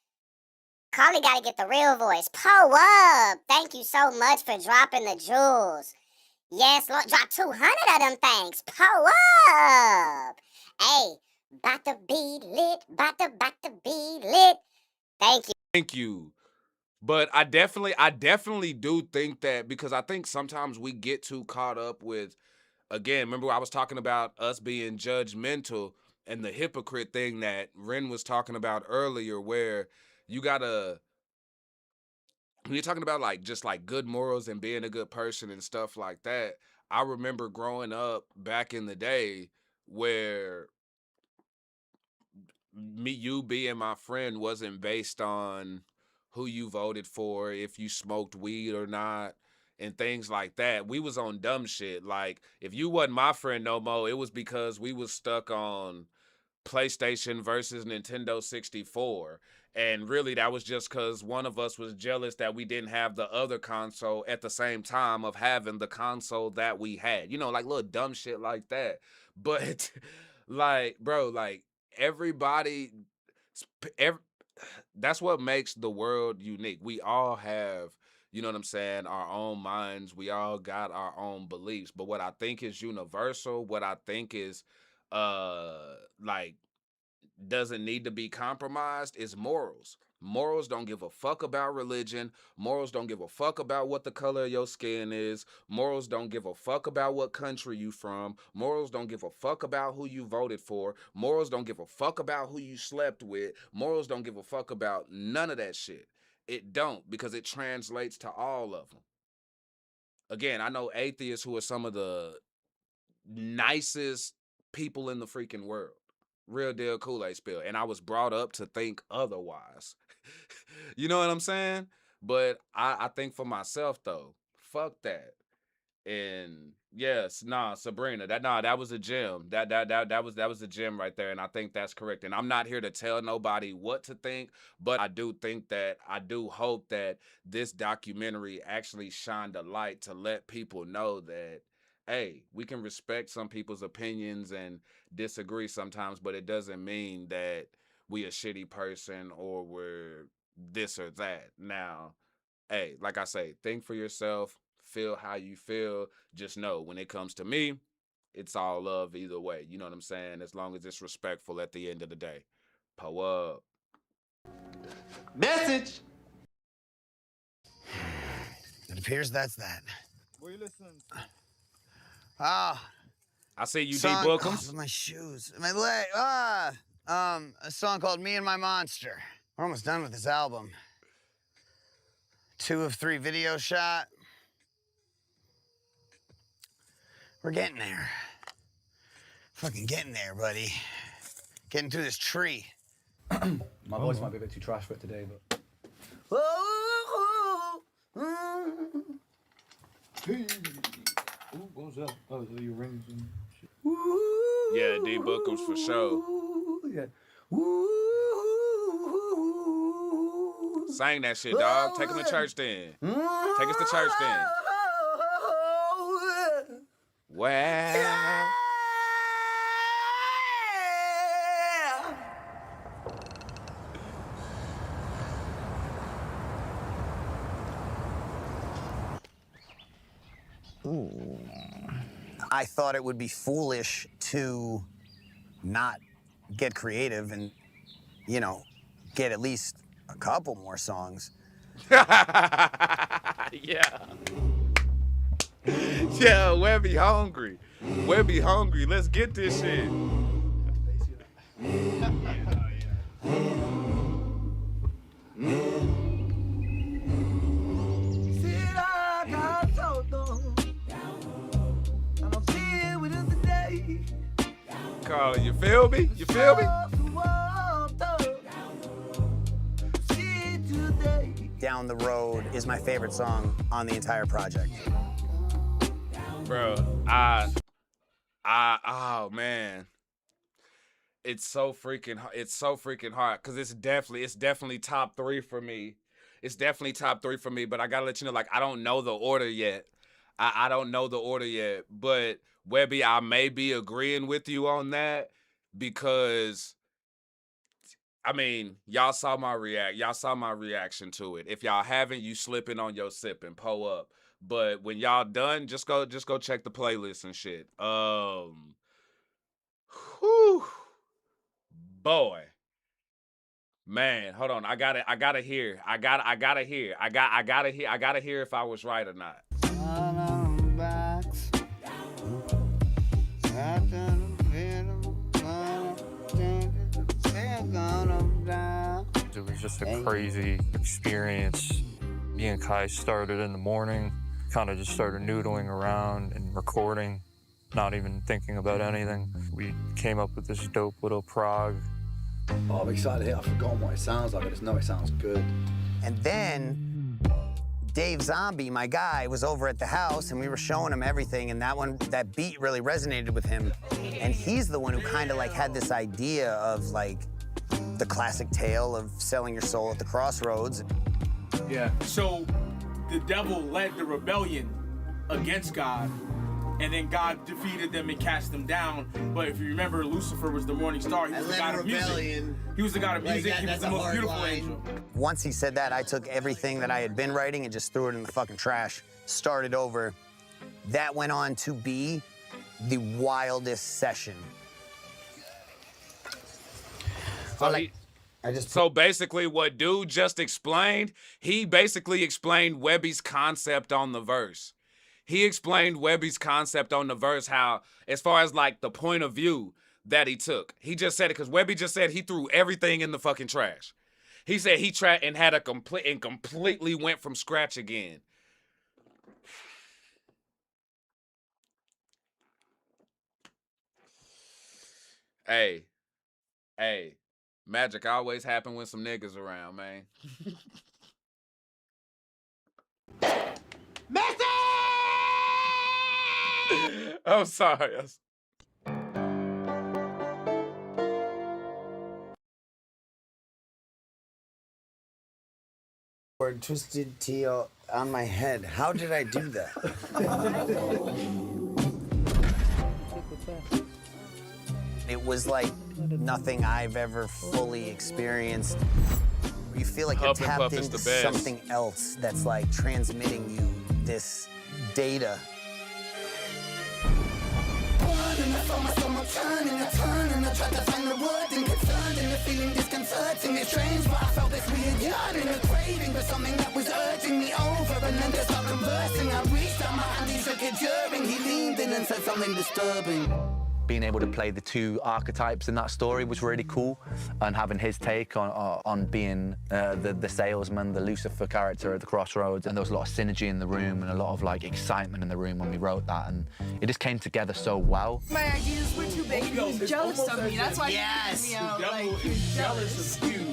Carly got to get the real voice. Po up! Thank you so much for dropping the jewels. Yes, Lord, drop 200 of them things. Po up! Hey, bout to be lit, bout to be lit. Thank you. Thank you. But I definitely do think that, because I think sometimes we get too caught up with, again, remember I was talking about us being judgmental and the hypocrite thing that Ren was talking about earlier, where you gotta, when you're talking about like just like good morals and being a good person and stuff like that, I remember growing up back in the day, where you being my friend wasn't based on who you voted for, if you smoked weed or not, and things like that. We was on dumb shit. Like, if you wasn't my friend no more, it was because we was stuck on PlayStation versus Nintendo 64. And really, that was just because one of us was jealous that we didn't have the other console at the same time of having the console that we had. You know, like little dumb shit like that. But, like, bro, like, everybody, that's what makes the world unique. We all have, you know what I'm saying, our own minds. We all got our own beliefs. But what I think is universal, what I think is, like, doesn't need to be compromised is morals. Morals don't give a fuck about religion. Morals don't give a fuck about what the color of your skin is. Morals don't give a fuck about what country you from. Morals don't give a fuck about who you voted for. Morals don't give a fuck about who you slept with. Morals don't give a fuck about none of that shit. It don't, because it translates to all of them. Again, I know atheists who are some of the nicest people in the freaking world. Real deal Kool-Aid spill. And I was brought up to think otherwise. You know what I'm saying? But I think for myself though, fuck that. And yes, Sabrina, that was a gem. That was a gem right there. And I think that's correct. And I'm not here to tell nobody what to think, but I do hope that this documentary actually shined a light to let people know that, hey, we can respect some people's opinions and disagree sometimes, but it doesn't mean that we a shitty person or we're this or that. Now, hey, like I say, think for yourself, feel how you feel. Just know when it comes to me, it's all love either way. You know what I'm saying? As long as it's respectful at the end of the day. Po up. Message! It appears that's that. What are you listening to? I see you, D. Song, Bookums. my shoes, my leg. A song called "Me and My Monster." We're almost done with this album. 2 of 3 video shot. We're getting there. Fucking getting there, buddy. Getting through this tree. My voice might be a bit too trash for it today, but. Ooh, what was that? Oh, those are your rings and shit. Yeah, D. Bookums for sure. Yeah. Sing that shit, dog. Take him to church then. Take us to church then. Well. I thought it would be foolish to not get creative and, you know, get at least a couple more songs. Yeah. Yeah, we'll be hungry. We'll be hungry. Let's get this shit. Carl, you feel me? You feel me? Down the Road is my favorite song on the entire project. Bro, oh man. It's so freaking hard because it's definitely top 3 for me. It's definitely top 3 for me, but I gotta let you know, like, I don't know the order yet. I don't know the order yet, but Webby, I may be agreeing with you on that because, I mean, y'all saw my reaction to it. If y'all haven't, you slipping on your sipping, po up. But when y'all done, just go check the playlist and shit. Whew, boy, man, hold on. I gotta hear if I was right or not. It was just a crazy experience. Me and Kai started in the morning, kind of just started noodling around and recording. not even thinking about anything. We came up with this dope little prog. Oh, I'm excited to hear. I've forgotten what it sounds like. I just know it sounds good. And then Dave Zombie, my guy, was over at the house and we were showing him everything, and that beat really resonated with him. And he's the one who kind of like had this idea of like the classic tale of selling your soul at the crossroads. Yeah. So the devil led the rebellion against God, and then God defeated them and cast them down. But if you remember, Lucifer was the morning star. He was the god of music. He was the god of music. He was the most beautiful angel. Once he said that, I took everything that I had been writing and just threw it in the fucking trash, started over. That went on to be the wildest session. So basically what dude just explained, he basically explained Webby's concept on the verse. He explained Webby's concept on the verse, how, as far as like the point of view that he took. He just said it because Webby just said he threw everything in the fucking trash. He said he tried and had a completely went from scratch again. Hey, magic always happen when some niggas around, man. I'm sorry. Or twisted teal on my head. How did I do that? It was like nothing I've ever fully experienced. You feel like you're Huff and tapped Puff is into the best. something else that's like transmitting you this data. It's strange, but I felt this weird yearning, a craving for something that was urging me over, and then to start conversing, I reached out my hand, he shook it during, he leaned in and said something disturbing. Being able to play the two archetypes in that story was really cool, and having his take on being the salesman, the Lucifer character at the crossroads, and there was a lot of synergy in the room and a lot of like excitement in the room when we wrote that, and it just came together so well. My ideas were too big and he was jealous of me. That's why he kicked me out. The devil Like, is jealous of you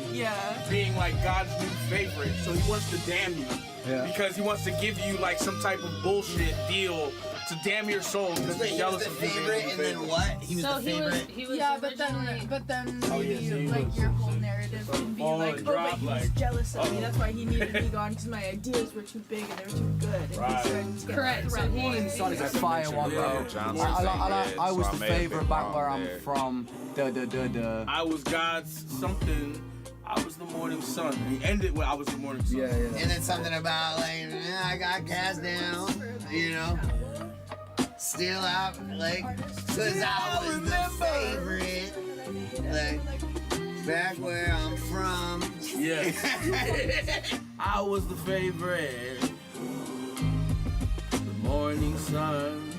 being like God's new favorite, so he wants to damn you. Yeah. Because he wants to give you like some type of bullshit deal to damn your soul because he's jealous of you. And then what? He was so the favorite. He was but then Oh, maybe yeah, so he like was- your whole narrative can be fall like, and oh, drop, but he was like, jealous of me. That's why he needed me gone because my ideas were too big and they were too good. And Right. he started to get Correct. So threatened. he It's a fire one, bro. I was the favourite back where I'm from. I was God's something. I was the morning sun. He ended with I was the morning sun. And then something about like, I got cast down, you know? Still out, like, cause I was the favorite. Like, back where I'm from. Yes. I was the favorite. The morning sun.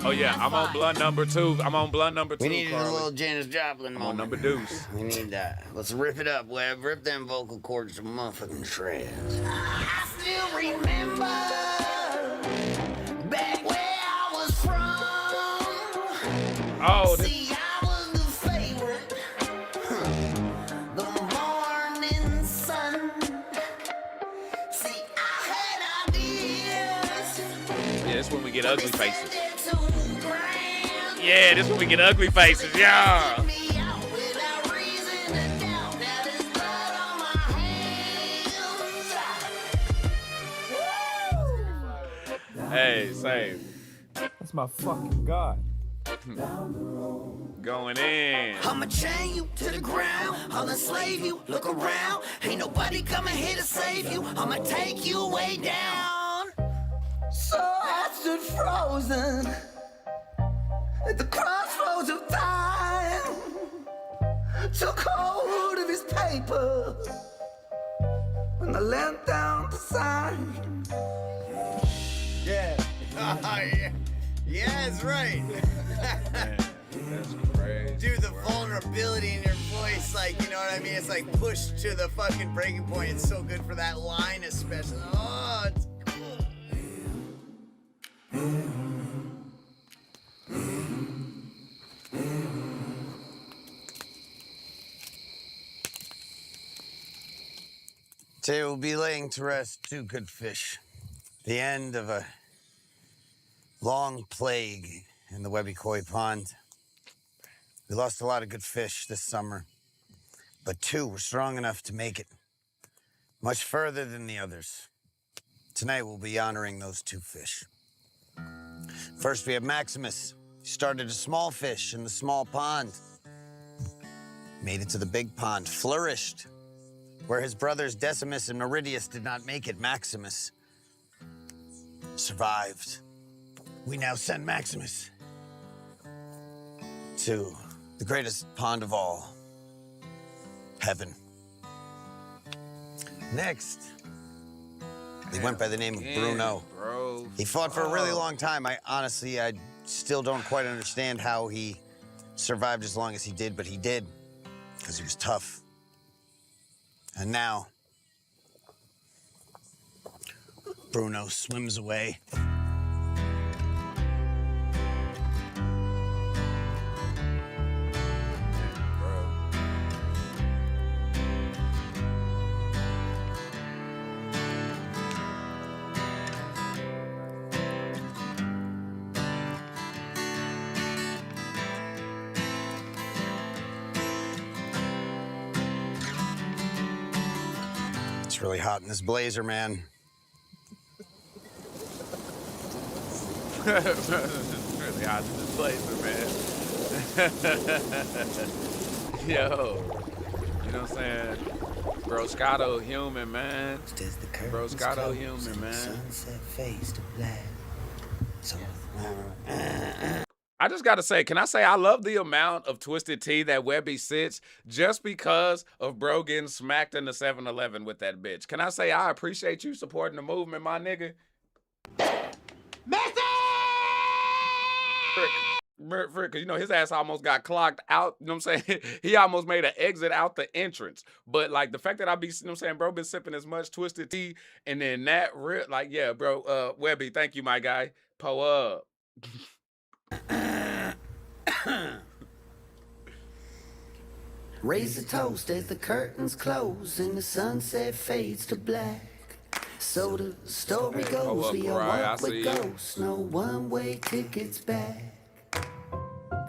Oh yeah, I'm on blunt number 2. I'm on blunt number 2. We needed Carly. a little Janis Joplin I'm on moment. number deuce. We need that. Let's rip it up, Webb. Rip them vocal cords to motherfucking shreds. I still remember back where I was from. Oh, See, I was the favorite. The morning sun. See, I had ideas. Yeah, this when we get ugly faces. Yeah, this when we get ugly faces, yeah. Hey, same. That's my fucking God. Going in. I'ma chain you to the ground, I'll enslave you, look around, ain't nobody coming here to save you, I'ma take you way down. So I stood frozen at the crossroads of time, took hold of his paper, and I leant down to sign. Yeah. Yeah. Yeah, that's right. That's crazy. Dude, the vulnerability in your voice, like, you know what I mean? It's like pushed to the fucking breaking point. It's so good for that line, especially. Oh, it's cool. Today we'll be laying to rest 2 good fish. The end of a long plague in the Webby Koi Pond. We lost a lot of good fish this summer, but 2 were strong enough to make it much further than the others. Tonight we'll be honoring those 2 fish. First we have Maximus. He started a small fish in the small pond. Made it to the big pond, flourished. Where his brothers Decimus and Meridius did not make it, Maximus survived. We now send Maximus to the greatest pond of all, heaven. Next, he went by the name of Bruno. Bro. He fought for a really long time. I still don't quite understand how he survived as long as he did, but he did, because he was tough. And now, Bruno swims away. It's really hot in this blazer, man. It's really hot in this blazer, man. Yo, you know what I'm saying? Bro, Scotto human, man. Bro, Scotto human, man. Sunset fades to black. So, I just gotta say, can I say I love the amount of twisted tea that Webby sits just because of bro getting smacked in the 7-Eleven with that bitch. Can I say I appreciate you supporting the movement, my nigga? Frick, cause you know his ass almost got clocked out, you know what I'm saying? He almost made an exit out the entrance. But like the fact that I be, you know what I'm saying, bro, been sipping as much twisted tea and then that like, yeah, bro, Webby, thank you, my guy. Po up. raise a toast as the curtains close and the sunset fades to black. So the story goes, we all walk with ghosts, no one-way tickets back.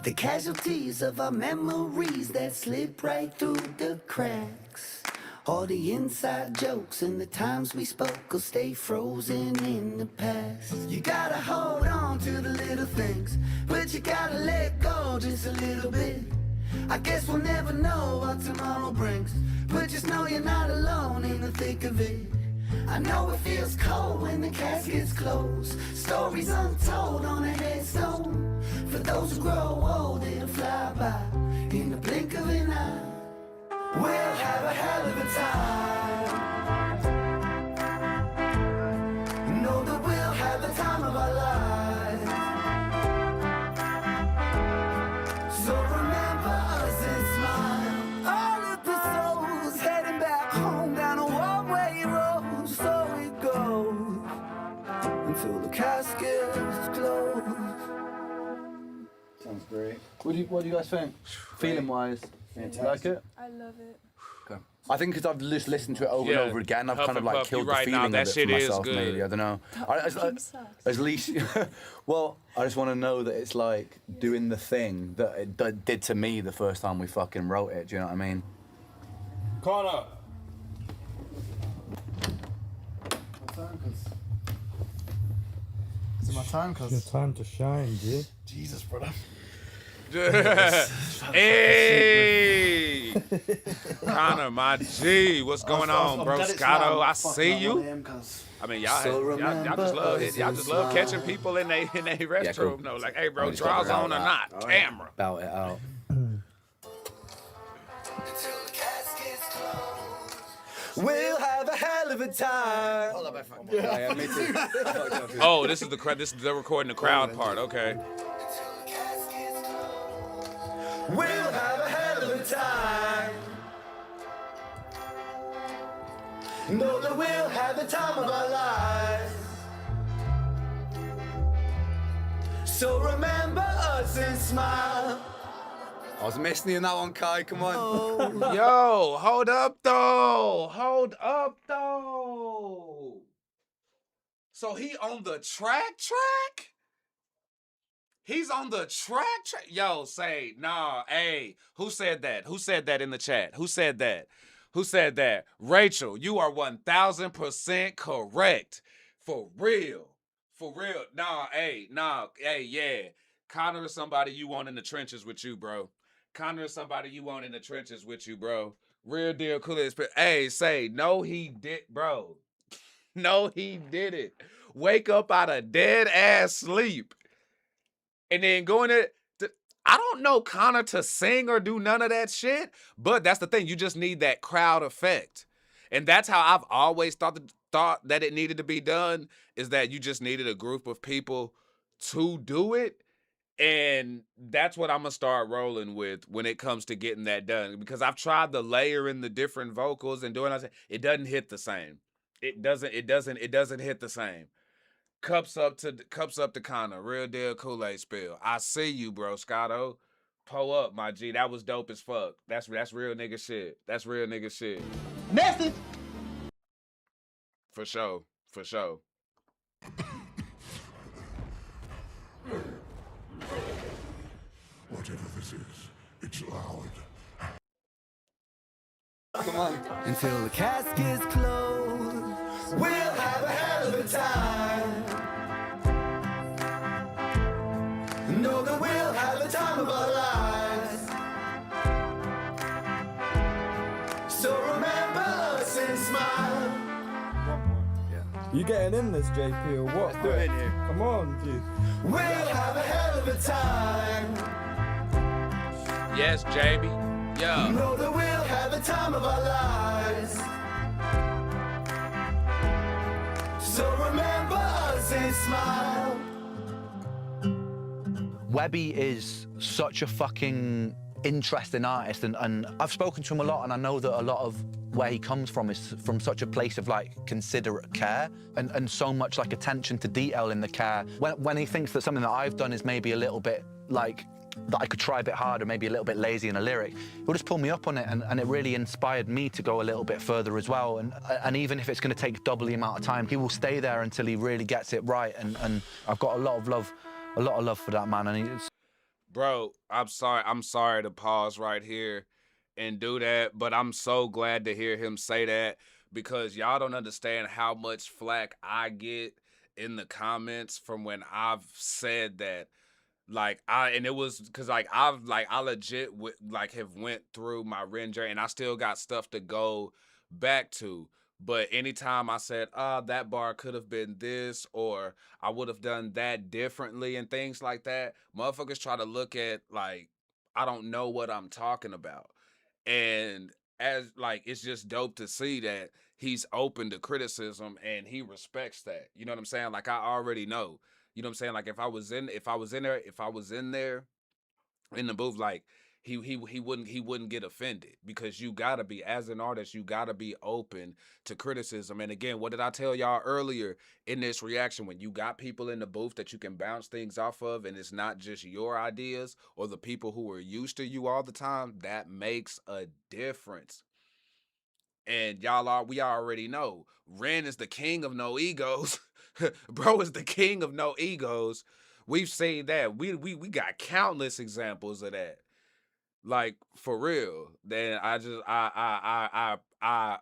The casualties of our memories that slip right through the cracks. All the inside jokes and the times we spoke will stay frozen in the past. You gotta hold on to the little things, but you gotta let go just a little bit. I guess we'll never know what tomorrow brings, but just know you're not alone in the thick of it. I know it feels cold when the casket's closed. Stories untold on a headstone. For those who grow old, it'll fly by in the blink of an eye. We'll have a hell of a time. Know that we'll have the time of our lives. So remember us and smile. All of the souls heading back home down a one-way road. So it goes until the casket is closed. Sounds great. What do you guys think? Feeling-wise? Fantastic. Like it? I love it. Okay. I think because I've just listened to it over and over again, I've kind of like killed the feeling of it for myself. Maybe I don't know. At least, well, I just want to know that it's like doing the thing that it did to me the first time we fucking wrote it. Do you know what I mean? Connor. Is it my time, cuz? It's your time to shine, dude. Jesus, brother. Hey, Connor, my G, what's going on, bro? Scotto, I see you. I mean, y'all just love catching people in they restroom. No, like, hey, bro, drawers on or not? Camera. Bout it out. We'll have a hell of a time. Hold up, I fucked. Yeah, me too. Oh, this is the recording the crowd part. Okay. We'll have a hell of a time. Know that we'll have the time of our lives. So remember us and smile. I was missing you in that one, Kai. Come on. Yo, hold up though. Hold up though. So he on the track? He's on the track? Yo, say, nah, hey, who said that? Who said that in the chat? Who said that? Who said that? Rachel, you are 1000% correct. For real. For real. Nah, hey, yeah. Connor is somebody you want in the trenches with you, bro. Connor is somebody you want in the trenches with you, bro. Real deal, cool. Hey, say, no, he did, bro. No, he did it. Wake up out of dead ass sleep. And then going to, I don't know Connor to sing or do none of that shit, but that's the thing. You just need that crowd effect. And that's how I've always thought that it needed to be done, is that you just needed a group of people to do it. And that's what I'm going to start rolling with when it comes to getting that done. Because I've tried the layer in the different vocals and doing it doesn't hit the same. It doesn't hit the same. Cups up to Connor. Real deal Kool-Aid spill. I see you, bro, Scotto. Pull up, my G. That was dope as fuck. That's real nigga shit. That's real nigga shit. Message. For sure. For sure. Whatever this is, it's loud. Come on. Until the casket's closed, we'll have a hell of a time. Know that we'll have the time of our lives. So remember us and smile. You getting in this, JP, or what? Let's do it in here. Come on, G. We'll have a hell of a time. Yes, JB. Yeah. Know that we'll have the time of our lives. So remember us and smile. Webby is such a fucking interesting artist, and I've spoken to him a lot, and I know that a lot of where he comes from is from such a place of like considerate care and so much like attention to detail in the care. When he thinks that something that I've done is maybe a little bit like that I could try a bit harder, maybe a little bit lazy in a lyric, he'll just pull me up on it, and it really inspired me to go a little bit further as well. And even if it's going to take double the amount of time, he will stay there until he really gets it right. And I've got a lot of love for that man. And he's... Bro, I'm sorry to pause right here and do that, but I'm so glad to hear him say that, because y'all don't understand how much flack I get in the comments from when I've said that. Like and it was because I legit have went through my REN journey, and I still got stuff to go back to. But anytime I said, that bar could have been this, or I would have done that differently and things like that, motherfuckers try to look at like I don't know what I'm talking about. And as it's just dope to see that he's open to criticism and he respects that. You know what I'm saying? Like I already know. You know what I'm saying? Like if I was in there in the booth, like he wouldn't get offended, because you gotta be, as an artist, you gotta be open to criticism. And again, what did I tell y'all earlier in this reaction? When you got people in the booth that you can bounce things off of, and it's not just your ideas or the people who are used to you all the time, that makes a difference. And we already know REN is the king of no egos. Bro is the king of no egos. We've seen that. We got countless examples of that. Like for real. Then I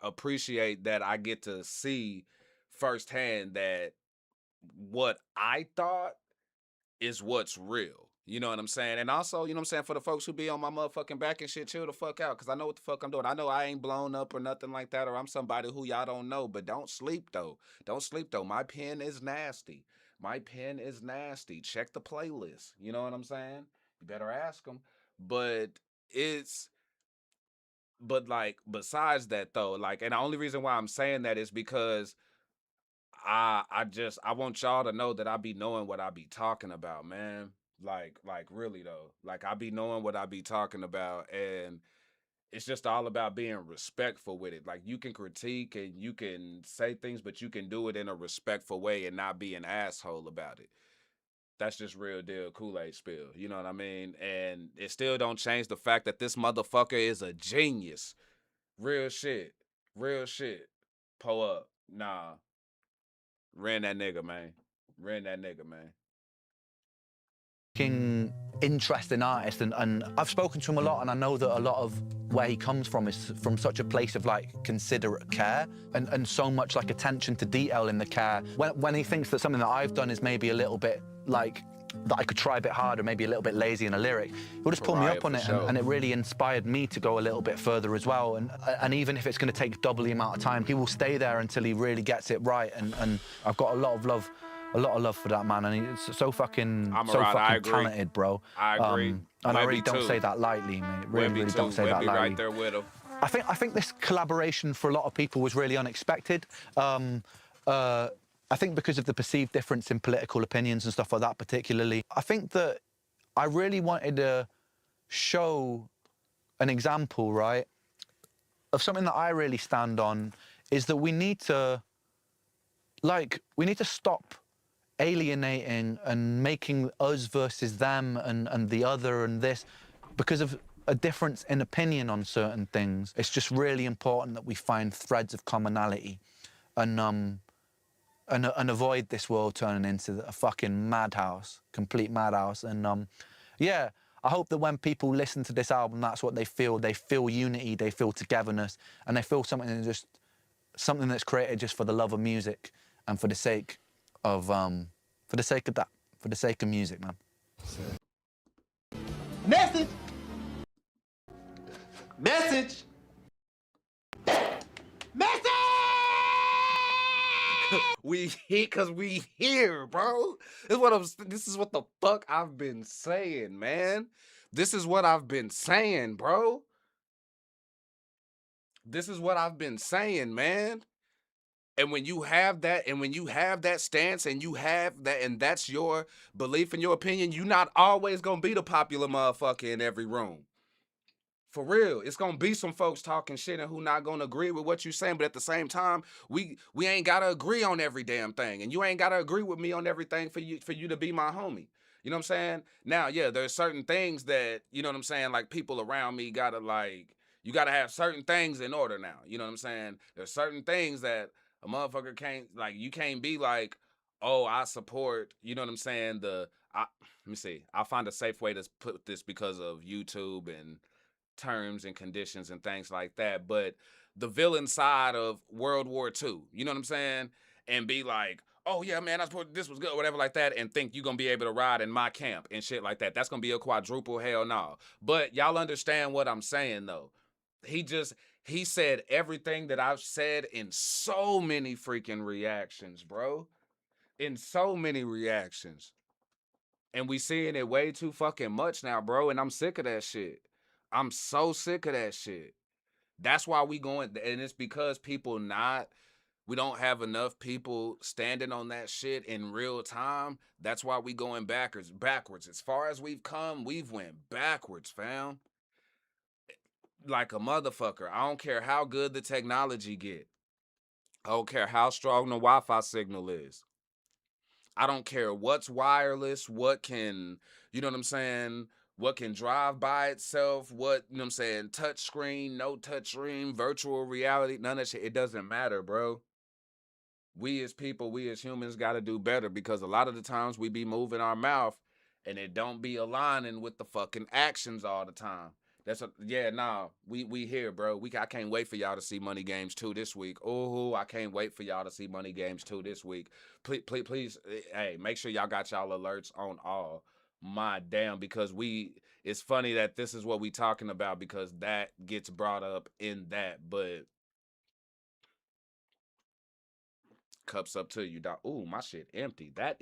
appreciate that I get to see firsthand that what I thought is what's real. You know what I'm saying? And also, you know what I'm saying, for the folks who be on my motherfucking back and shit, chill the fuck out, because I know what the fuck I'm doing. I know I ain't blown up or nothing like that, or I'm somebody who y'all don't know, but don't sleep, though. Don't sleep, though. My pen is nasty. My pen is nasty. Check the playlist. You know what I'm saying? You better ask them. But like, besides that, though, like, and the only reason why I'm saying that is because I want y'all to know that I be knowing what I be talking about, man. Like really though. Like I be knowing what I be talking about, and it's just all about being respectful with it. Like you can critique and you can say things, but you can do it in a respectful way and not be an asshole about it. That's just real deal Kool-Aid spill. You know what I mean? And it still don't change the fact that this motherfucker is a genius. Real shit. Real shit. Pull up. Nah. Ren that nigga, man. Ren that nigga, man. Interesting artist, and I've spoken to him a lot, and I know that a lot of where he comes from is from such a place of like considerate care and so much like attention to detail in the care. When he thinks that something that I've done is maybe a little bit like that I could try a bit harder, maybe a little bit lazy in a lyric, he'll just pull me up on it, and it really inspired me to go a little bit further as well. And even if it's going to take double the amount of time, he will stay there until he really gets it right. And I've got a lot of love for that man, and he's so fucking talented, bro. I agree. And I really don't say that lightly, mate. Really don't say that lightly. Right there with him. I think this collaboration for a lot of people was really unexpected. I think because of the perceived difference in political opinions and stuff like that particularly. I think that I really wanted to show an example, right, of something that I really stand on, is that we need to stop alienating and making us versus them and the other and this because of a difference in opinion on certain things. It's just really important that we find threads of commonality and avoid this world turning into a fucking madhouse, complete madhouse. And yeah, I hope that when people listen to this album, that's what they feel. They feel unity, they feel togetherness, and they feel something that's created just for the love of music and for the sake of that, for the sake of music, man. Message! Message! Message! We here, bro. This is what the fuck I've been saying, man. This is what I've been saying, bro. This is what I've been saying, man. And when you have that, stance, and you have that, and that's your belief and your opinion, you're not always gonna be the popular motherfucker in every room. For real, it's gonna be some folks talking shit and who not gonna agree with what you're saying, but at the same time, we ain't gotta agree on every damn thing, and you ain't gotta agree with me on everything for you to be my homie. You know what I'm saying? Now, yeah, there's certain things that, you know what I'm saying, like people around me gotta you gotta have certain things in order now. You know what I'm saying? There's certain things that a motherfucker can't, you can't be like, oh, I support, you know what I'm saying, let me see. I'll find a safe way to put this because of YouTube and terms and conditions and things like that, but the villain side of World War II, you know what I'm saying, and be like, oh yeah, man, I support this was good, whatever like that, and think you're gonna be able to ride in my camp and shit like that. That's gonna be a quadruple hell no. But y'all understand what I'm saying though. He said everything that I've said in so many freaking reactions, bro. In so many reactions. And we seeing it way too fucking much now, bro, and I'm sick of that shit. I'm so sick of that shit. That's why we going, and it's because we don't have enough people standing on that shit in real time. That's why we going backwards. As far as we've come, we've went backwards, fam. Like a motherfucker. I don't care how good the technology get. I don't care how strong the Wi-Fi signal is. I don't care what's wireless, what can, you know what I'm saying, what can drive by itself, what, you know what I'm saying, touch screen, no touch screen, virtual reality, none of that shit. It doesn't matter, bro. We as people, we as humans got to do better because a lot of the times we be moving our mouth and it don't be aligning with the fucking actions all the time. We here, bro. I can't wait for y'all to see Money Games 2 this week. Oh, I can't wait for y'all to see Money Games 2 this week. Please, hey, make sure y'all got y'all alerts on all. My damn, because it's funny that this is what we talking about because that gets brought up in that, but cups up to you, dog. Ooh, my shit empty. That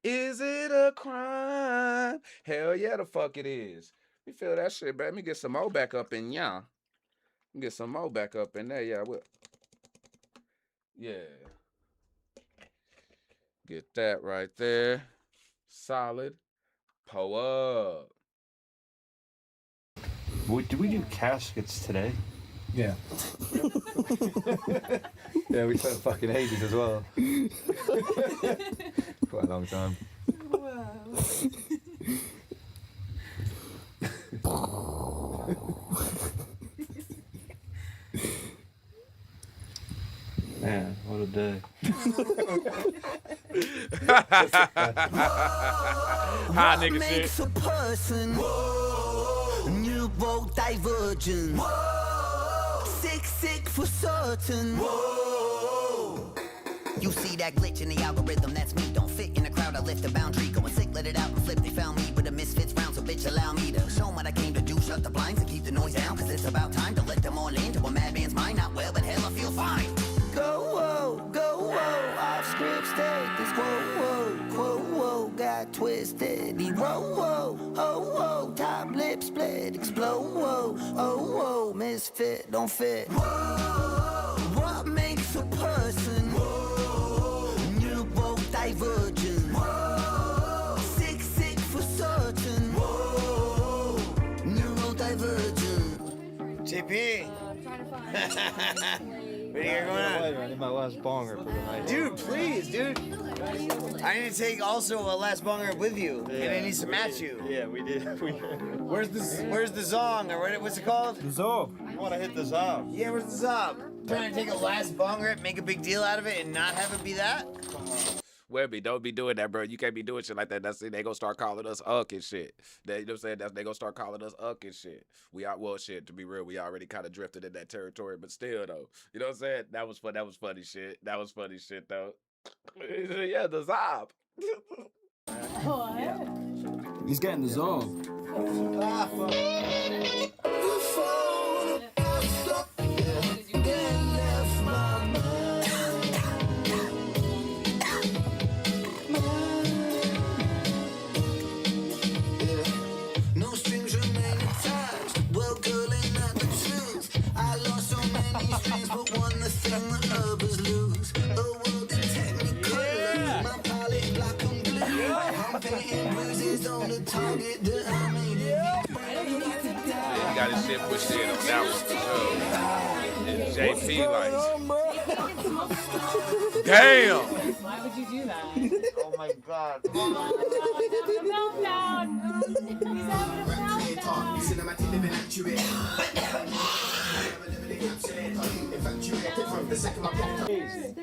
is it a crime? Hell yeah, the fuck it is. You feel that shit, baby? Let me get some more back up in y'all. Get some more back up in there, yeah. Yeah. Get that right there. Solid. Pull up. Did we do caskets today? Yeah. Yeah, we spent fucking ages as well. Quite a long time. Man, what a day. High nigga shit. Makes a person neurodivergent. Sick for certain. You see that glitch in the algorithm, that's me. Don't fit in the crowd, I lift the boundary. Going sick, let it out and flip. They found me with a misfits round, so bitch, allow me to show 'em what I came to do. Shut the blinds and keep the noise down, cause it's about time to let them all into a madman's mind. Not well, but hell, I feel fine. Go, off script this quote, got twisted. He top lip split, explode, misfit, don't fit. What makes a person neurodivergent? Sick for certain. Neurodivergent. JP. What do you got going on? I need my last bonger for the night. Dude, please, dude. I need to take also a last bonger with you, and I need to match you. Yeah, we did. Where's the zong, or what's it called? The zob. You want to hit the zob? Yeah, where's the zob? Trying to take a last bonger, make a big deal out of it, and not have it be that? Webby, don't be doing that, bro. You can't be doing shit like that. That's it. They gonna start calling us Uck and shit. You know what I'm saying? They gonna start calling us Uck and shit. Well, shit, to be real, we already kind of drifted in that territory, but still, though. You know what I'm saying? That was fun. That was funny shit. That was funny shit, though. Yeah, the Zob. What? He's getting the zob. No strings remain attached. Well, girl, ain't that the truth? I lost so many strings, but won the thing that others lose. A world in technicolor, my palette black and blue. I'm painting bruises on the target that I made it. Yeah, he got his shit pushed in on that one for sure. And JP like, damn. Why would you do that? Oh my god. He's having a meltdown.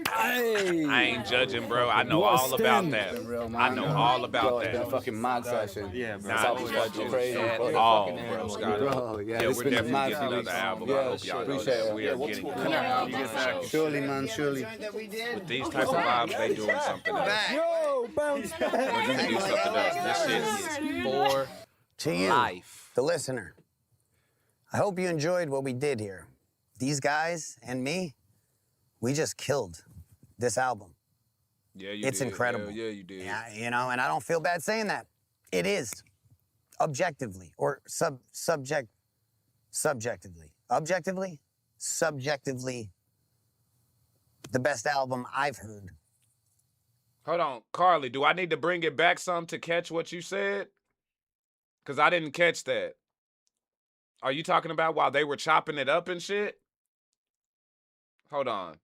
I ain't judging, bro. I know all about that. I know all about that. It's been a fucking mad session. Yeah, bro. Nah, South fucking crazy. all, bro, Scott. Bro, yeah, Yeah, it's we're been a definitely mad getting few another weeks. album. Yeah, I hope y'all know appreciate that. it. We are getting another album. So, Surely, man, surely. with these type of vibes, they doing something else. Yo, bounce back. We're gonna do something else. This shit is for To you, life. the listener, I hope you enjoyed what we did here. These guys and me, we just killed this album. Yeah, you It's did. incredible. Yeah, you did. Yeah, you know, and I don't feel bad saying that. It is, objectively, or subjectively, the best album I've heard. Hold on, Carly, do I need to bring it back some to catch what you said? Because I didn't catch that. Are you talking about while they were chopping it up and shit? Hold on.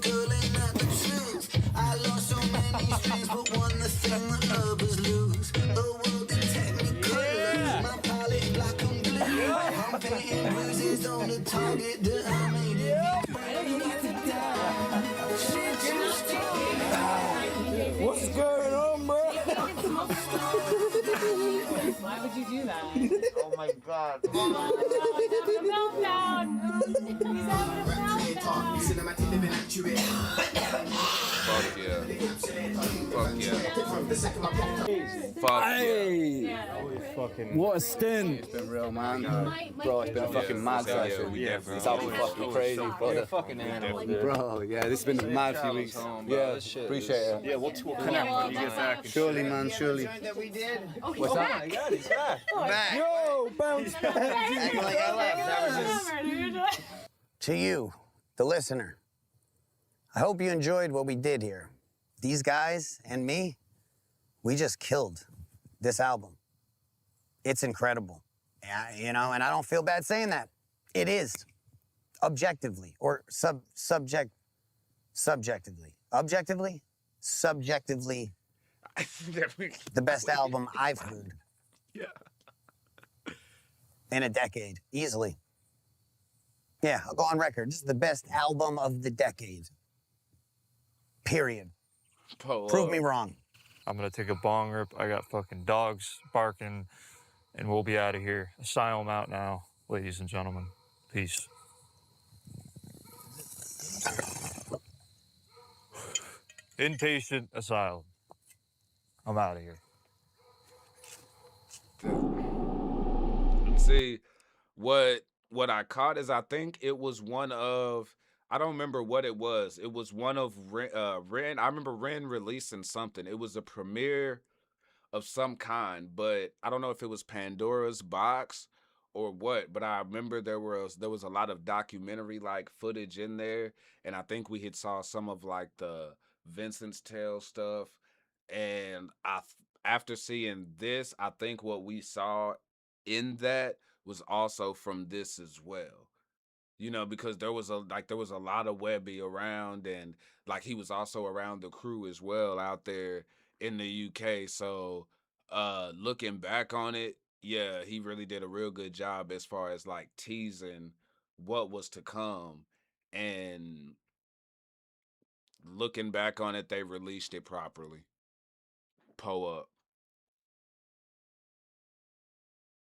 Girl, ain't that the truth? I lost so many strings, but won the thing that others lose. A world in technicolor, my palette black and blue. I'm painting bruises on the target that I made it. What's going on, bro? Why would you do that? Oh my god. He's having a meltdown. He's having a Fuck yeah. Fuck yeah. Fuck yeah. Fucking. What a stint. It's been real, man. Bro, it's been a fucking mad session. It's album fucking crazy, brother. Fucking animal, dude. Bro, yeah, this has been a mad few weeks. Yeah, appreciate it. Yeah, we'll connect when you get back. Surely, man, surely. That we did. What's that? God, he's back. Back. Yo, bounce back. Acting like I left. That was just... To you, the listener, I hope you enjoyed what we did here. These guys and me, we just killed this album. It's incredible. Yeah, you know, and I don't feel bad saying that. It is, objectively, or subjectively. Objectively, subjectively the best album I've heard. Yeah. In a decade, easily. Yeah, I'll go on record. This is the best album of the decade. Period. Prove me wrong. I'm gonna take a bong rip. I got fucking dogs barking, and we'll be out of here. Asylum out now, ladies and gentlemen. Peace. Inpatient asylum. I'm out of here. See, what I caught is I think it was one of, I don't remember what it was. It was one of Ren. I remember Ren releasing something. It was a premiere of some kind, but I don't know if it was Pandora's Box or what. But I remember there was a lot of documentary like footage in there, and I think we had saw some of like the Vincent's Tale stuff. And after seeing this, I think what we saw in that was also from this as well. You know, because there was a lot of Webby around, and like he was also around the crew as well out there in the UK. So looking back on it, yeah, he really did a real good job as far as like teasing what was to come. And looking back on it, they released it properly. Pull up.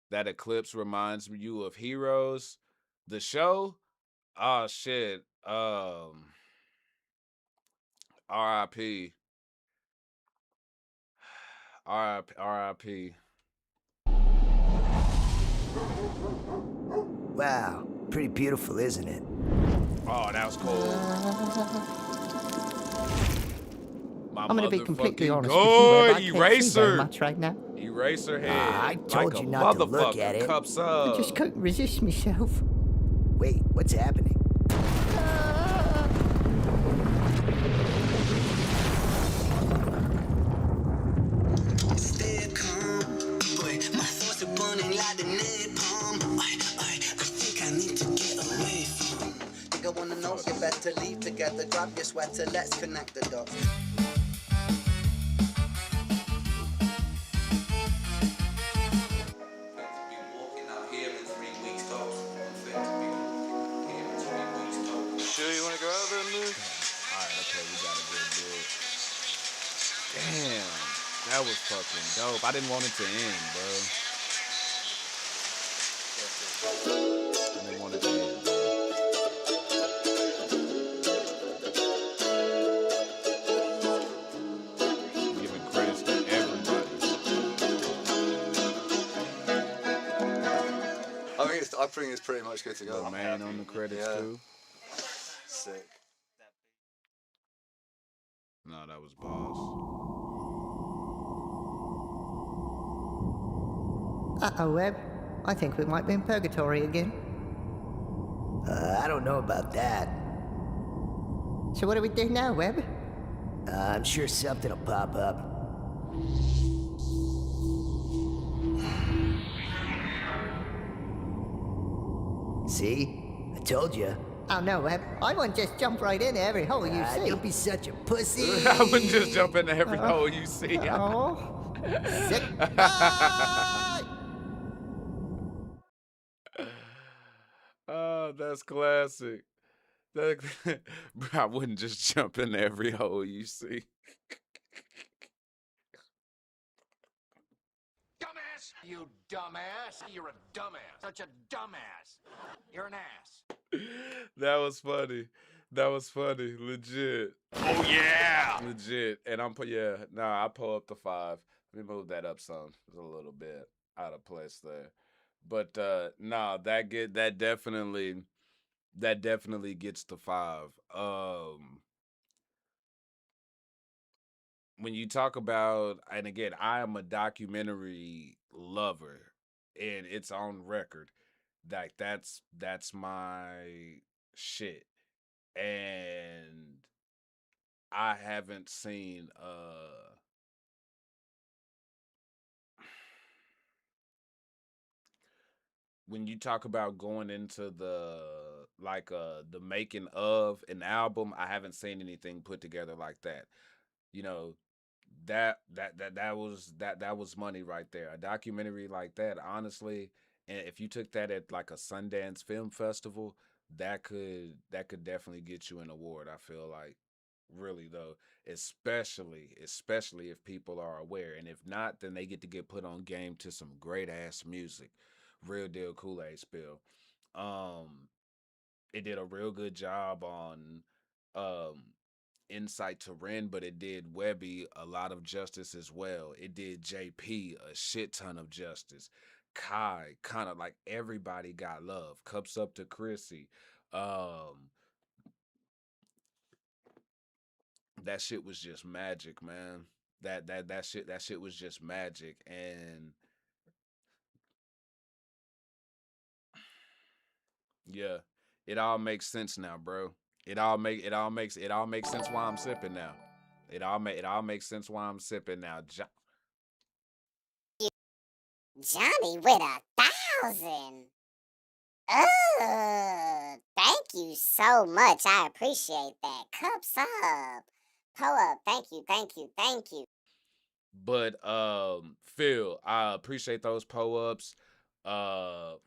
That eclipse reminds you of Heroes. The show? Oh shit. R.I.P. R.I.P. Wow, pretty beautiful, isn't it? Oh, that was cool. I'm going to be completely honest with you, Web. I Eraser. can't see very much right now. Eraser head. I told like you a not to look at motherfucker. it. Cups I up. just couldn't resist myself. Wait, what's happening? Stay calm, boy. My thoughts are burning like the napalm. I think I need to get away from. Think I wanna know, you better leave together. Grab your sweater, let's connect the dots. Sure you wanna go out there, Luke? Alright, okay, we got a good bit. Damn, that was fucking dope. I didn't want it to end, bro. I didn't want it to end, bro. Giving credits to everybody. I think it's pretty much good to go. The man on the credits too. Sick. No, that was boss. Uh-oh, Web. I think we might be in purgatory again. I don't know about that. So what do we do now, Web? I'm sure something will pop up. See? I told you. Oh, no, Web. I won't just jump right in every hole you see. Don't be such a pussy. I wouldn't just jump into every hole you see. Oh. Sick. Oh, that's classic. Bro, I wouldn't just jump into every hole you see. Dumbass! You dumbass! You're a dumbass. Such a dumbass. You're an ass. That was funny. That was funny. Legit. Oh yeah. Legit. And I pull up the 5. Let me move that up some. It's a little bit out of place there. But that definitely gets the 5. When you talk about, and again, I am a documentary lover, and it's on record. Like that's my shit. And I haven't seen when you talk about going into the making of an album, I haven't seen anything put together like that. You know, that was money right there. A documentary like that, honestly, and if you took that at like a Sundance Film Festival, that could definitely get you an award. I feel like, really though, especially if people are aware, and if not, then they get put on game to some great ass music, real deal Kool-Aid spill. Um, it did a real good job on um insight to Ren, but it did Webby a lot of justice as well. It did JP a shit ton of justice. Kai, kind of like everybody got love. Cups up to Chrissy. Um, that shit was just magic, man. That shit was just magic, and yeah, it all makes sense now, bro. It all makes sense why I'm sipping now. It all makes sense why I'm sipping now. Johnny with 1,000. Oh, thank you so much. I appreciate that. Cups up. Pull up. Thank you, thank you, thank you. But Phil, I appreciate those po-ups.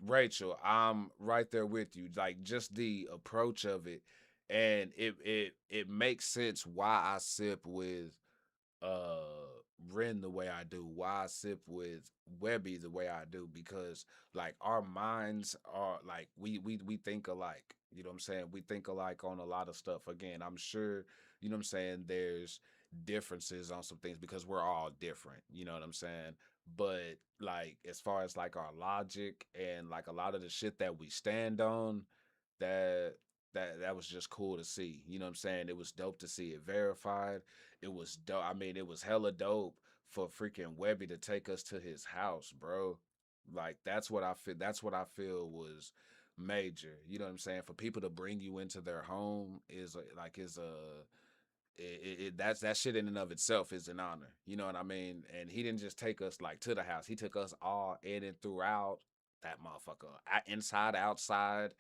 Rachel, I'm right there with you. Like, just the approach of it, and it makes sense why I sip with uh Ren the way I do, why I sip with Webby the way I do, because like our minds are like we think alike. You know what I'm saying? We think alike on a lot of stuff. Again, I'm sure, you know what I'm saying, there's differences on some things because we're all different. You know what I'm saying? But like as far as like our logic and like a lot of the shit that we stand on, that that was just cool to see. You know what I'm saying? It was dope to see it verified. It was dope. I mean, it was hella dope for freaking Webby to take us to his house, bro. Like that's what I feel. That's what I feel was major. You know what I'm saying? For people to bring you into their home is that's that shit in and of itself is an honor. You know what I mean? And he didn't just take us like to the house. He took us all in and throughout that motherfucker, inside, outside,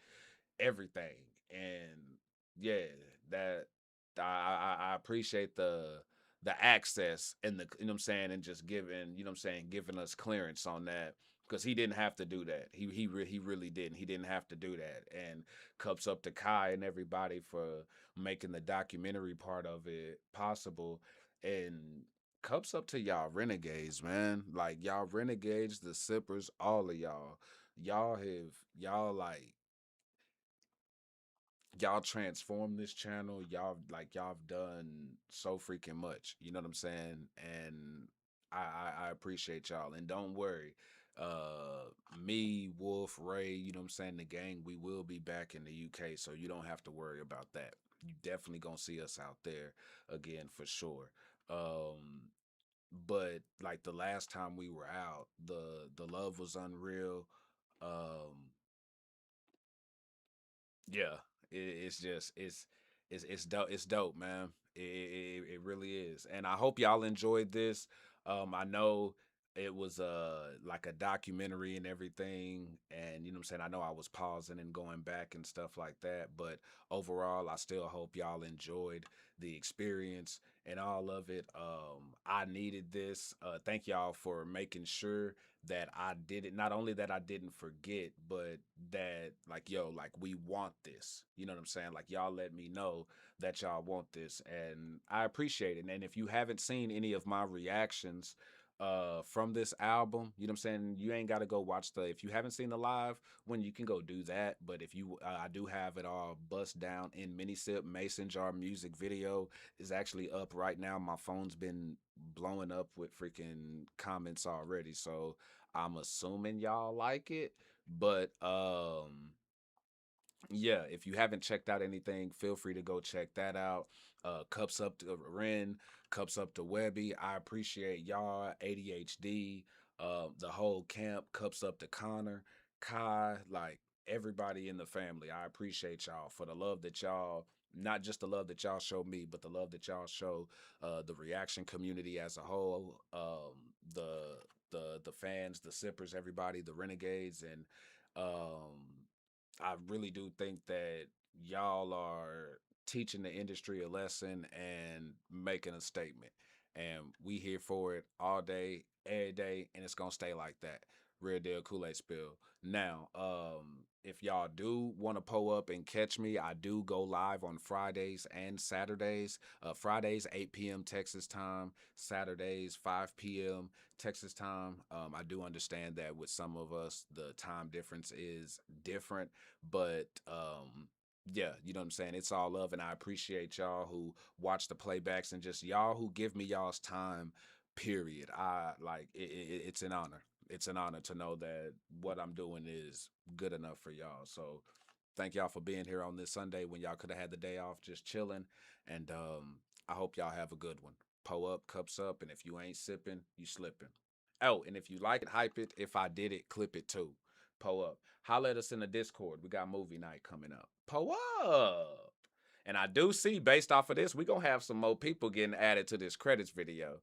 everything. And yeah, that I appreciate the access and the, you know what I'm saying, and just giving, you know what I'm saying, giving us clearance on that, because he didn't have to do that. He really didn't. He didn't have to do that. And cups up to Kai and everybody for making the documentary part of it possible. And cups up to y'all renegades, man. Like y'all renegades, the sippers, all of y'all. Y'all like y'all transformed this channel. Y'all have done so freaking much. You know what I'm saying? And I appreciate y'all. And don't worry, me, Wolf, Ray, you know what I'm saying, the gang, we will be back in the UK, so you don't have to worry about that. You definitely gonna see us out there again for sure. But like the last time we were out, the love was unreal. Um, yeah, it's just it's dope. It's dope, man. It really is, and I hope y'all enjoyed this. I know it was like a documentary and everything, and you know what I'm saying. I know I was pausing and going back and stuff like that, but overall, I still hope y'all enjoyed the experience and all of it. I needed this. Thank y'all for making sure that I did it. Not only that I didn't forget, but that like, yo, like we want this. You know what I'm saying? Like y'all let me know that y'all want this, and I appreciate it. And if you haven't seen any of my reactions from this album, you know what I'm saying, you ain't got to go watch the, if you haven't seen the live when, you can go do that. But if you I do have it all bust down in mini sip mason jar music video is actually up right now. My phone's been blowing up with freaking comments already, so I'm assuming y'all like it. But yeah, if you haven't checked out anything, feel free to go check that out. Cups up to Ren, cups up to Webby. I appreciate y'all, ADHD, the whole camp. Cups up to Connor, Kai, like everybody in the family. I appreciate y'all for the love that y'all, not just the love that y'all show me, but the love that y'all show the reaction community as a whole. The fans, the sippers, everybody, the renegades, and um I really do think that y'all are teaching the industry a lesson and making a statement. And we here for it all day, every day, and it's gonna stay like that. Real deal Kool-Aid spill. Now, if y'all do want to pull up and catch me, I do go live on Fridays and Saturdays. Fridays 8 p.m. Texas time, Saturdays 5 p.m. Texas time. I do understand that with some of us the time difference is different, but yeah, you know what I'm saying? It's all love, and I appreciate y'all who watch the playbacks and just y'all who give me y'all's time, period. I like it's an honor. It's an honor to know that what I'm doing is good enough for y'all. So thank y'all for being here on this Sunday when y'all could have had the day off just chilling. And I hope y'all have a good one. Pull up, cups up, and if you ain't sipping, you slipping. Oh, and if you like it, hype it. If I did it, clip it too. Pull up. Holler at us in the Discord. We got movie night coming up. Pull up. And I do see, based off of this, we're going to have some more people getting added to this credits video.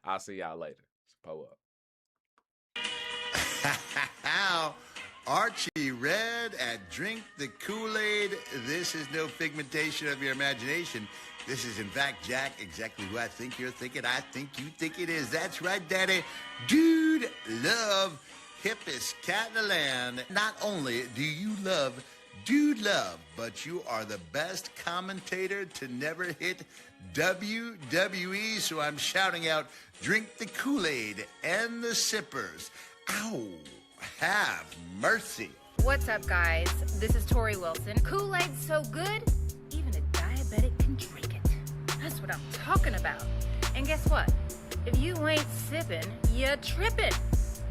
I'll see y'all later. Pull up. Archie Red at Drink the Kool-Aid. This is no figmentation of your imagination. This is, in fact, Jack, exactly who I think you're thinking. I think you think it is. That's right, Daddy. Dude love, hippest cat in the land. Not only do you love Dude Love, but you are the best commentator to never hit WWE. So I'm shouting out, drink the Kool-Aid and the sippers. Ow, have mercy. What's up, guys? This is Tori Wilson. Kool-Aid's so good, even a diabetic can drink it. That's what I'm talking about. And guess what? If you ain't sipping, you're tripping.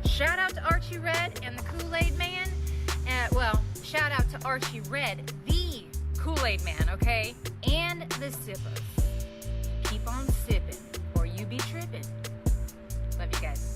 Shout out to Archie Red and the Kool-Aid Man. Well, shout out to Archie Red, the Kool-Aid Man, okay? And the sippers. Keep on sipping, or you be tripping. Love you guys.